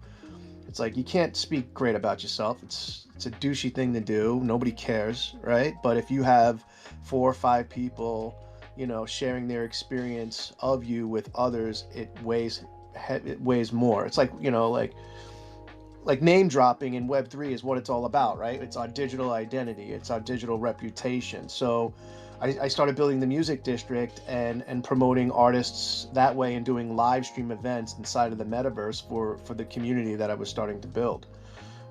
it's like you can't speak great about yourself. It's a douchey thing to do. Nobody cares, right? But if you have 4 or 5 people, sharing their experience of you with others, it weighs more. It's like name dropping in Web3 is what it's all about, right? It's our digital identity, it's our digital reputation. So I started building the music district and promoting artists that way, and doing live stream events inside of the metaverse for the community that I was starting to build.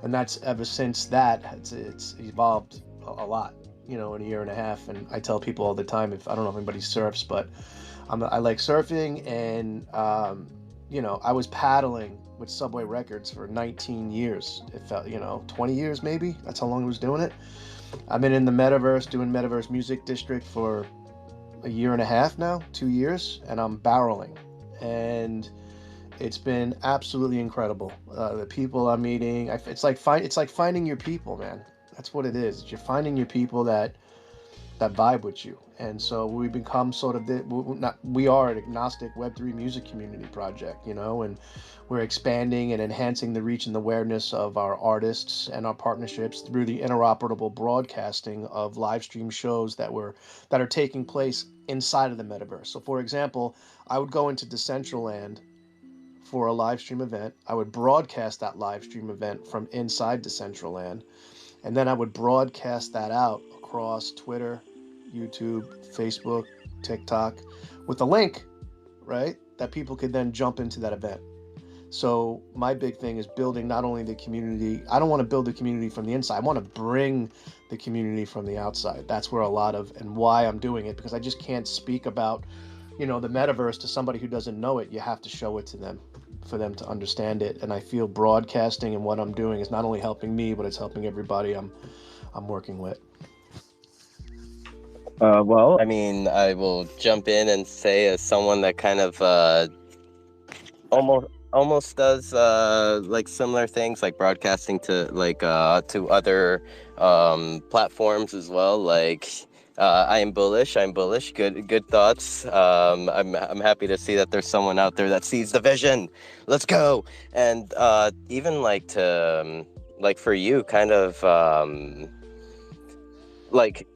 And that's ever since that, it's evolved a lot, in a year and a half. And I tell people all the time, if I don't know if anybody surfs, but I like surfing, and I was paddling with Subway Records for 19 years. It felt, 20 years maybe. That's how long I was doing it. I've been in the metaverse doing Metaverse Music District for a year and a half now, 2 years, and I'm barreling. And it's been absolutely incredible. The people I'm meeting, it's like finding your people, man. That's what it is. You're finding your people that vibe with you. And so we become sort of we are an agnostic Web3 music community project, and we're expanding and enhancing the reach and the awareness of our artists and our partnerships through the interoperable broadcasting of live stream shows that are taking place inside of the metaverse. So for example, I would go into Decentraland for a live stream event. I would broadcast that live stream event from inside Decentraland, and then I would broadcast that out across Twitter, YouTube, Facebook, TikTok, with a link, right, that people could then jump into that event. So my big thing is building not only the community. I don't want to build the community from the inside. I want to bring the community from the outside. That's where a lot of, and why I'm doing it, because I just can't speak about, the metaverse to somebody who doesn't know it. You have to show it to them for them to understand it. And I feel broadcasting and what I'm doing is not only helping me, but it's helping everybody I'm working with. Well, I mean, I will jump in and say, as someone that kind of almost does like similar things, like broadcasting to to other platforms as well. Like, I am bullish. I'm bullish. Good thoughts. I'm happy to see that there's someone out there that sees the vision. Let's go. And even like to like for you, kind of like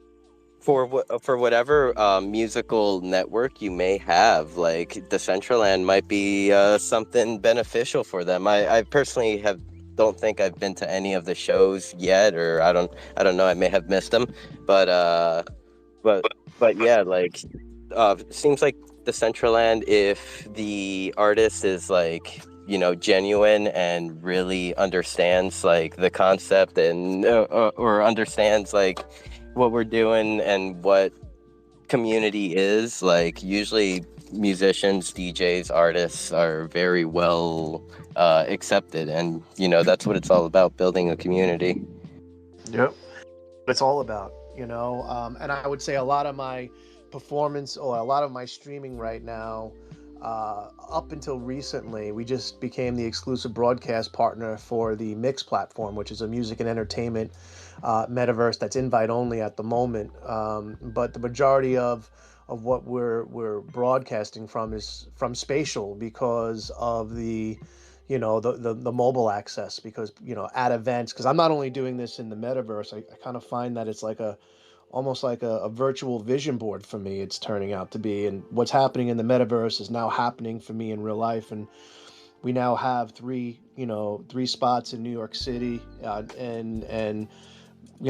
for whatever musical network you may have, like Decentraland might be something beneficial for them. I personally don't think I've been to any of the shows yet, or I don't know, I may have missed them, but but yeah, like seems like Decentraland, if the artist is like genuine and really understands like the concept and or understands like what we're doing and what community is, like usually musicians, DJs, artists are very well accepted, and that's what it's all about, building a community. Yep. It's all about, and I would say a lot of my performance or a lot of my streaming right now, up until recently, we just became the exclusive broadcast partner for the Mix platform, which is a music and entertainment metaverse that's invite only at the moment. But the majority of what we're broadcasting from is from Spatial, because of the the mobile access, because at events, because I'm not only doing this in the metaverse, I kind of find that it's like almost like a virtual vision board for me, it's turning out to be. And what's happening in the metaverse is now happening for me in real life. And we now have three spots in New York City, and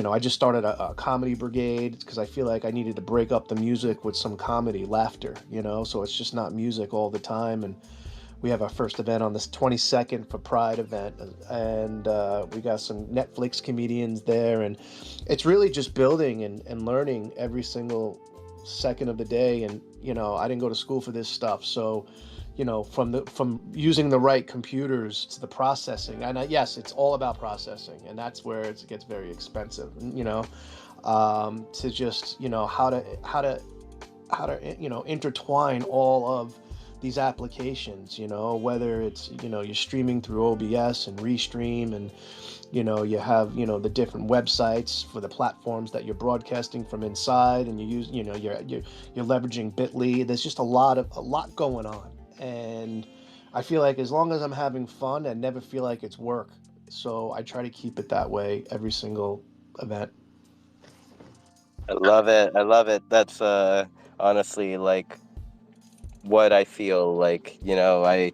I just started a comedy brigade, because I feel like I needed to break up the music with some comedy, laughter, so it's just not music all the time. And we have our first event on this 22nd for Pride event, and we got some Netflix comedians there, and it's really just building and learning every single second of the day. And I didn't go to school for this stuff, so from using the right computers to the processing, and yes, it's all about processing, and that's where it gets very expensive. To just how to intertwine all of these applications, whether it's you're streaming through OBS and Restream, and you have the different websites for the platforms that you're broadcasting from inside, and you use you're leveraging Bitly. There's just a lot going on, and I feel like as long as I'm having fun, I never feel like it's work. So I try to keep it that way every single event. I love it. I love it. That's honestly like what I feel like. We're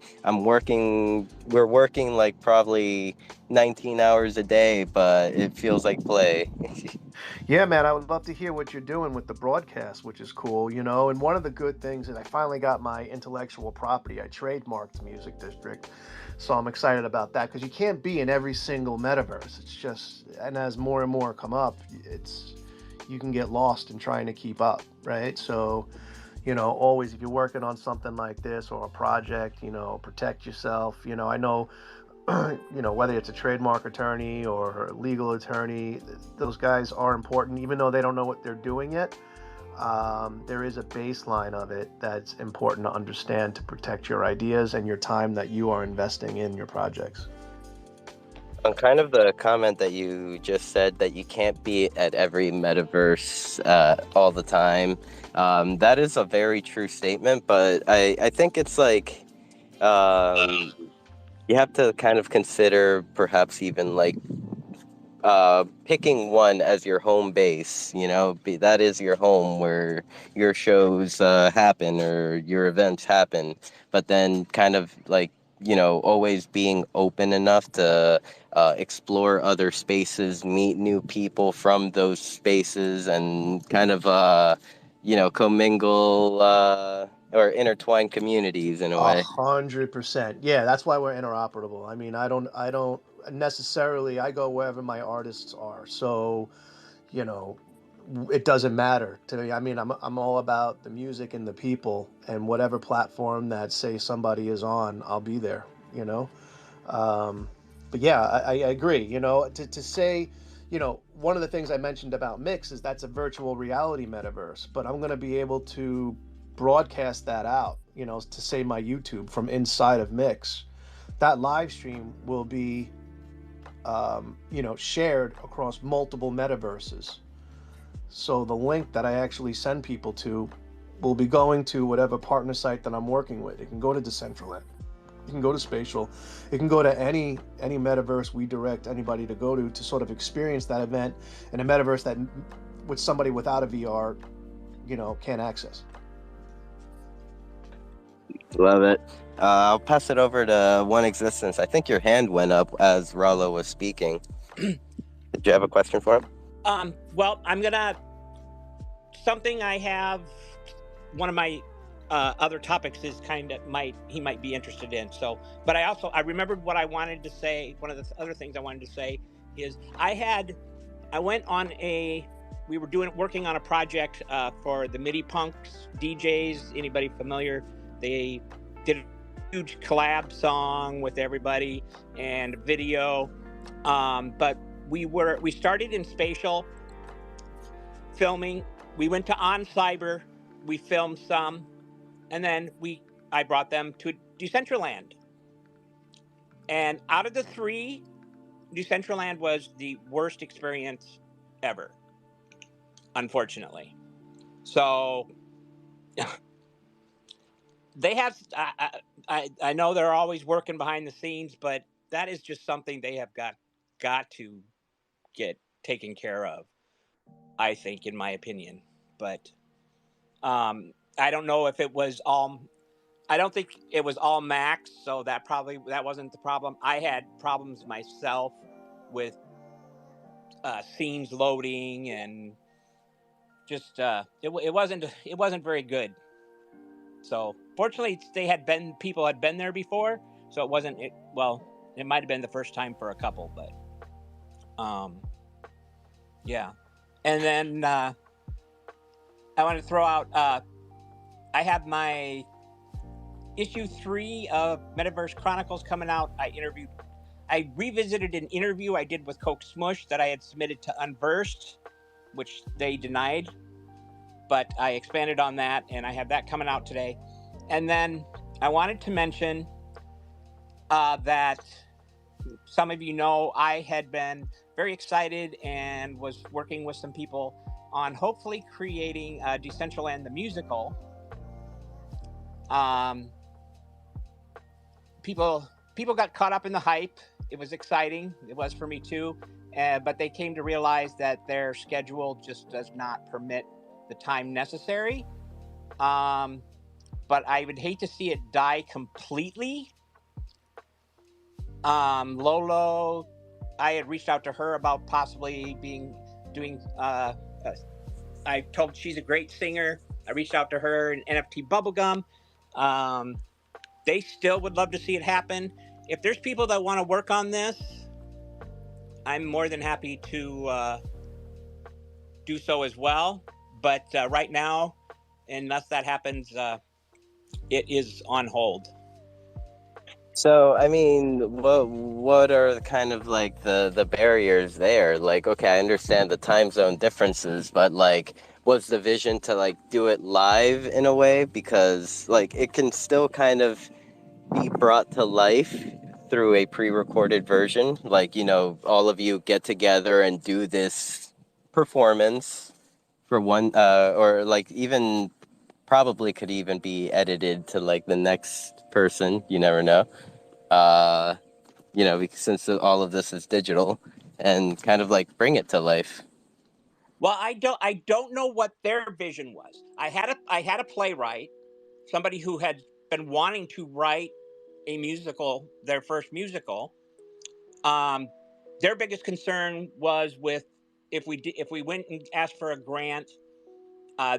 working like probably 19 hours a day, but it feels like play. Yeah, man, I would love to hear what you're doing with the broadcast, which is cool, And one of the good things is I finally got my intellectual property. I trademarked Music District. So I'm excited about that, because you can't be in every single metaverse. It's just, and as more and more come up, you can get lost in trying to keep up, right? So, always, if you're working on something like this or a project, protect yourself. I know, whether it's a trademark attorney or a legal attorney, those guys are important, even though they don't know what they're doing yet. There is a baseline of it that's important to understand to protect your ideas and your time that you are investing in your projects. On kind of the comment that you just said, that you can't be at every metaverse all the time, that is a very true statement, but I think it's like you have to kind of consider perhaps even like picking one as your home base, that is your home where your shows happen or your events happen, but then kind of like, always being open enough to explore other spaces, meet new people from those spaces, and kind of, commingle or intertwined communities in a way. 100%. Yeah, that's why we're interoperable. I mean, I don't necessarily. I go wherever my artists are. So, you know, it doesn't matter to me. I mean, I'm all about the music and the people, and whatever platform that say somebody is on, I'll be there. You know. But yeah, I agree. You know, to say, you know, one of the things I mentioned about Mix is that's a virtual reality metaverse, but I'm going to be able to broadcast that out, you know, to say my YouTube from inside of Mix. That live stream will be, you know, shared across multiple metaverses. So the link that I actually send people to will be going to whatever partner site that I'm working with. It can go to Decentraland. You can go to Spatial. It can go to any metaverse we direct anybody to go to sort of experience that event in a metaverse that with somebody without a VR, you know, can't access. Love it. I'll pass it over to One Existence. I think your hand went up as Rollo was speaking. Did you have a question for him? Well, I'm gonna something I have. One of my other topics is he might be interested in. So, but I remembered what I wanted to say. One of the other things I wanted to say is we were working on a project for the MIDI Punks DJs. Anybody familiar? They did a huge collab song with everybody and video. But we started in Spatial filming. We went to On Cyber. We filmed some, and then I brought them to Decentraland. And out of the 3, Decentraland was the worst experience ever, unfortunately. So they have. I know they're always working behind the scenes, but that is just something they have got to get taken care of, I think, in my opinion. But I don't know if it was all. I don't think it was all Macs, so that wasn't the problem. I had problems myself with scenes loading and just it wasn't very good. So fortunately, people had been there before, so it wasn't. It might have been the first time for a couple, but yeah. And then I want to throw out. I have my issue 3 of Metaverse Chronicles coming out. I revisited an interview I did with Coke Smush that I had submitted to Unversed, which they denied, but I expanded on that, and I have that coming out today. And then I wanted to mention that some of you know I had been very excited and was working with some people on hopefully creating Decentraland the musical. People got caught up in the hype. It was exciting. It was for me too. But they came to realize that their schedule just does not permit the time necessary. But I would hate to see it die completely. Lolo, I had reached out to her about possibly doing. I told she's a great singer. I reached out to her and NFT Bubblegum. They still would love to see it happen. If there's people that want to work on this, I'm more than happy to do so as well. But right now, unless that happens, it is on hold. So, I mean, what are kind of like the barriers there? Like, okay, I understand the time zone differences, but like, was the vision to like do it live in a way? Because like, it can still kind of be brought to life through a pre-recorded version. Like, you know, all of you get together and do this performance for one, or like even probably could even be edited to like the next person. You never know. You know, because since all of this is digital, and kind of like bring it to life. Well, I don't know what their vision was. I had a playwright, somebody who had been wanting to write a musical, their first musical. Their biggest concern was with if we went and asked for a grant,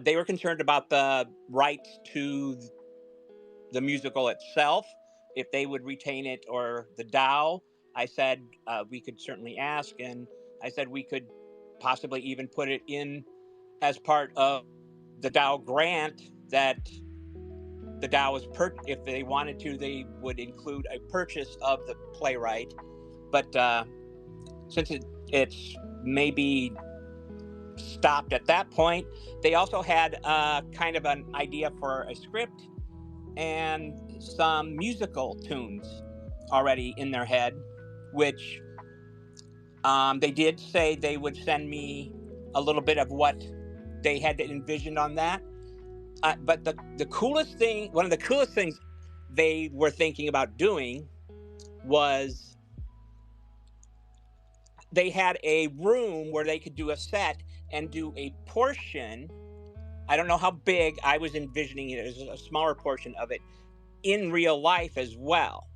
they were concerned about the rights to the musical itself, if they would retain it, or the DAO. I said we could certainly ask, and I said we could possibly even put it in as part of the DAO grant that the DAO was if they wanted to, they would include a purchase of the playwright. But since it's maybe stopped at that point, they also had kind of an idea for a script and some musical tunes already in their head, which they did say they would send me a little bit of what they had envisioned on that. But the coolest thing, one of the coolest things they were thinking about doing was they had a room where they could do a set and do a portion. I don't know how big. I was envisioning it as a smaller portion of it in real life as well.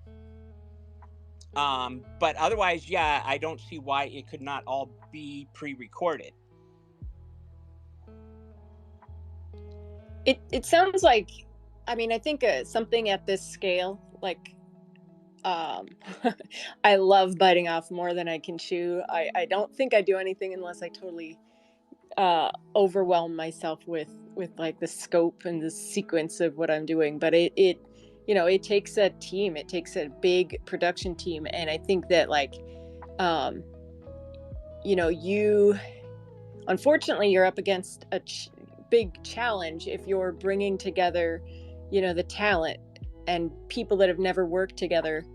But otherwise, yeah, I don't see why it could not all be pre-recorded. It sounds like, I mean, I think something at this scale, like, I love biting off more than I can chew. I don't think I do anything unless I totally overwhelm myself with like the scope and the sequence of what I'm doing. But it you know, it takes a team. It takes a big production team, and I think that, like, you know, unfortunately you're up against a big challenge if you're bringing together, you know, the talent and people that have never worked together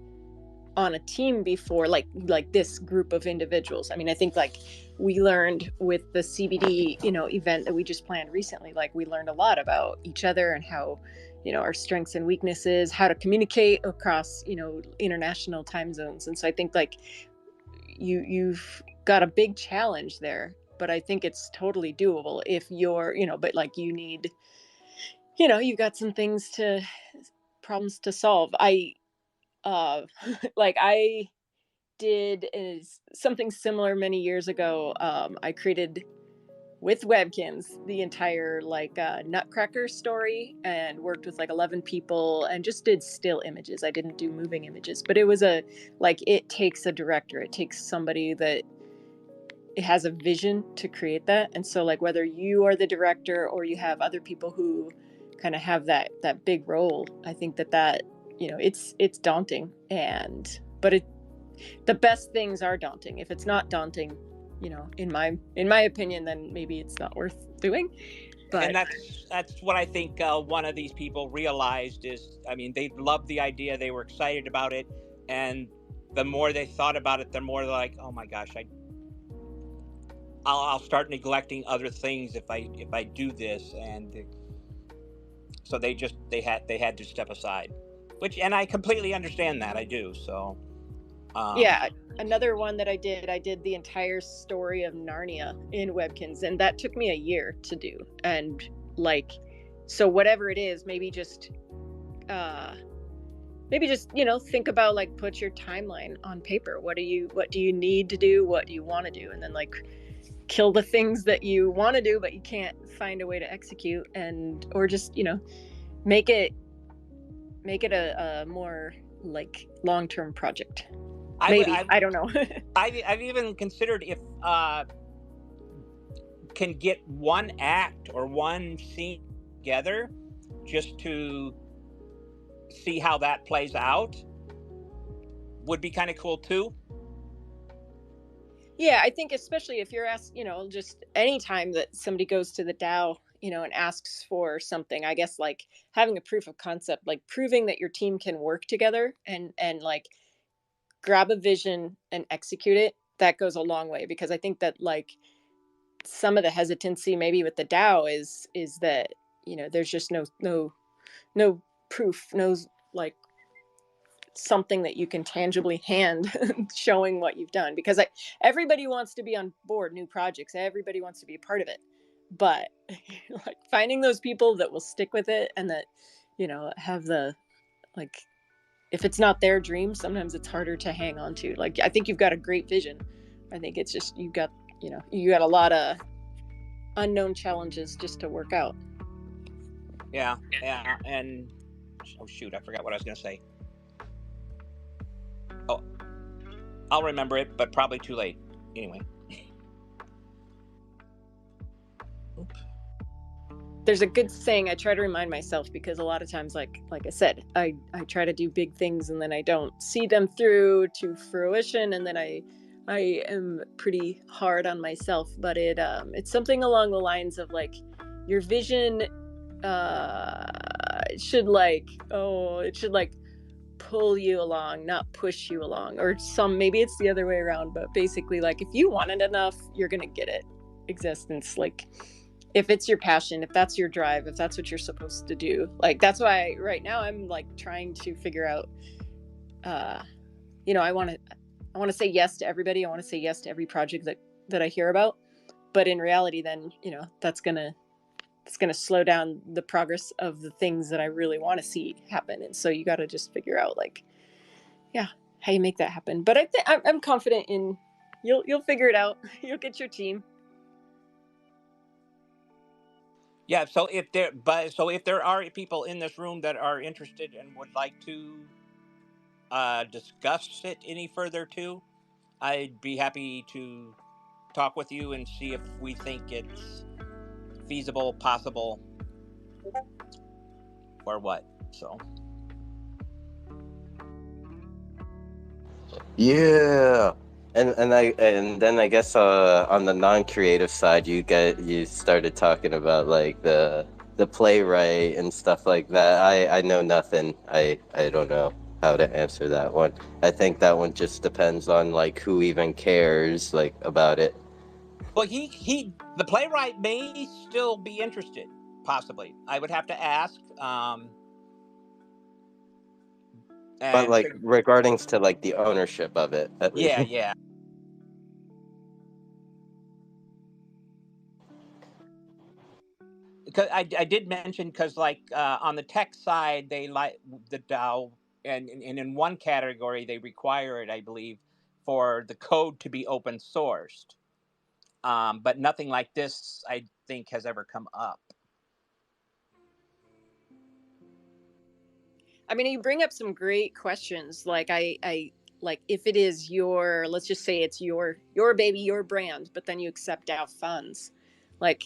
on a team before, like this group of individuals. I mean, I think, like, we learned with the CBD, you know, event that we just planned recently, like, we learned a lot about each other and how, you know, our strengths and weaknesses, how to communicate across, you know, international time zones. And so I think, like, you've got a big challenge there, but I think it's totally doable if you're, you know, but, like, you need, you know, you've got some problems to solve. Like, I did something similar many years ago. I created with Webkins the entire, like, Nutcracker story, and worked with like 11 people and just did still images. I didn't do moving images, but it was it takes a director. It takes somebody that it has a vision to create that. And so, like, whether you are the director or you have other people who kind of have that big role, I think that you know, it's daunting, but the best things are daunting. If it's not daunting, you know, in my opinion, then maybe it's not worth doing. But and that's what I think one of these people realized is, I mean, they loved the idea, they were excited about it, and the more they thought about it, the more they're like, oh my gosh, I'll start neglecting other things if I do this. And so they had to step aside, and I completely understand that. I do. So yeah, another one that I did the entire story of Narnia in Webkins, and that took me a year to do. And, like, so whatever it is, maybe just you know, think about, like, put your timeline on paper. What do you need to do? What do you want to do? And then, like, kill the things that you want to do but you can't find a way to execute, or just, you know, make it a more, like, long-term project. Maybe. I don't know. I've even considered if can get one act or one scene together just to see how that plays out would be kind of cool too. Yeah, I think especially if you're asked, you know, just anytime that somebody goes to the DAO, you know, and asks for something, I guess, like, having a proof of concept, like proving that your team can work together and like grab a vision and execute it, that goes a long way. Because I think that, like, some of the hesitancy maybe with the DAO is that, you know, there's just no proof, no, like, something that you can tangibly hand showing what you've done. Because everybody wants to be on board new projects, everybody wants to be a part of it, but like, finding those people that will stick with it and that, you know, have the, like, if it's not their dream, sometimes it's harder to hang on to. Like, I think you've got a great vision. I think it's just you got a lot of unknown challenges just to work out. Yeah, and Oh shoot, I forgot what I was going to say. Oh, I'll remember it, but probably too late. Anyway. There's a good saying I try to remind myself, because a lot of times, like I said, I try to do big things and then I don't see them through to fruition, and then I am pretty hard on myself. But it's something along the lines of like, your vision should pull you along, not push you along, or maybe it's the other way around, but basically, like, if you want it enough, you're gonna get it. Existence, like, if it's your passion, if that's your drive, if that's what you're supposed to do, like, that's why right now I'm like trying to figure out, I want to say yes to everybody. I want to say yes to every project that I hear about, but in reality, then that's gonna slow down the progress of the things that I really want to see happen. And so you got to just figure out, like, how you make that happen. But I'm confident in you'll figure it out. You'll get your team. Yeah, so if there are people in this room that are interested and would like to discuss it any further too, I'd be happy to talk with you and see if we think it's feasible, possible, or what. So Yeah. And then I guess on the non-creative side, you started talking about like the playwright and stuff like that. I know nothing. I don't know how to answer that one. I think that one just depends on like who even cares like about it. well, the playwright may still be interested, possibly. I would have to ask. But like regarding to like the ownership of it, at least. Yeah. Because I did mention, because like on the tech side, they like the DAO, and in one category they require it, I believe, for the code to be open sourced. But nothing like this, I think, has ever come up. I mean, you bring up some great questions. Like I like, if it is let's just say it's your baby, your brand, but then you accept DAO funds. Like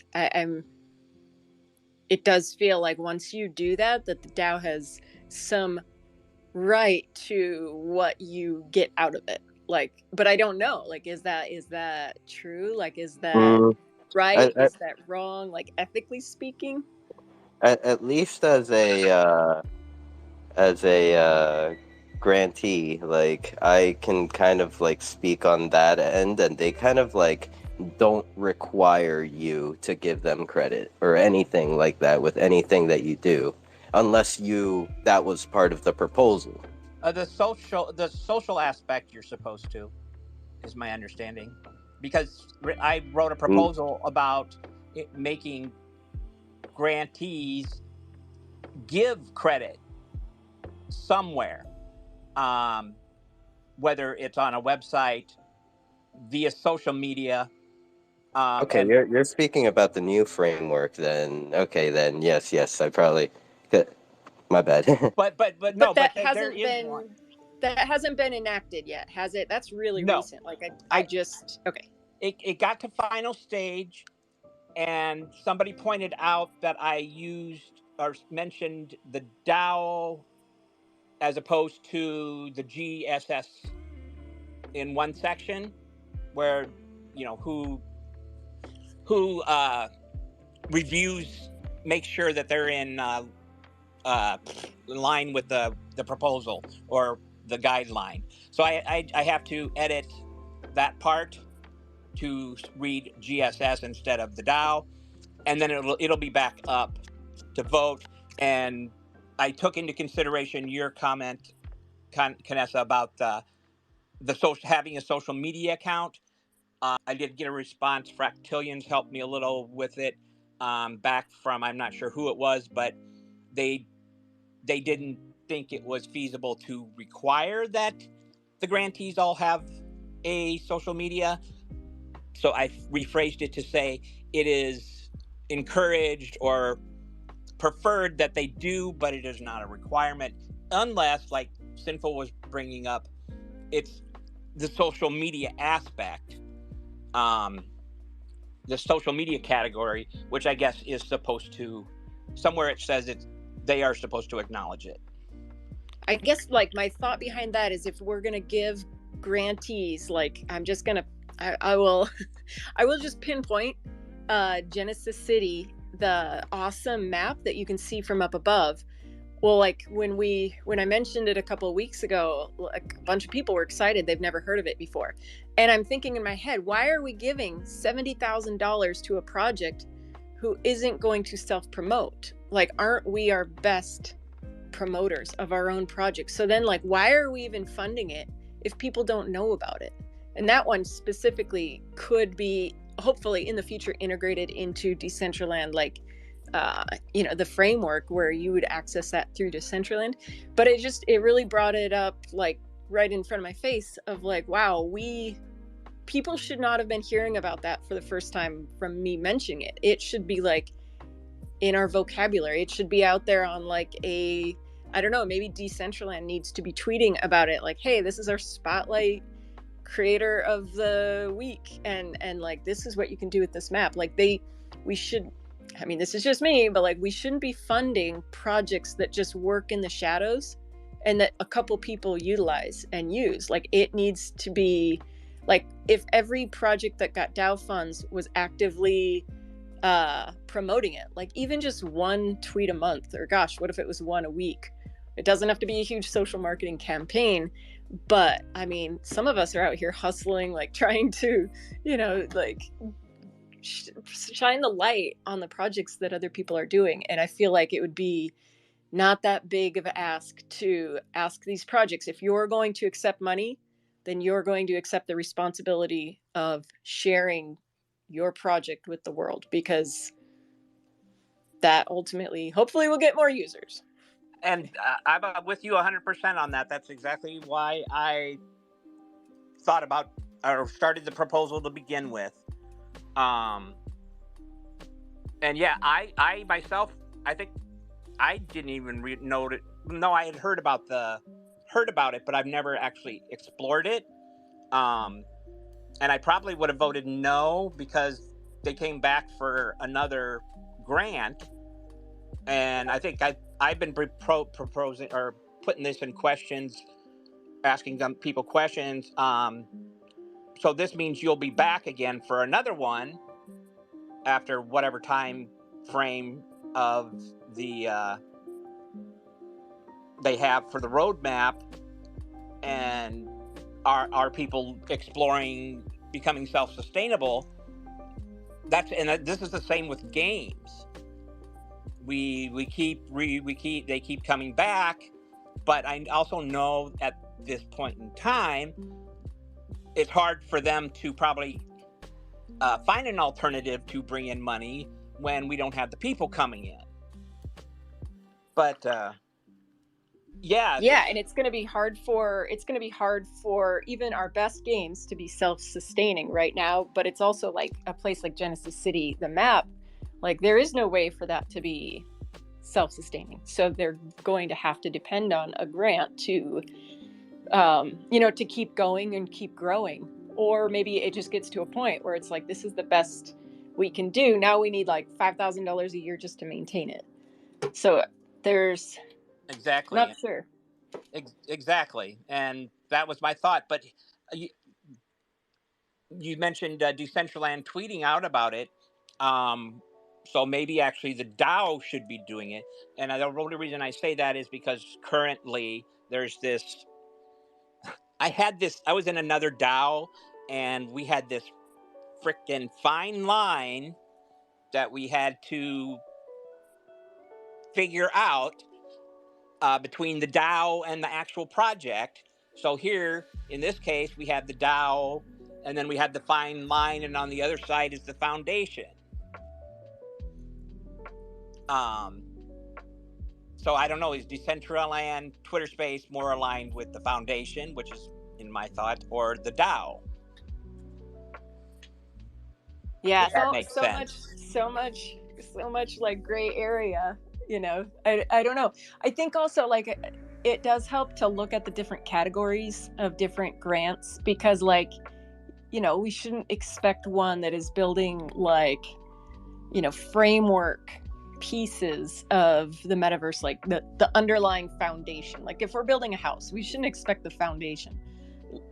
it does feel like once you do that the DAO has some right to what you get out of it. Like, but I don't know. Like, is that true? Like, is that right? Is that wrong? Like, ethically speaking? At least as a grantee, like I can kind of like speak on that end, and they kind of like don't require you to give them credit or anything like that with anything that you do, unless that was part of the proposal. The social aspect you're supposed to, is my understanding, because I wrote a proposal about making grantees give credit somewhere, whether it's on a website, via social media. Okay, you're speaking about the new framework then. Okay, then yes, I probably, my bad. but that hasn't been enacted yet, has it? That's really recent. Like okay. It got to final stage, and somebody pointed out that I used or mentioned the DAO as opposed to the GSS in one section, where who reviews, make sure that they're in line with the proposal or the guideline. So I have to edit that part to read GSS instead of the DAO, and then it'll be back up to vote. And I took into consideration your comment, Kanessa, about having a social media account. I did get a response. Fractillions helped me a little with it, back from, I'm not sure who it was, but they didn't think it was feasible to require that the grantees all have a social media. So I rephrased it to say it is encouraged or preferred that they do, but it is not a requirement, unless, like Sinful was bringing up, it's the social media aspect, the social media category, which I guess is supposed to, somewhere it says they are supposed to acknowledge it. I guess like my thought behind that is, if we're gonna give grantees, like I will I will just pinpoint Genesis City, the awesome map that you can see from up above. Well, like when I mentioned it a couple of weeks ago, like a bunch of people were excited. They've never heard of it before. And I'm thinking in my head, why are we giving $70,000 to a project who isn't going to self-promote? Like, aren't we our best promoters of our own projects? So then, like, why are we even funding it if people don't know about it? And that one specifically could be hopefully in the future integrated into Decentraland, like the framework where you would access that through Decentraland. But it really brought it up, like right in front of my face, of like, wow, people should not have been hearing about that for the first time from me mentioning it. It should be like in our vocabulary. It should be out there on like I don't know, maybe Decentraland needs to be tweeting about it, like, hey, this is our spotlight creator of the week, and like, this is what you can do with this map. Like we should, I mean, this is just me, but like, we shouldn't be funding projects that just work in the shadows and that a couple people utilize and use. Like, it needs to be like, if every project that got DAO funds was actively promoting it, like even just one tweet a month, or gosh, what if it was one a week? It doesn't have to be a huge social marketing campaign, but I mean, some of us are out here hustling, like trying to, like shine the light on the projects that other people are doing. And I feel like it would be not that big of an ask to ask these projects, if you're going to accept money, then you're going to accept the responsibility of sharing your project with the world, because that ultimately, hopefully, will get more users. And I'm with you 100% on that. That's exactly why I thought about or started the proposal to begin with. And yeah, I myself, I think I didn't even know it. No, I had heard about it, but I've never actually explored it. And I probably would have voted no, because they came back for another grant. And I think I've been proposing or putting this in questions, asking them people questions. So this means you'll be back again for another one after whatever time frame of the they have for the roadmap, and are people exploring becoming self-sustainable. This is the same with games. They keep coming back, but I also know at this point in time, it's hard for them to probably find an alternative to bring in money when we don't have the people coming in. But yeah, and it's going to be hard for even our best games to be self-sustaining right now. But it's also like a place like Genesis City, the map, like there is no way for that to be self-sustaining. So they're going to have to depend on a grant to to keep going and keep growing. Or maybe it just gets to a point where it's like, this is the best we can do. Now we need like $5,000 a year just to maintain it. So there's exactly, not sure. Exactly. And that was my thought. But you mentioned Decentraland tweeting out about it. So maybe actually the DAO should be doing it. And the only reason I say that is because currently there's this. I was in another DAO, and we had this freaking fine line that we had to figure out between the DAO and the actual project. So here, in this case, we have the DAO, and then we have the fine line, and on the other side is the foundation. So I don't know, is Decentraland Twitter Space more aligned with the foundation, which is, in my thought, or the DAO? Yeah, that makes so sense. much like gray area You know, I don't know. I think also like it does help to look at the different categories of different grants, because like, you know, we shouldn't expect one that is building like, you know, framework pieces of the metaverse, like the underlying foundation. Like if we're building a house, we shouldn't expect the foundation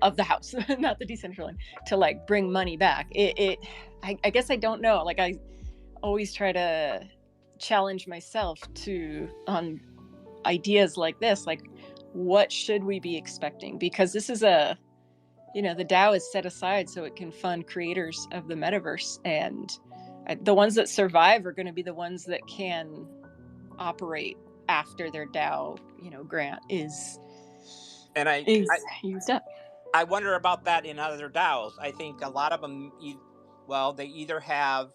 of the house, not the Decentraland, to like bring money back. I guess I don't know. Like I always try to challenge myself to on ideas like this, like what should we be expecting? Because this is a, you know, the DAO is set aside so it can fund creators of the metaverse, and the ones that survive are going to be the ones that can operate after their DAO, you know, grant is used up. I wonder about that in other DAOs. I think a lot of them, well, they either have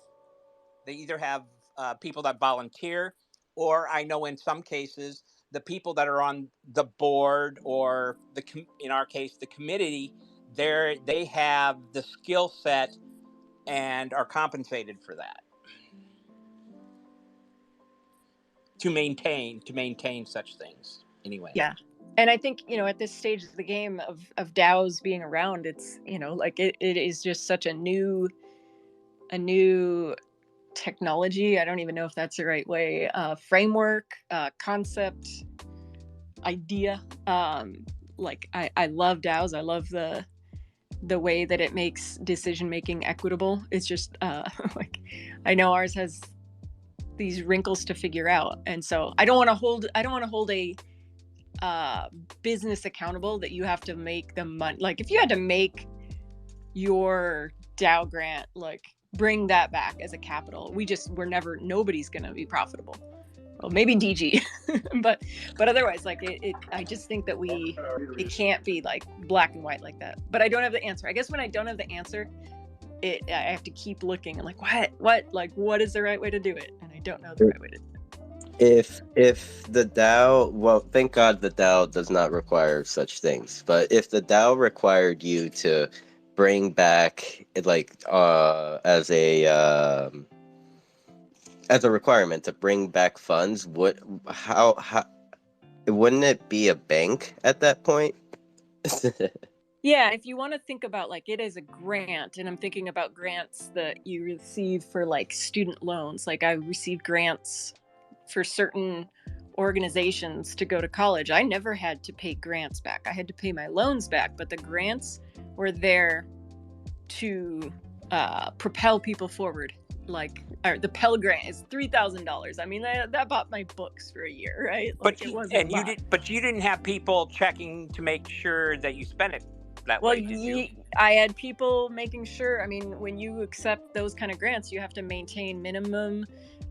people that volunteer, or I know in some cases the people that are on the board, or in our case the committee, they have the skill set and are compensated for that to maintain such things anyway. Yeah. And I think, you know, at this stage of the game of DAOs being around, it's, you know, like it is just such a new technology. I don't even know if that's the right way. Framework, concept, idea. Like I love DAOs. I love the way that it makes decision making equitable. It's just like I know ours has these wrinkles to figure out, and so I don't want to hold a business accountable that you have to make the money. Like if you had to make your DAO grant, like bring that back as a capital, nobody's gonna be profitable. Well, maybe DG, but otherwise, like I just think that it can't be like black and white like that. But I don't have the answer. I guess when I don't have the answer, I have to keep looking and like what is the right way to do it, and I don't know the right way to do it. If the DAO, well, thank God the DAO does not require such things. But if the DAO required you to bring back, like, as a requirement to bring back funds, how wouldn't it be a bank at that point? Yeah, if you want to think about like it as a grant, and I'm thinking about grants that you receive for like student loans. Like I received grants for certain organizations to go to college. I never had to pay grants back. I had to pay my loans back, but the grants were there to propel people forward. Like the Pell Grant is $3,000. I mean, that bought my books for a year, right? Like, But you didn't have people checking to make sure that you spent it that way, did you? I had people making sure. I mean, when you accept those kind of grants, you have to maintain minimum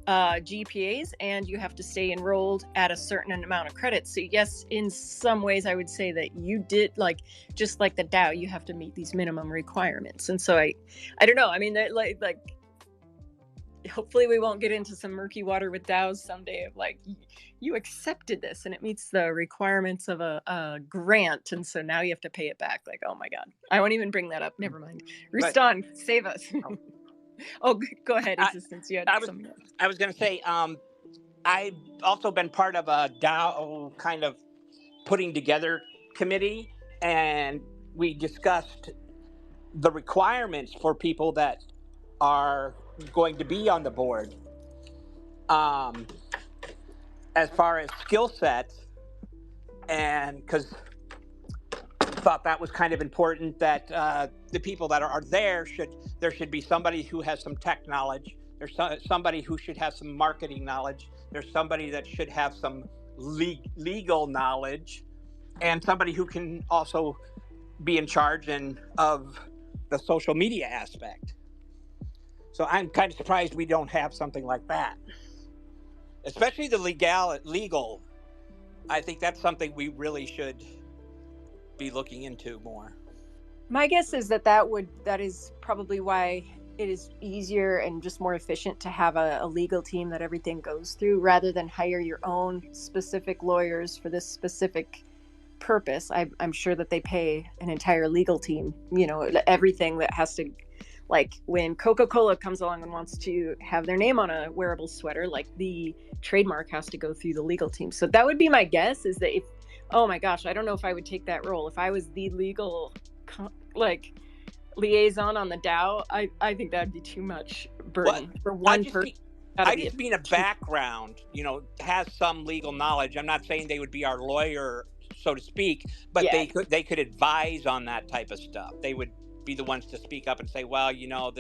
GPAs, and you have to stay enrolled at a certain amount of credits. So yes, in some ways I would say that you did, like, just like the DAO, you have to meet these minimum requirements. And so I don't know. I mean, like hopefully we won't get into some murky water with DAOs someday of like, you accepted this and it meets the requirements of a grant, and so now you have to pay it back. Like, oh my God, I won't even bring that up. Never mind. Rustan, save us. Oh, go ahead, Existence. I was going to say, I've also been part of a DAO kind of putting together committee, and we discussed the requirements for people that are going to be on the board, as far as skill sets, and because thought that was kind of important that the people that are there should be somebody who has some tech knowledge. There's somebody who should have some marketing knowledge. There's somebody that should have some legal knowledge, and somebody who can also be in charge of the social media aspect. So I'm kind of surprised we don't have something like that, especially the legal. I think that's something we really should be looking into more. My guess is that is probably why it is easier and just more efficient to have a legal team that everything goes through, rather than hire your own specific lawyers for this specific purpose. I'm sure that they pay an entire legal team, you know, everything that has to like when Coca-Cola comes along and wants to have their name on a wearable sweater, like the trademark has to go through the legal team. So that would be my guess, is that if, oh my gosh, I don't know if I would take that role. If I was the legal like liaison on the DAO, I think that'd be too much burden for one person. I just being a background, you know, has some legal knowledge. I'm not saying they would be our lawyer, so to speak, but they could advise on that type of stuff. They would be the ones to speak up and say, well, you know,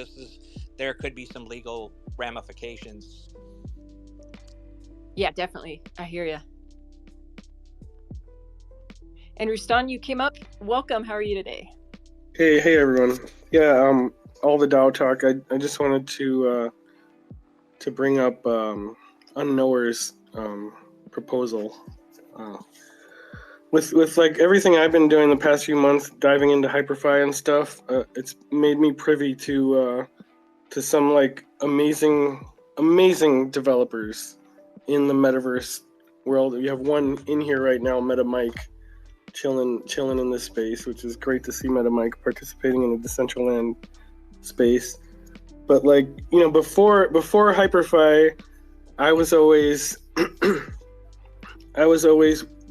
there could be some legal ramifications. Yeah, definitely. I hear you. And Rustan, you came up. Welcome. How are you today? Hey everyone. Yeah, all the DAO talk. I just wanted to bring up Unknower's proposal. With like everything I've been doing the past few months, diving into HyperFi and stuff, it's made me privy to some like amazing developers in the metaverse world. We have one in here right now, MetaMike, chilling in this space, which is great to see MetaMike participating in the Decentraland space. But like, you know, before HyperFi, I was always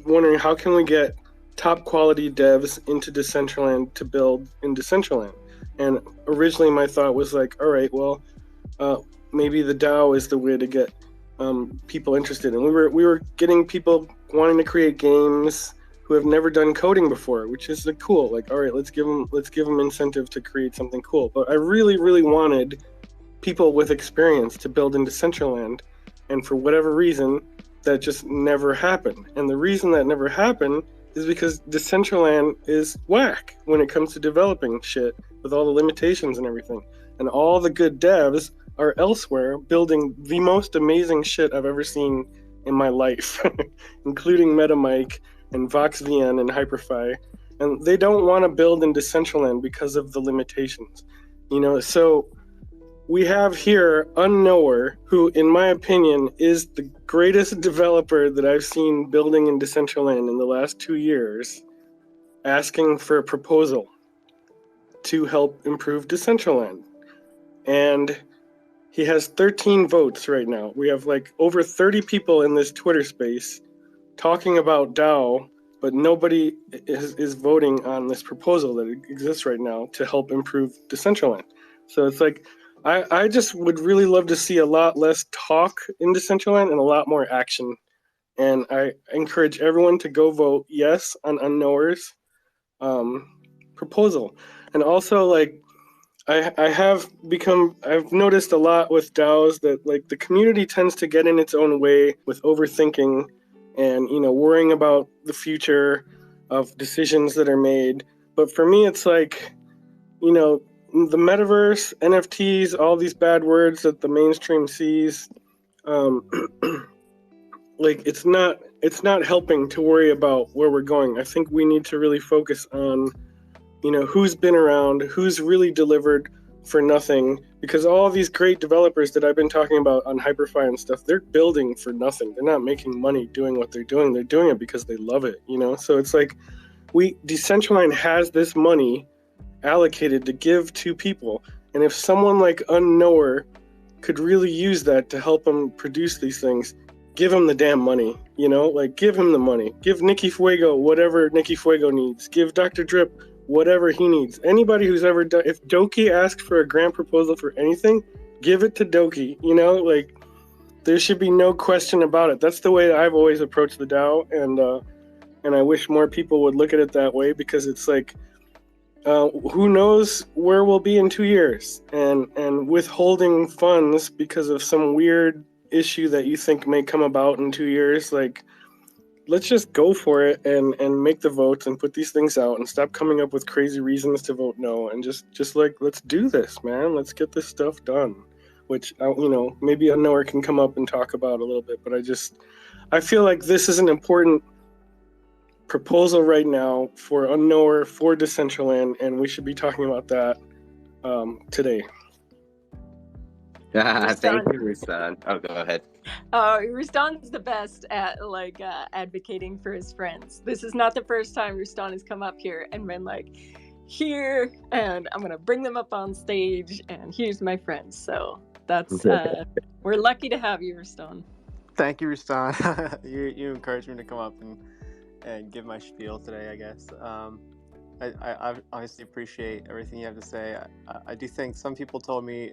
wondering, how can we get top quality devs into Decentraland to build in Decentraland? And originally my thought was like, all right, well, maybe the DAO is the way to get people interested. And we were getting people wanting to create games who have never done coding before, which is like cool. Like, all right, let's give them incentive to create something cool. But I really wanted people with experience to build in Decentraland, and for whatever reason, that just never happened. And the reason that never happened is because Decentraland is whack when it comes to developing shit with all the limitations and everything. And all the good devs are elsewhere building the most amazing shit I've ever seen in my life, including MetaMike and VoxVN and HyperFi. And they don't want to build in Decentraland because of the limitations. You know, so we have here Unknower, who, in my opinion, is the greatest developer that I've seen building in Decentraland in the last 2 years, asking for a proposal to help improve Decentraland. And he has 13 votes right now. We have like over 30 people in this Twitter space talking about DAO, but nobody is voting on this proposal that exists right now to help improve Decentraland. So it's like, I just would really love to see a lot less talk in Decentraland and a lot more action. And I encourage everyone to go vote yes on Unknower's proposal. And also, like, I've noticed a lot with DAOs that like the community tends to get in its own way with overthinking and, you know, worrying about the future of decisions that are made. But for me, it's like, you know, the metaverse, NFTs, all these bad words that the mainstream sees, like it's not helping to worry about where we're going. I think we need to really focus on, you know, who's been around, who's really delivered for nothing, because all these great developers that I've been talking about on HyperFi and stuff, they're building for nothing. They're not making money doing what they're doing. They're doing it because they love it, you know? So it's like Decentraland has this money allocated to give to people. And if someone like Unknower could really use that to help them produce these things, give him the damn money, you know? Like, give him the money. Give Nicky Fuego whatever Nicky Fuego needs. Give Dr. Drip whatever he needs. Anybody who's ever done, if Doki asked for a grant proposal for anything, give it to Doki, you know? Like, there should be no question about it. That's the way I've always approached the DAO, and I wish more people would look at it that way, because it's like, who knows where we'll be in 2 years, and withholding funds because of some weird issue that you think may come about in 2 years, like, let's just go for it and make the votes and put these things out and stop coming up with crazy reasons to vote no, and just like, let's do this, man. Let's get this stuff done, which, you know, maybe Unknower can come up and talk about a little bit, but I feel like this is an important proposal right now for Unknower, for Decentraland, and we should be talking about that today. Thank you, Rustan. Oh, go ahead. Rustan's the best at like advocating for his friends. This is not the first time Rustan has come up here and been like, here, and I'm gonna bring them up on stage, and here's my friends. So that's we're lucky to have you, Rustan. Thank you, Rustan. you encouraged me to come up and give my spiel today, I guess. I obviously appreciate everything you have to say. I do think some people told me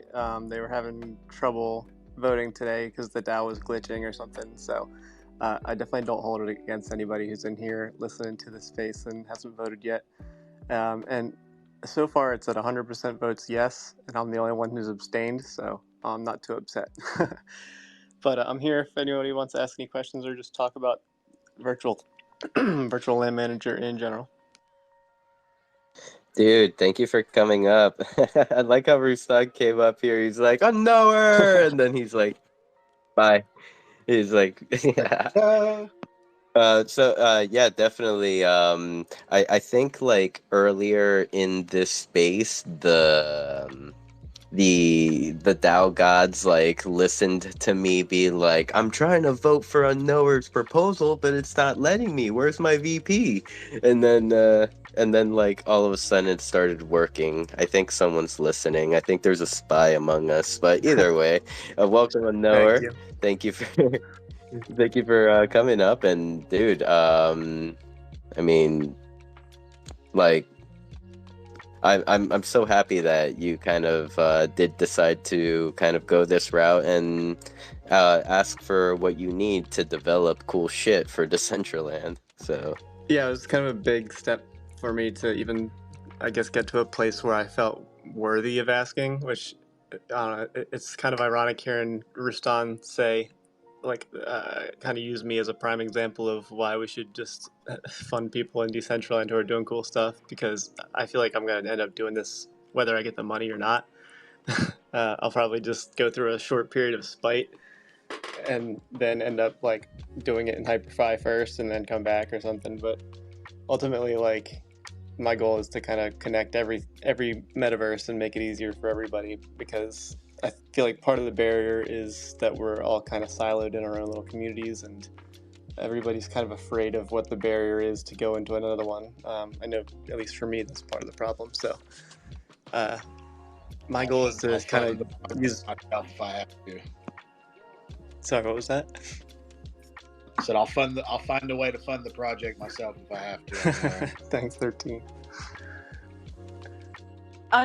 they were having trouble voting today because the DAO was glitching or something. So I definitely don't hold it against anybody who's in here listening to this space and hasn't voted yet. And so far it's at 100% votes yes, and I'm the only one who's abstained, so I'm not too upset. But I'm here if anybody wants to ask any questions or just talk about virtual land manager in general. Dude, thank you for coming up. I like how Rustak came up here. He's like, "I'm nowhere," and then he's like, "Bye." He's like, "Yeah." Yeah, definitely. I think like earlier in this space, the Dow gods like listened to me be like, I'm trying to vote for a knower's proposal, but it's not letting me. Where's my VP? And then like all of a sudden it started working. I think someone's listening. I think there's a spy among us. But either way, welcome a knower. Thank you for thank you for coming up. And dude, I mean, like, I'm so happy that you kind of did decide to kind of go this route and ask for what you need to develop cool shit for Decentraland. So yeah, it was kind of a big step for me to even, I guess, get to a place where I felt worthy of asking, which it's kind of ironic hearing Rustan say, like, kind of use me as a prime example of why we should just fund people in Decentraland who are doing cool stuff, because I feel like I'm going to end up doing this whether I get the money or not. I'll probably just go through a short period of spite and then end up like doing it in Hyperfy first and then come back or something. But ultimately, like, my goal is to kind of connect every metaverse and make it easier for everybody, because I feel like part of the barrier is that we're all kind of siloed in our own little communities, and everybody's kind of afraid of what the barrier is to go into another one. I know, at least for me, that's part of the problem. So my goal is to kind of use myself if I have to. Sorry, what was that? I said I'll find a way to fund the project myself if I have to. Thanks, 13.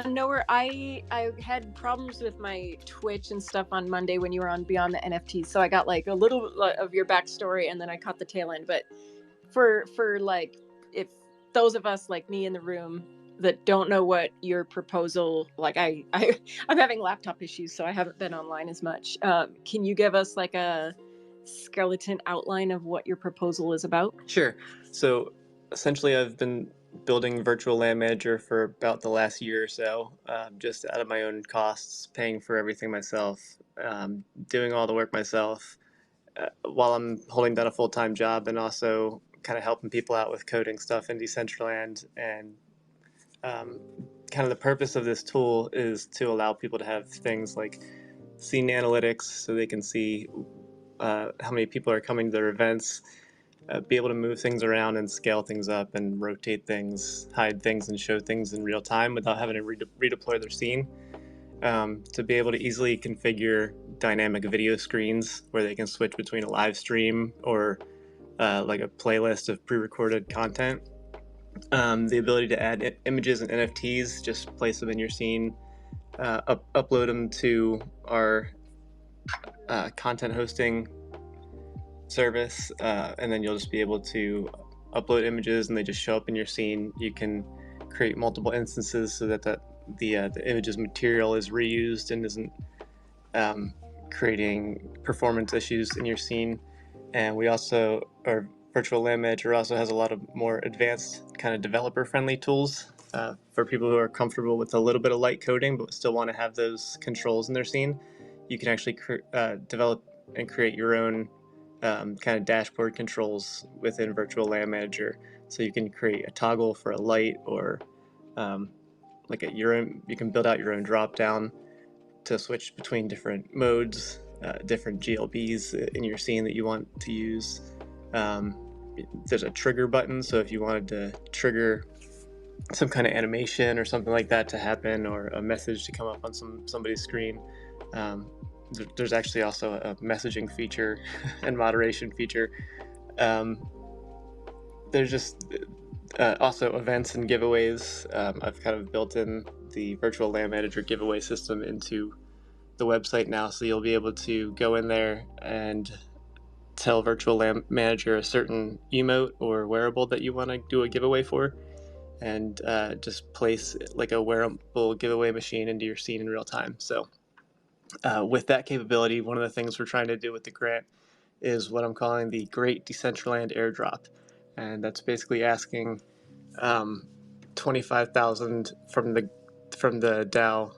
Nowhere. I had problems with my Twitch and stuff on Monday when you were on Beyond the NFTs, so I got like a little of your backstory, and then I caught the tail end. But for like, if those of us like me in the room that don't know what your proposal, like I'm having laptop issues, so I haven't been online as much. Can you give us like a skeleton outline of what your proposal is about? Sure. So essentially, I've been building Virtual Land Manager for about the last year or so, just out of my own costs, paying for everything myself, doing all the work myself, while I'm holding down a full-time job, and also kind of helping people out with coding stuff in Decentraland. And kind of the purpose of this tool is to allow people to have things like scene analytics, so they can see how many people are coming to their events, be able to move things around and scale things up and rotate things, hide things, and show things in real time without having to redeploy their scene. To be able to easily configure dynamic video screens where they can switch between a live stream or like a playlist of pre-recorded content. The ability to add images and NFTs, just place them in your scene, upload them to our content hosting service, and then you'll just be able to upload images and they just show up in your scene. You can create multiple instances so that the image's material is reused and isn't creating performance issues in your scene. And we also, our Virtual Land Manager also has a lot of more advanced kind of developer-friendly tools for people who are comfortable with a little bit of light coding but still want to have those controls in their scene. You can actually develop and create your own kind of dashboard controls within Virtual Land Manager. So you can create a toggle for a light, or like you can build out your own drop down to switch between different modes, different GLBs in your scene that you want to use. There's a trigger button, so if you wanted to trigger some kind of animation or something like that to happen, or a message to come up on somebody's screen. There's actually also a messaging feature and moderation feature. There's just also events and giveaways. I've kind of built in the virtual land manager giveaway system into the website now, so you'll be able to go in there and tell virtual land manager a certain emote or wearable that you want to do a giveaway for, and just place like a wearable giveaway machine into your scene in real time. So with that capability, one of the things we're trying to do with the grant is what I'm calling the Great Decentraland Airdrop, and that's basically asking 25,000 from the DAO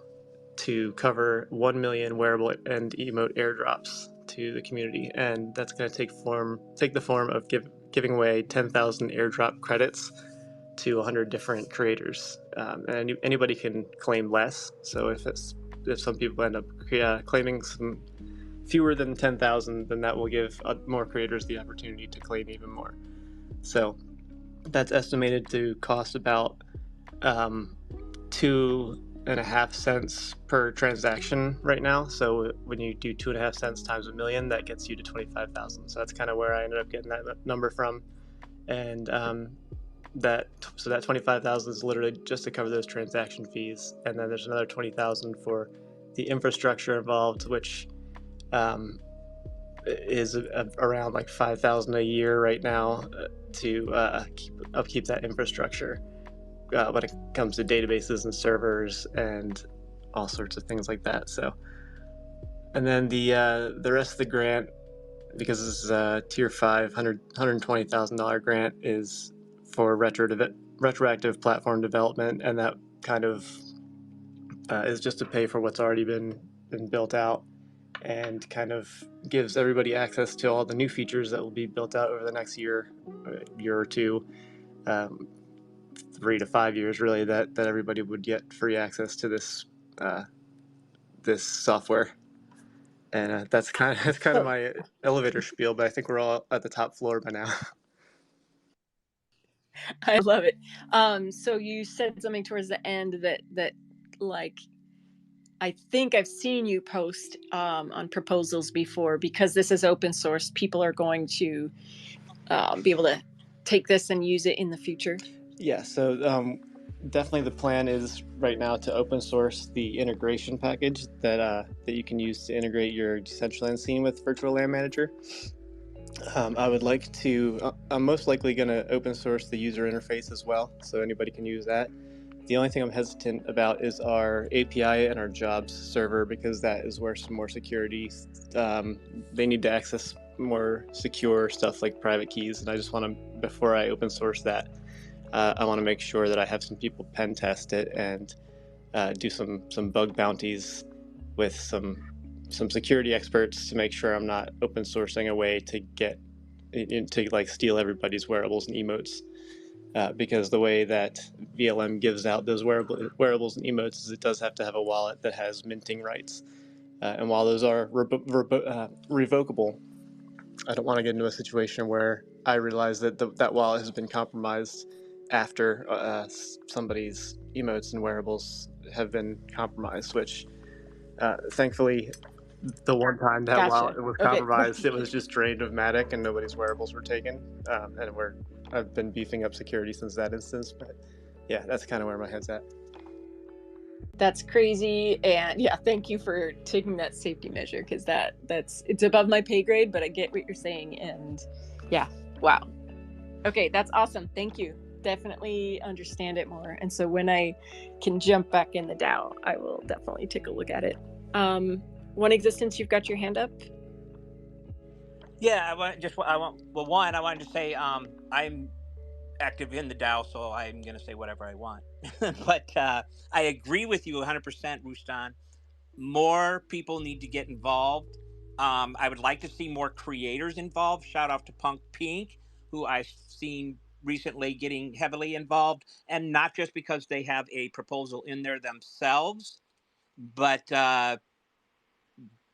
to cover 1 million wearable and emote airdrops to the community, and that's going to take the form of giving away 10,000 airdrop credits to 100 different creators, and anybody can claim less. So if some people end up claiming some fewer than 10,000, then that will give more creators the opportunity to claim even more. So that's estimated to cost about 2.5 cents per transaction right now. So when you do 2.5 cents times 1 million, that gets you to 25,000. So that's kind of where I ended up getting that number from. And that 25,000 is literally just to cover those transaction fees, and then there's another 20,000 for the infrastructure involved, which is around like 5,000 a year right now to upkeep that infrastructure when it comes to databases and servers and all sorts of things like that. So, and then the rest of the grant, because this is a tier 5 $120,000 grant, is for retroactive platform development, and that kind of is just to pay for what's already been built out, and kind of gives everybody access to all the new features that will be built out over the next year or two, 3 to 5 years really, that everybody would get free access to this software. And that's kind of my elevator spiel, but I think we're all at the top floor by now. I love it. So you said something towards the end that like, I think I've seen you post on proposals before, because this is open source. People are going to be able to take this and use it in the future. Yeah, so definitely the plan is right now to open source the integration package that you can use to integrate your Decentraland scene with Virtual Land Manager. I would like to, I'm most likely going to open source the user interface as well, so anybody can use that. The only thing I'm hesitant about is our API and our jobs server, because that is where some more security, they need to access more secure stuff like private keys, and I just want to, before I open source that, I want to make sure that I have some people pen test it and do some bug bounties with some security experts to make sure I'm not open sourcing a way to get to like steal everybody's wearables and emotes. Because the way that VLM gives out those wearables and emotes is it does have to have a wallet that has minting rights. And while those are revocable, I don't want to get into a situation where I realize that that wallet has been compromised after somebody's emotes and wearables have been compromised, which thankfully the one time that wallet was compromised, it was just drained of Matic and nobody's wearables were taken. And I've been beefing up security since that instance, but yeah, that's kind of where my head's at. That's crazy, and yeah, thank you for taking that safety measure, because it's above my pay grade, but I get what you're saying, and yeah, wow. Okay, that's awesome. Thank you. Definitely understand it more, and so when I can jump back in the DAO, I will definitely take a look at it. One Existence, you've got your hand up. Yeah, I wanted to say I'm active in the DAO, so I'm going to say whatever I want. But I agree with you 100%, Rustan. More people need to get involved. I would like to see more creators involved. Shout out to Punk Pink, who I've seen recently getting heavily involved, and not just because they have a proposal in there themselves, but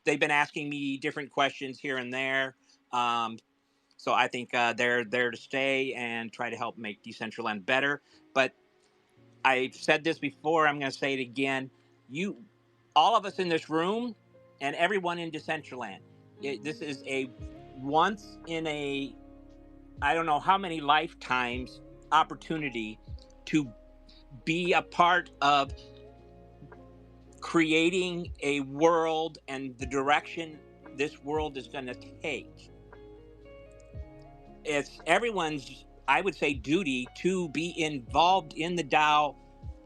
they've been asking me different questions here and there. So I think they're there to stay and try to help make Decentraland better. But I've said this before, I'm going to say it again. All of us in this room and everyone in Decentraland, this is a once in a, I don't know how many lifetimes opportunity to be a part of creating a world and the direction this world is going to take. It's everyone's, I would say, duty to be involved in the DAO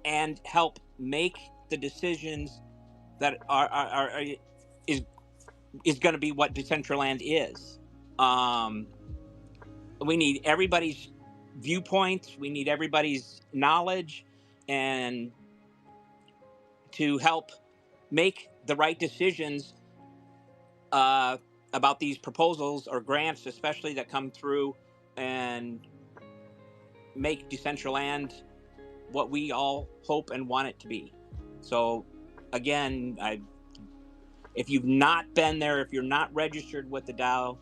and help make the decisions that is going to be what Decentraland is. We need everybody's viewpoints. We need everybody's knowledge, and to help make the right decisions about these proposals or grants, especially that come through, and make Decentraland what we all hope and want it to be. So, again, if you've not been there, if you're not registered with the DAO,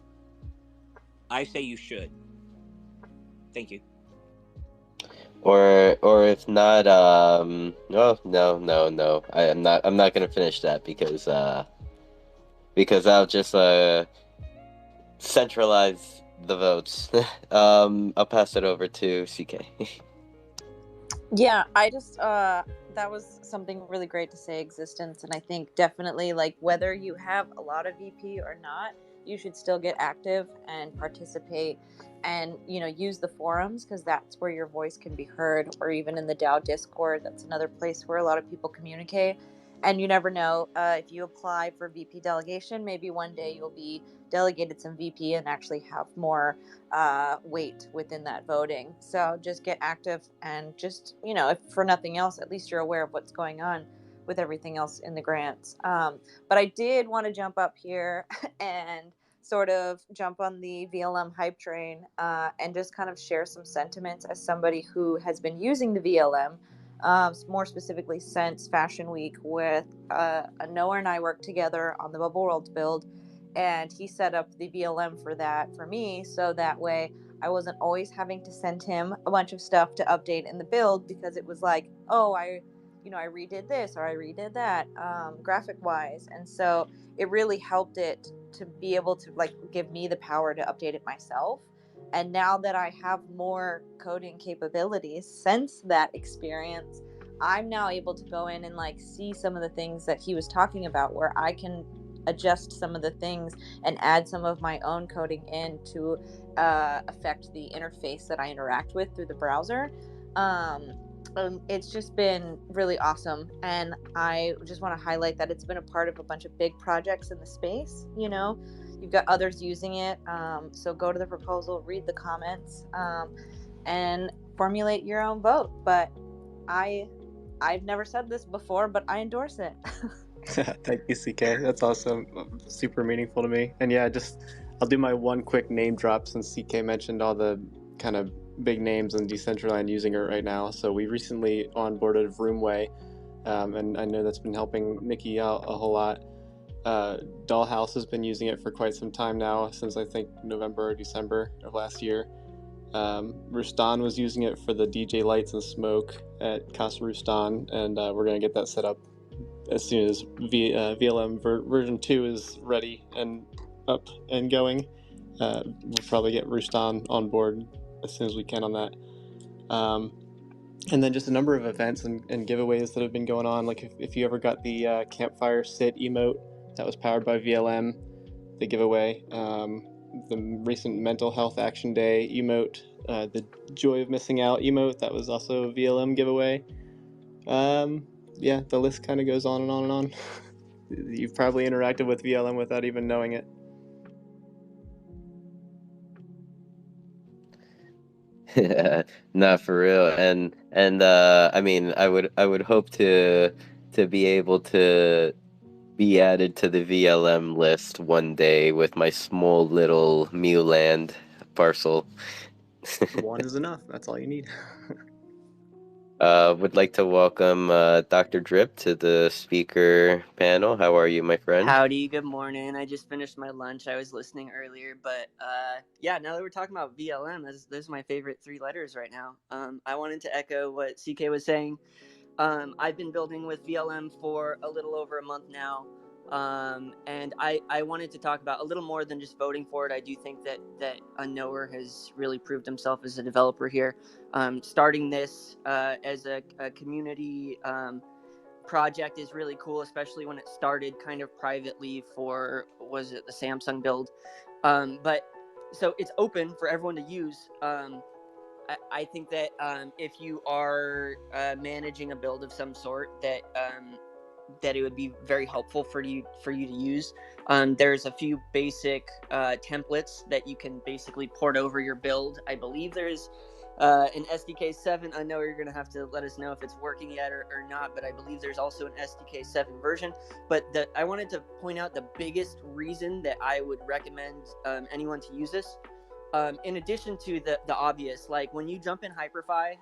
I say you should. Thank you. Or if not, no. I'm not gonna finish that because I'll just centralize the votes. I'll pass it over to CK. Yeah, I just that was something really great to say, existence, and I think definitely, like, whether you have a lot of VP or not, you should still get active and participate, and use the forums, because that's where your voice can be heard, or even in the DAO Discord. That's another place where a lot of people communicate. And you never know, if you apply for VP delegation, maybe one day you'll be delegated some VP and actually have more weight within that voting. So just get active, and just, if for nothing else, at least you're aware of what's going on with everything else in the grants. But I did want to jump up here and sort of jump on the VLM hype train, and just kind of share some sentiments as somebody who has been using the VLM, more specifically since Fashion Week, with Noah and I worked together on the Bubble World build, and he set up the VLM for that for me, so that way I wasn't always having to send him a bunch of stuff to update in the build, because it was like, oh, I redid this or I redid that, graphic wise. And so it really helped it to be able to, like, give me the power to update it myself. And now that I have more coding capabilities since that experience, I'm now able to go in and, like, see some of the things that he was talking about, where I can adjust some of the things and add some of my own coding in to affect the interface that I interact with through the browser. It's just been really awesome, and I just want to highlight that it's been a part of a bunch of big projects in the space. You've got others using it, so go to the proposal, read the comments, and formulate your own vote. But I've never said this before, but I endorse it. Thank you, CK. That's awesome. Super meaningful to me. And yeah, I'll do my one quick name drop, since CK mentioned all the kind of big names in Decentraland using it right now. So we recently onboarded Vroomway, and I know that's been helping Nikki out a whole lot. Dollhouse has been using it for quite some time now, since I think November or December of last year. Rustan was using it for the DJ Lights and Smoke at Casa Rustan, and we're going to get that set up as soon as VLM version 2 is ready and up and going. We'll probably get Rustan on board as soon as we can on that. And then just a number of events and giveaways that have been going on. Like if you ever got the Campfire Sit emote that was powered by VLM, the giveaway. The recent Mental Health Action Day emote, the Joy of Missing Out emote, that was also a VLM giveaway. Yeah, the list kind of goes on and on and on. You've probably interacted with VLM without even knowing it. Not for real. And I mean, I would hope to be able to be added to the VLM list one day with my small little Mewland parcel. One is enough. That's all you need. Would like to welcome Dr. Drip to the speaker panel. How are you, my friend? Howdy, good morning. I just finished my lunch. I was listening earlier, but yeah, now that we're talking about VLM, those are my favorite three letters right now. I wanted to echo what CK was saying. I've been building with VLM for a little over a month now, and I wanted to talk about a little more than just voting for it. I do think that Unknower has really proved himself as a developer here. Starting this as a community project is really cool, especially when it started kind of privately for, was it the Samsung build? But so it's open for everyone to use. I think that if you are managing a build of some sort, that it would be very helpful for you to use. There's a few basic templates that you can basically port over your build. I believe there's an SDK 7. I know you're going to have to let us know if it's working yet or not, but I believe there's also an SDK 7 version. But I wanted to point out the biggest reason that I would recommend anyone to use this. In addition to the obvious, like when you jump in Hyperfy,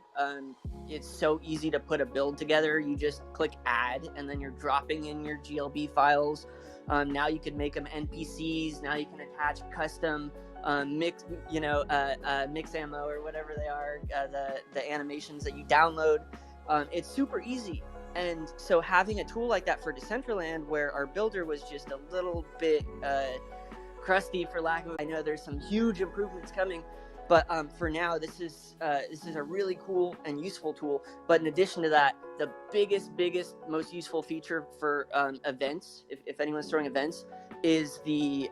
it's so easy to put a build together. You just click add, and then you're dropping in your GLB files. Now you can make them NPCs. Now you can attach custom mix ammo or whatever they are, the animations that you download. It's super easy. And so having a tool like that for Decentraland, where our builder was just a little bit crusty, for lack of, I know there's some huge improvements coming, but for now this is a really cool and useful tool. But in addition to that, the biggest most useful feature for events, if anyone's throwing events, is the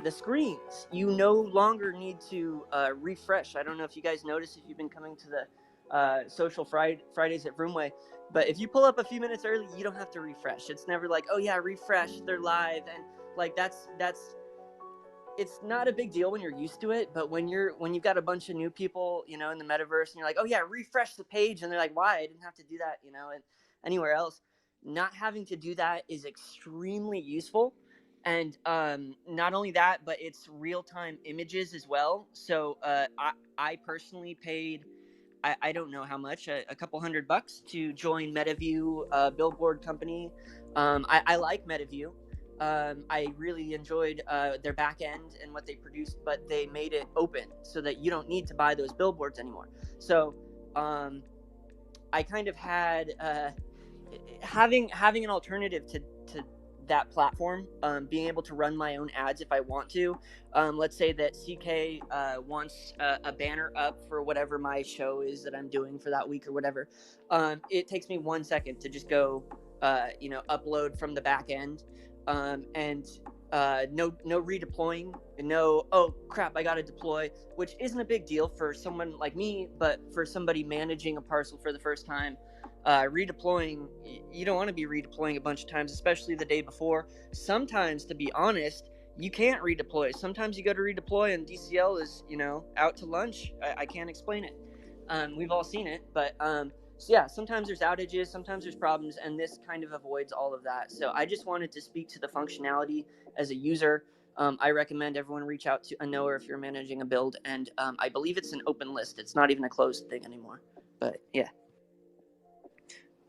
screens. You no longer need to refresh. I don't know if you guys noticed, if you've been coming to the social Fridays at Vroomway, but if you pull up a few minutes early, you don't have to refresh. It's never like, oh yeah, refresh, they're live. And like that's it's not a big deal when you're used to it, but when you've got a bunch of new people, in the metaverse, and you're like, oh yeah, refresh the page, and they're like, why? I didn't have to do that, and anywhere else. Not having to do that is extremely useful. And not only that, but it's real-time images as well. So I personally paid, I don't know how much, a couple $100 to join MetaView billboard company. I like MetaView. I really enjoyed their back end and what they produced, but they made it open so that you don't need to buy those billboards anymore. So I kind of had having an alternative to that platform, being able to run my own ads if I want to. Let's say that CK wants a banner up for whatever my show is that I'm doing for that week or whatever. It takes me 1 second to just go upload from the back end, and no redeploying, no, oh crap, I gotta deploy, which isn't a big deal for someone like me, but for somebody managing a parcel for the first time, redeploying, you don't want to be redeploying a bunch of times, especially the day before. Sometimes, to be honest, you can't redeploy. Sometimes you go to redeploy and DCL is, out to lunch. I can't explain it. We've all seen it, but so yeah, sometimes there's outages, sometimes there's problems, and this kind of avoids all of that. So I just wanted to speak to the functionality as a user. I recommend everyone reach out to Unknower if you're managing a build, and I believe it's an open list. It's not even a closed thing anymore. But yeah.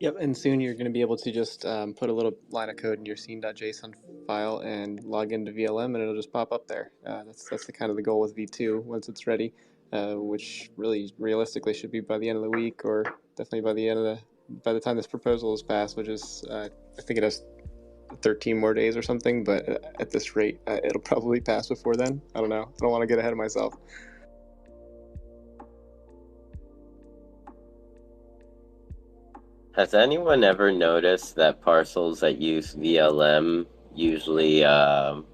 Yep, and soon you're going to be able to just put a little line of code in your scene.json file and log into VLM, and it'll just pop up there. That's the kind of the goal with V2 once it's ready, which really realistically should be by the end of the week, or definitely by the time this proposal is passed, which is I think it has 13 more days or something. But at this rate, it'll probably pass before then. I don't know. I don't want to get ahead of myself. Has anyone ever noticed that parcels that use VLM usually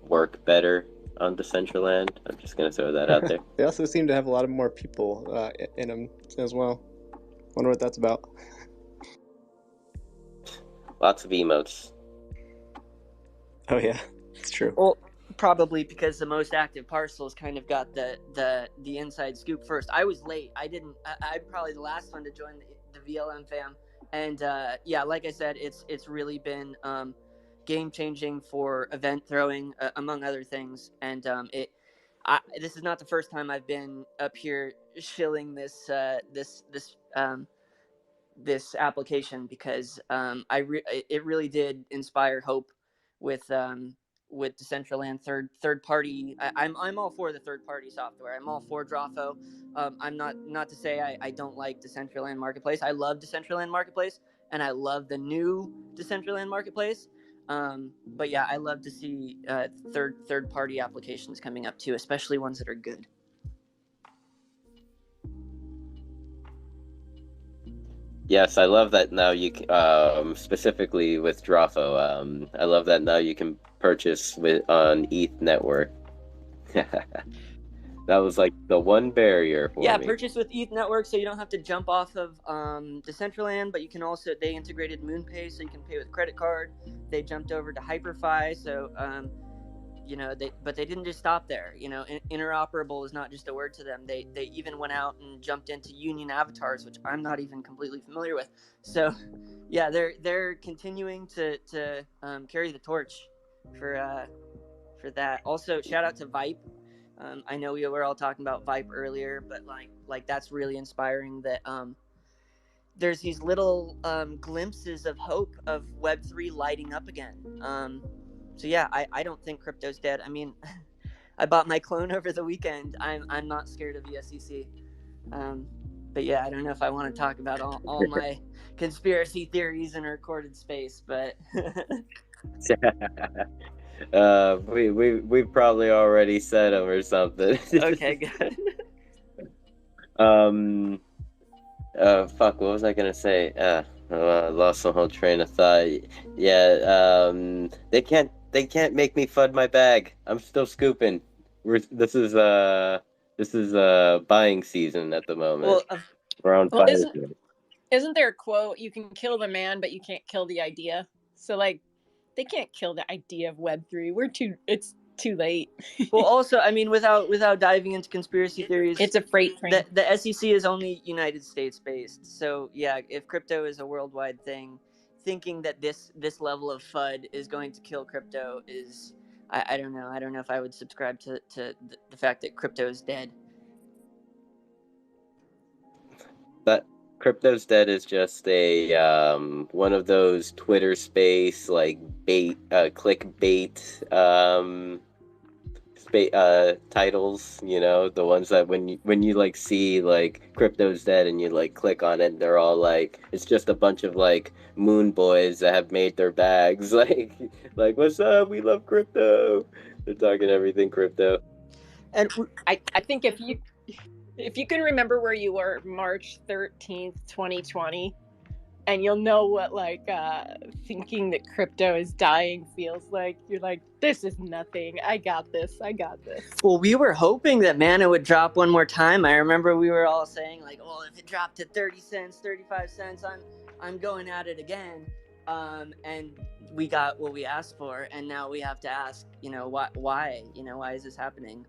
work better on Decentraland? I'm just going to throw that out there. They also seem to have a lot of more people in them as well. Wonder what that's about. Lots of emotes. Oh yeah, it's true. Well, probably because the most active parcels kind of got the inside scoop first. I was late. I'm probably the last one to join the VLM fam. And yeah, like I said, it's really been game changing for event throwing, among other things. And this is not the first time I've been up here shilling this this application, because it really did inspire hope with Decentraland third party. I'm all for the third party software. I'm all for Drawfo. I'm not to say I don't like Decentraland Marketplace. I love Decentraland Marketplace, and I love the new Decentraland Marketplace. But yeah, I love to see third party applications coming up too, especially ones that are good. Yes, I love that now you specifically with Drawfo. I love that now you can purchase on ETH network. That was like the one barrier for me. Purchase with ETH network, so you don't have to jump off of Decentraland, but you can also, they integrated MoonPay, so you can pay with credit card. They jumped over to HyperFi, so but they didn't just stop there. Interoperable is not just a word to them. They even went out and jumped into Union avatars, which I'm not even completely familiar with. So yeah, they're continuing to carry the torch for that. Also, shout out to Vipe. I know we were all talking about Vipe earlier, but like that's really inspiring that there's these little glimpses of hope of Web3 lighting up again. So yeah, I don't think crypto's dead. I mean, I bought my clone over the weekend. I'm not scared of the SEC. But yeah, I don't know if I want to talk about all my conspiracy theories in a recorded space, but we probably already said them or something. Okay, good. Fuck, what was I gonna say? I lost the whole train of thought. Yeah, they can't make me fud my bag. I'm still scooping. This is buying season at the moment. We're on fire. Isn't there a quote? You can kill the man, but you can't kill the idea. So like, they can't kill the idea of Web3. It's too late. Well, also, I mean, without diving into conspiracy theories, it's a freight train. The SEC is only United States based. So yeah, if crypto is a worldwide thing, thinking that this level of FUD is going to kill crypto is, I don't know. I don't know if I would subscribe to the fact that crypto is dead. But crypto's dead is just a one of those Twitter space like clickbait titles, the ones that when you like see like crypto's dead and you like click on it, they're all like, it's just a bunch of like moon boys that have made their bags like what's up, we love crypto, they're talking everything crypto. And I think if you can remember where you were March 13th 2020, and you'll know what thinking that crypto is dying feels like. You're like, this is nothing. I got this. Well, we were hoping that Mana would drop one more time. I remember we were all saying like, oh, if it dropped to 30 cents, 35 cents, I'm going at it again. And we got what we asked for, and now we have to ask, why? Why is this happening?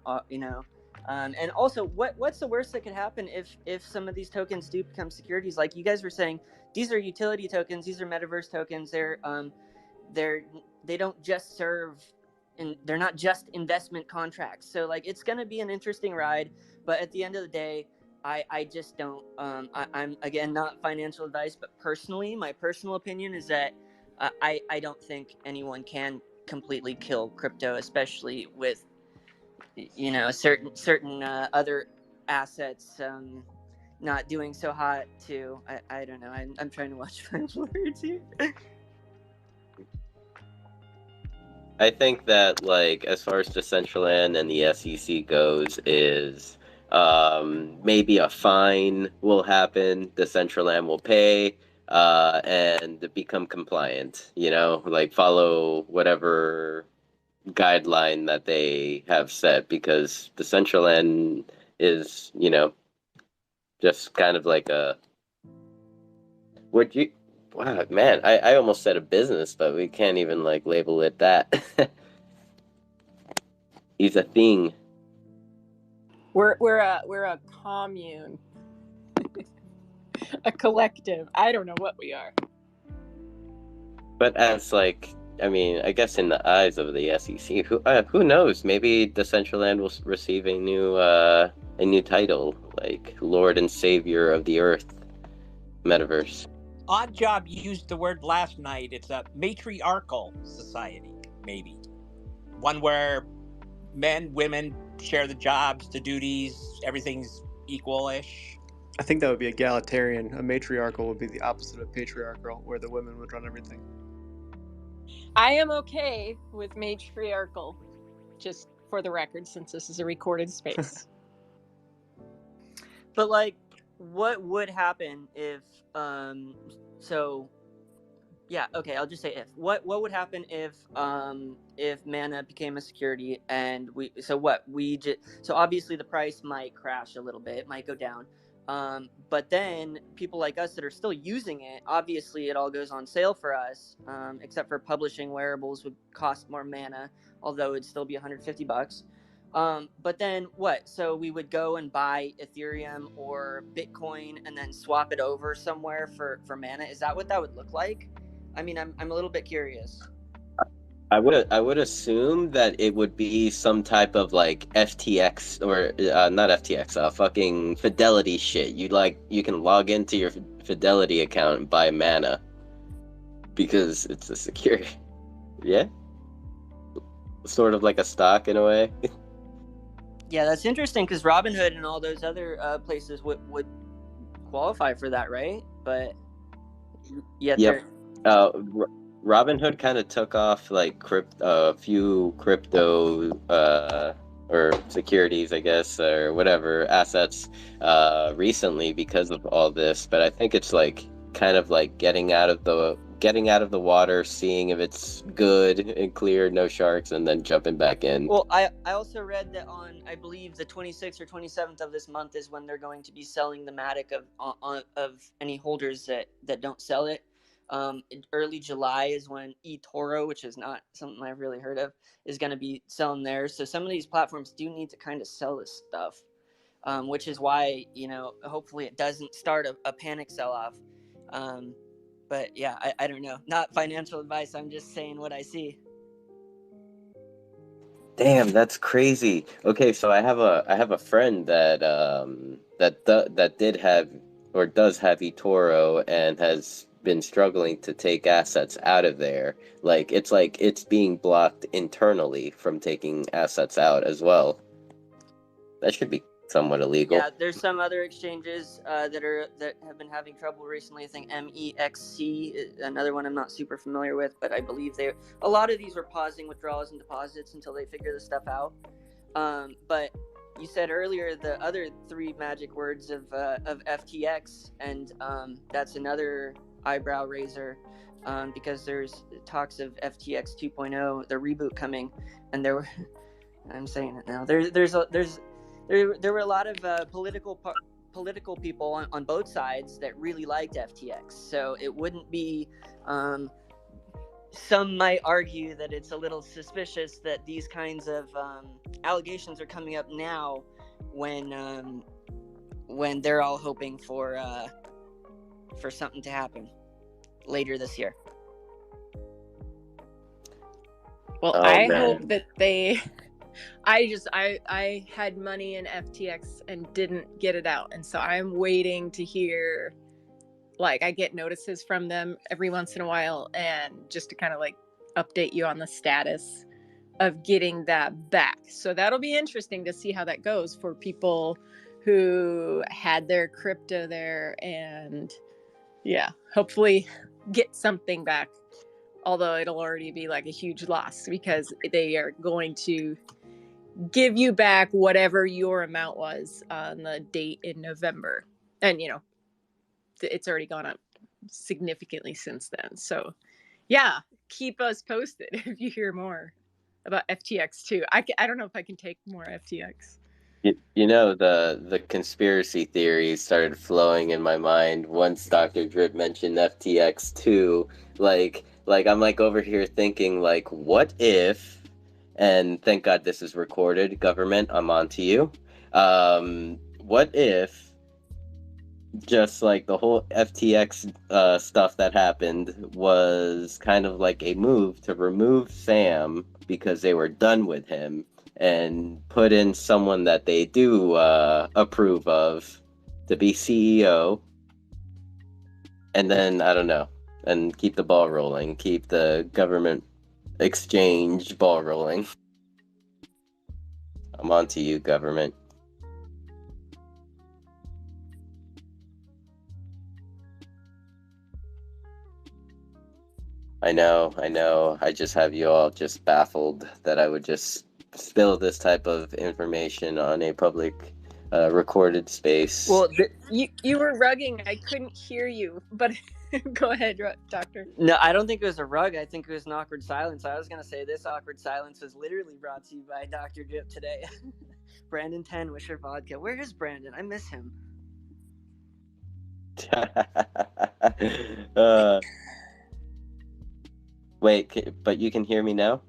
And also, what's the worst that could happen if some of these tokens do become securities? Like you guys were saying, these are utility tokens, these are metaverse tokens. They don't just serve, and they're not just investment contracts. So like, it's going to be an interesting ride. But at the end of the day, I just don't. I'm again not financial advice, but personally, my personal opinion is that I don't think anyone can completely kill crypto, especially with certain other assets not doing so hot too. I don't know. I'm trying to watch my words here. I think that like as far as Decentraland and the SEC goes is maybe a fine will happen, Decentraland will pay and become compliant, like follow whatever guideline that they have set, because Decentraland is, just kind of like wow, man, I almost said a business, but we can't even like label it that. He's a thing. We're a commune. A collective. I don't know what we are. But as like, I mean, I guess in the eyes of the SEC, who knows? Maybe Decentraland will receive a new title, like Lord and Savior of the Earth, Metaverse. Odd Job used the word last night. It's a matriarchal society, maybe. One where men, women share the jobs, the duties, everything's equal-ish. I think that would be egalitarian. A matriarchal would be the opposite of patriarchal, where the women would run everything. I am okay with matriarchal, just for the record, since this is a recorded space. But like, what would happen if I'll just say if. What would happen if mana became a security and so obviously the price might crash a little bit, it might go down. But then people like us that are still using it, obviously it all goes on sale for us, except for publishing wearables would cost more mana, although it'd still be $150. But then what? So we would go and buy Ethereum or Bitcoin and then swap it over somewhere for mana. Is that what that would look like? I mean, I'm a little bit curious. I would assume that it would be some type of like FTX or not FTX, fucking Fidelity shit. You can log into your Fidelity account and buy mana because it's a security. Yeah, sort of like a stock in a way. Yeah, that's interesting because Robinhood and all those other places would qualify for that, right? But yet yep. Robinhood kind of took off like a few crypto or securities, I guess, or whatever assets recently because of all this. But I think it's like kind of like getting out of the water, seeing if it's good and clear, no sharks, and then jumping back in. Well, I also read that on, I believe, the 26th or 27th of this month is when they're going to be selling the Matic of any holders that don't sell it. Early July is when eToro, which is not something I've really heard of, is going to be selling theirs. So some of these platforms do need to kind of sell this stuff, which is why, hopefully it doesn't start a panic sell-off. But yeah, I don't know. Not financial advice. I'm just saying what I see. Damn, that's crazy. Okay, so I have a friend that that did have or does have eToro and has been struggling to take assets out of there. Like it's being blocked internally from taking assets out as well. That should be somewhat illegal. Yeah, there's some other exchanges that have been having trouble recently. I think MEXC is another one I'm not super familiar with, but I believe a lot of these were pausing withdrawals and deposits until they figure this stuff out. But you said earlier the other three magic words of FTX, and that's another eyebrow raiser, because there's talks of FTX 2.0, the reboot coming, and I'm saying it now. There were a lot of political people on both sides that really liked FTX. So it wouldn't be. Some might argue that it's a little suspicious that these kinds of allegations are coming up now, when they're all hoping for something to happen later this year. Well, I hope that they. I had money in FTX and didn't get it out, and so I'm waiting to hear. Like, I get notices from them every once in a while, and just to kind of like update you on the status of getting that back. So that'll be interesting to see how that goes for people who had their crypto there, and hopefully get something back. Although it'll already be like a huge loss because they are going to give you back whatever your amount was on the date in November. And, it's already gone up significantly since then. So, yeah, keep us posted if you hear more about FTX too. I don't know if I can take more FTX. The conspiracy theories started flowing in my mind once Dr. Drip mentioned FTX too. Like I'm like over here thinking like, what if? And thank God this is recorded. Government, I'm on to you. What if? Just like the whole FTX stuff that happened was kind of like a move to remove Sam because they were done with him and put in someone that they do approve of to be CEO. And then I don't know, and keep the ball rolling, keep the government exchange ball rolling. I'm on to you, government. I know. I just have you all just baffled that I would just spill this type of information on a public recorded space. Well, you were rugging. I couldn't hear you, but go ahead, Doctor. No, I don't think it was a rug. I think it was an awkward silence. I was going to say this awkward silence was literally brought to you by Dr. Drip today. Brandon 10, Wisher Vodka. Where is Brandon? I miss him. Wait, but you can hear me now?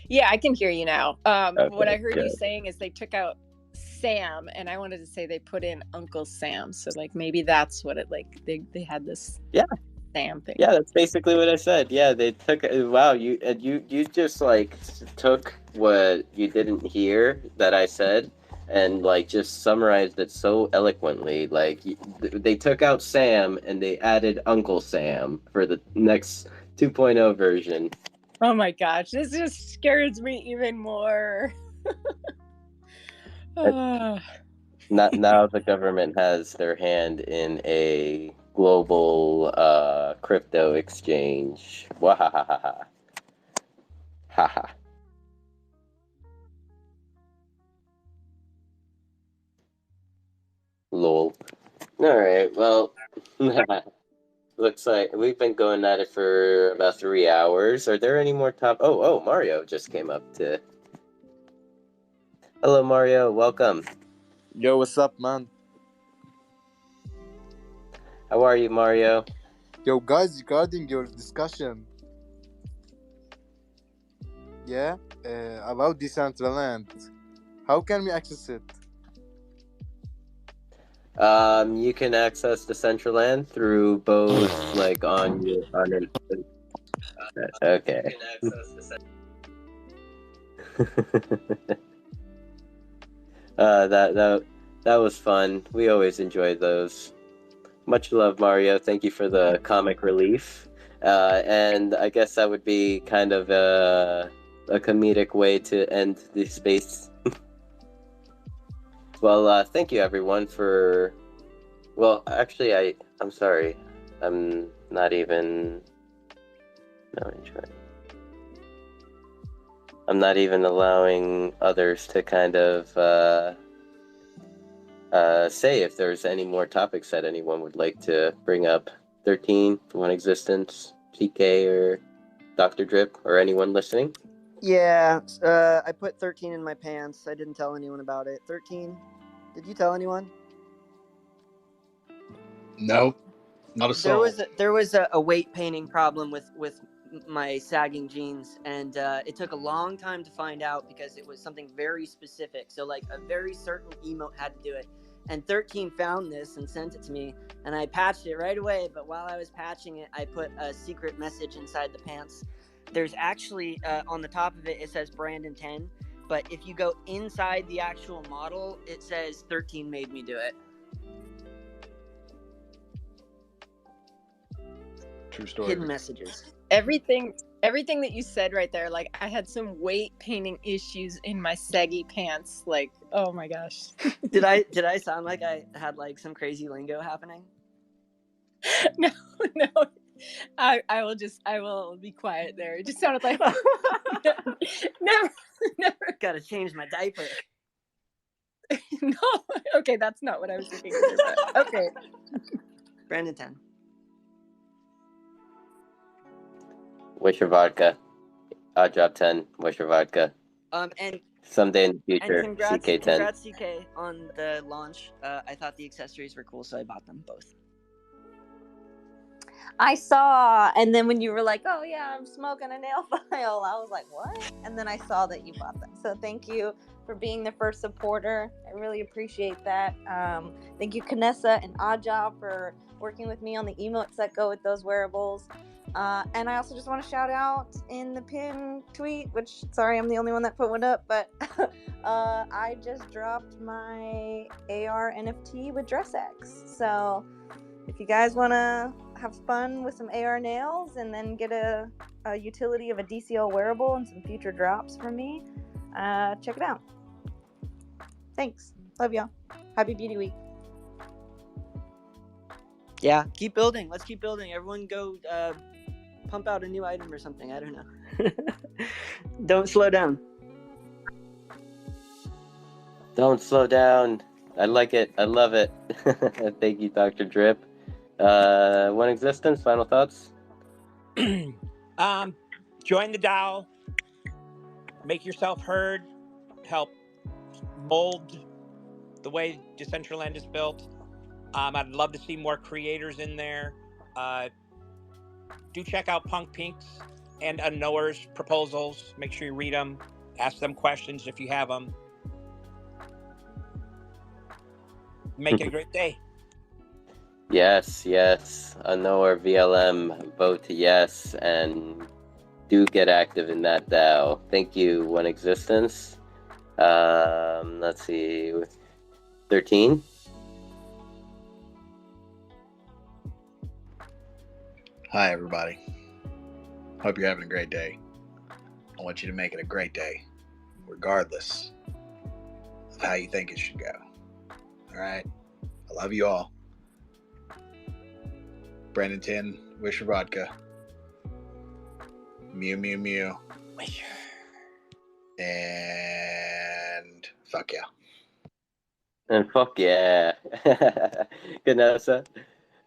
Yeah, I can hear you now. Okay, what I heard good. you saying is they took out Sam, and I wanted to say they put in Uncle Sam. So like maybe that's what it like. They had this Sam thing. Yeah, that's basically what I said. Yeah, they took. Wow, you just like took what you didn't hear that I said, and like just summarized it so eloquently. Like they took out Sam and they added Uncle Sam for the next 2.0 version. Oh my gosh, this just scares me even more. Now the government has their hand in a global crypto exchange. Wahahaha. Haha. Lol. Alright, well, looks like we've been going at it for about 3 hours. Are there any more Oh, Mario just came up to... Hello, Mario. Welcome. Yo, what's up, man? How are you, Mario? Yo, guys, regarding your discussion, about Decentraland, how can we access it? You can access Decentraland through both, like, on an... Okay. That was fun. We always enjoy those. Much love, Mario. Thank you for the comic relief. And I guess that would be kind of a comedic way to end the space. Well, thank you everyone for... Well, actually, I'm sorry. I'm not even... No, I'm not even allowing others to kind of say if there's any more topics that anyone would like to bring up. 13, One Existence, TK, or Dr. Drip, or anyone listening? Yeah, I put 13 in my pants. I didn't tell anyone about it. 13, did you tell anyone? Nope, not a soul. There was a weight painting problem with my sagging jeans, and it took a long time to find out because it was something very specific. So like a very certain emote had to do it. And 13 found this and sent it to me, and I patched it right away. But while I was patching it, I put a secret message inside the pants. There's actually, on the top of it, it says Brandon 10. But if you go inside the actual model, it says 13 made me do it. True story. Hidden messages. Everything that you said right there, like I had some weight painting issues in my saggy pants. Like, oh my gosh. Did I sound like I had like some crazy lingo happening? No. I will be quiet there. It just sounded like never. Gotta change my diaper. No, okay, that's not what I was thinking either, but okay. Brandon 10. Wisher Vodka. Odd Job 10, Wisher Vodka. And someday in the future, and CK10. Congrats CK on the launch. I thought the accessories were cool, so I bought them both. I saw, and then when you were like, oh yeah, I'm smoking a nail file, I was like, what? And then I saw that you bought them. So thank you for being the first supporter. I really appreciate that. Thank you, Kanessa and Oddjob, for working with me on the emotes that go with those wearables. And I also just want to shout out in the pin tweet, which, sorry, I'm the only one that put one up, but I just dropped my AR NFT with DressX. So if you guys want to have fun with some AR nails and then get a utility of a DCL wearable and some future drops from me, check it out. Thanks. Love y'all. Happy Beauty Week. Yeah, keep building. Let's keep building. Everyone go pump out a new item or something. I don't know. Don't slow down. Don't slow down. I like it. I love it. Thank you, Dr. Drip. One Existence, final thoughts? Join the DAO. Make yourself heard. Help mold the way Decentraland is built. I'd love to see more creators in there. Do check out Punk Pink's and Unknower's proposals. Make sure you read them. Ask them questions if you have them. Make it a great day. Yes. Unknower VLM, vote yes, and do get active in that DAO. Thank you, One Existence. Let's see, 13. Hi, everybody. Hope you're having a great day. I want you to make it a great day, regardless of how you think it should go. All right? I love you all. Brandon Tin, Wisher Vodka. Mew, mew, mew. Wisher. And fuck yeah. And fuck yeah. Ganessa,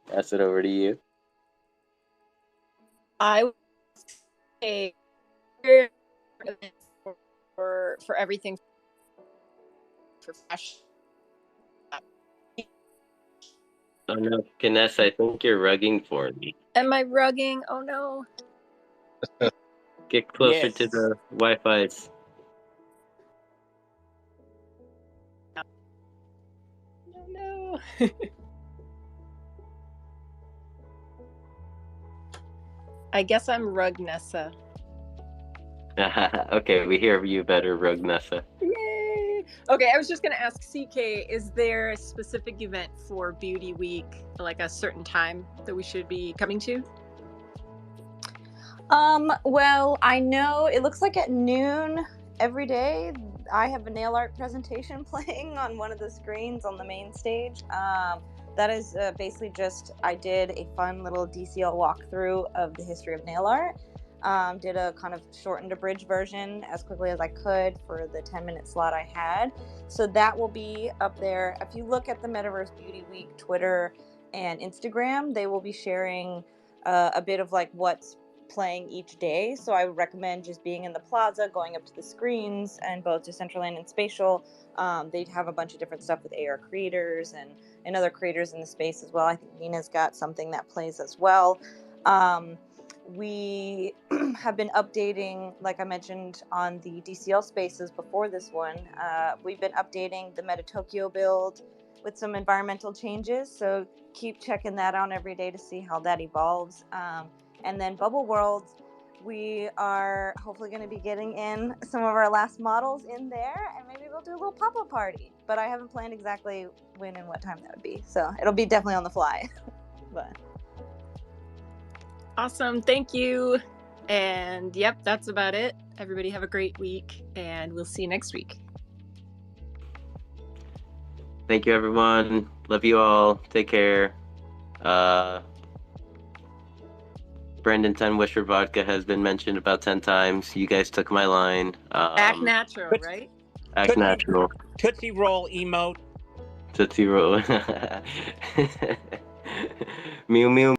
pass it over to you. I would say for everything for fashion. Oh no, Ganessa, I think you're rugging for me. Am I rugging? Oh no. Get closer Yes. to the Wi-Fi's. No. I guess I'm Rugnessa. Okay, we hear you better, Rugnessa. Yay! Okay, I was just gonna ask CK, is there a specific event for Beauty Week, like a certain time that we should be coming to? Well, I know it looks like at noon every day I have a nail art presentation playing on one of the screens on the main stage. That is basically just, I did a fun little DCL walkthrough of the history of nail art. Did a kind of shortened abridged version as quickly as I could for the 10-minute slot I had. So that will be up there. If you look at the Metaverse Beauty Week Twitter and Instagram, they will be sharing a bit of like what's playing each day. So I would recommend just being in the plaza, going up to the screens, and both Decentraland and Spatial. They have a bunch of different stuff with AR creators and other creators in the space as well. I think Nina's got something that plays as well. We have been updating, like I mentioned on the DCL spaces before this one, we've been updating the Meta Tokyo build with some environmental changes. So keep checking that out every day to see how that evolves. And then Bubble World, we are hopefully going to be getting in some of our last models in there, and maybe we'll do a little pop-up party. But I haven't planned exactly when and what time that would be. So it'll be definitely on the fly. But Awesome, thank you. And yep, that's about it. Everybody have a great week, and we'll see you next week. Thank you, everyone. Love you all. Take care. Brandon 10 Wisher Vodka has been mentioned about 10 times. You guys took my line. Act natural, right? Act natural. Tootsie Roll emote. Tootsie Roll. Mew mew.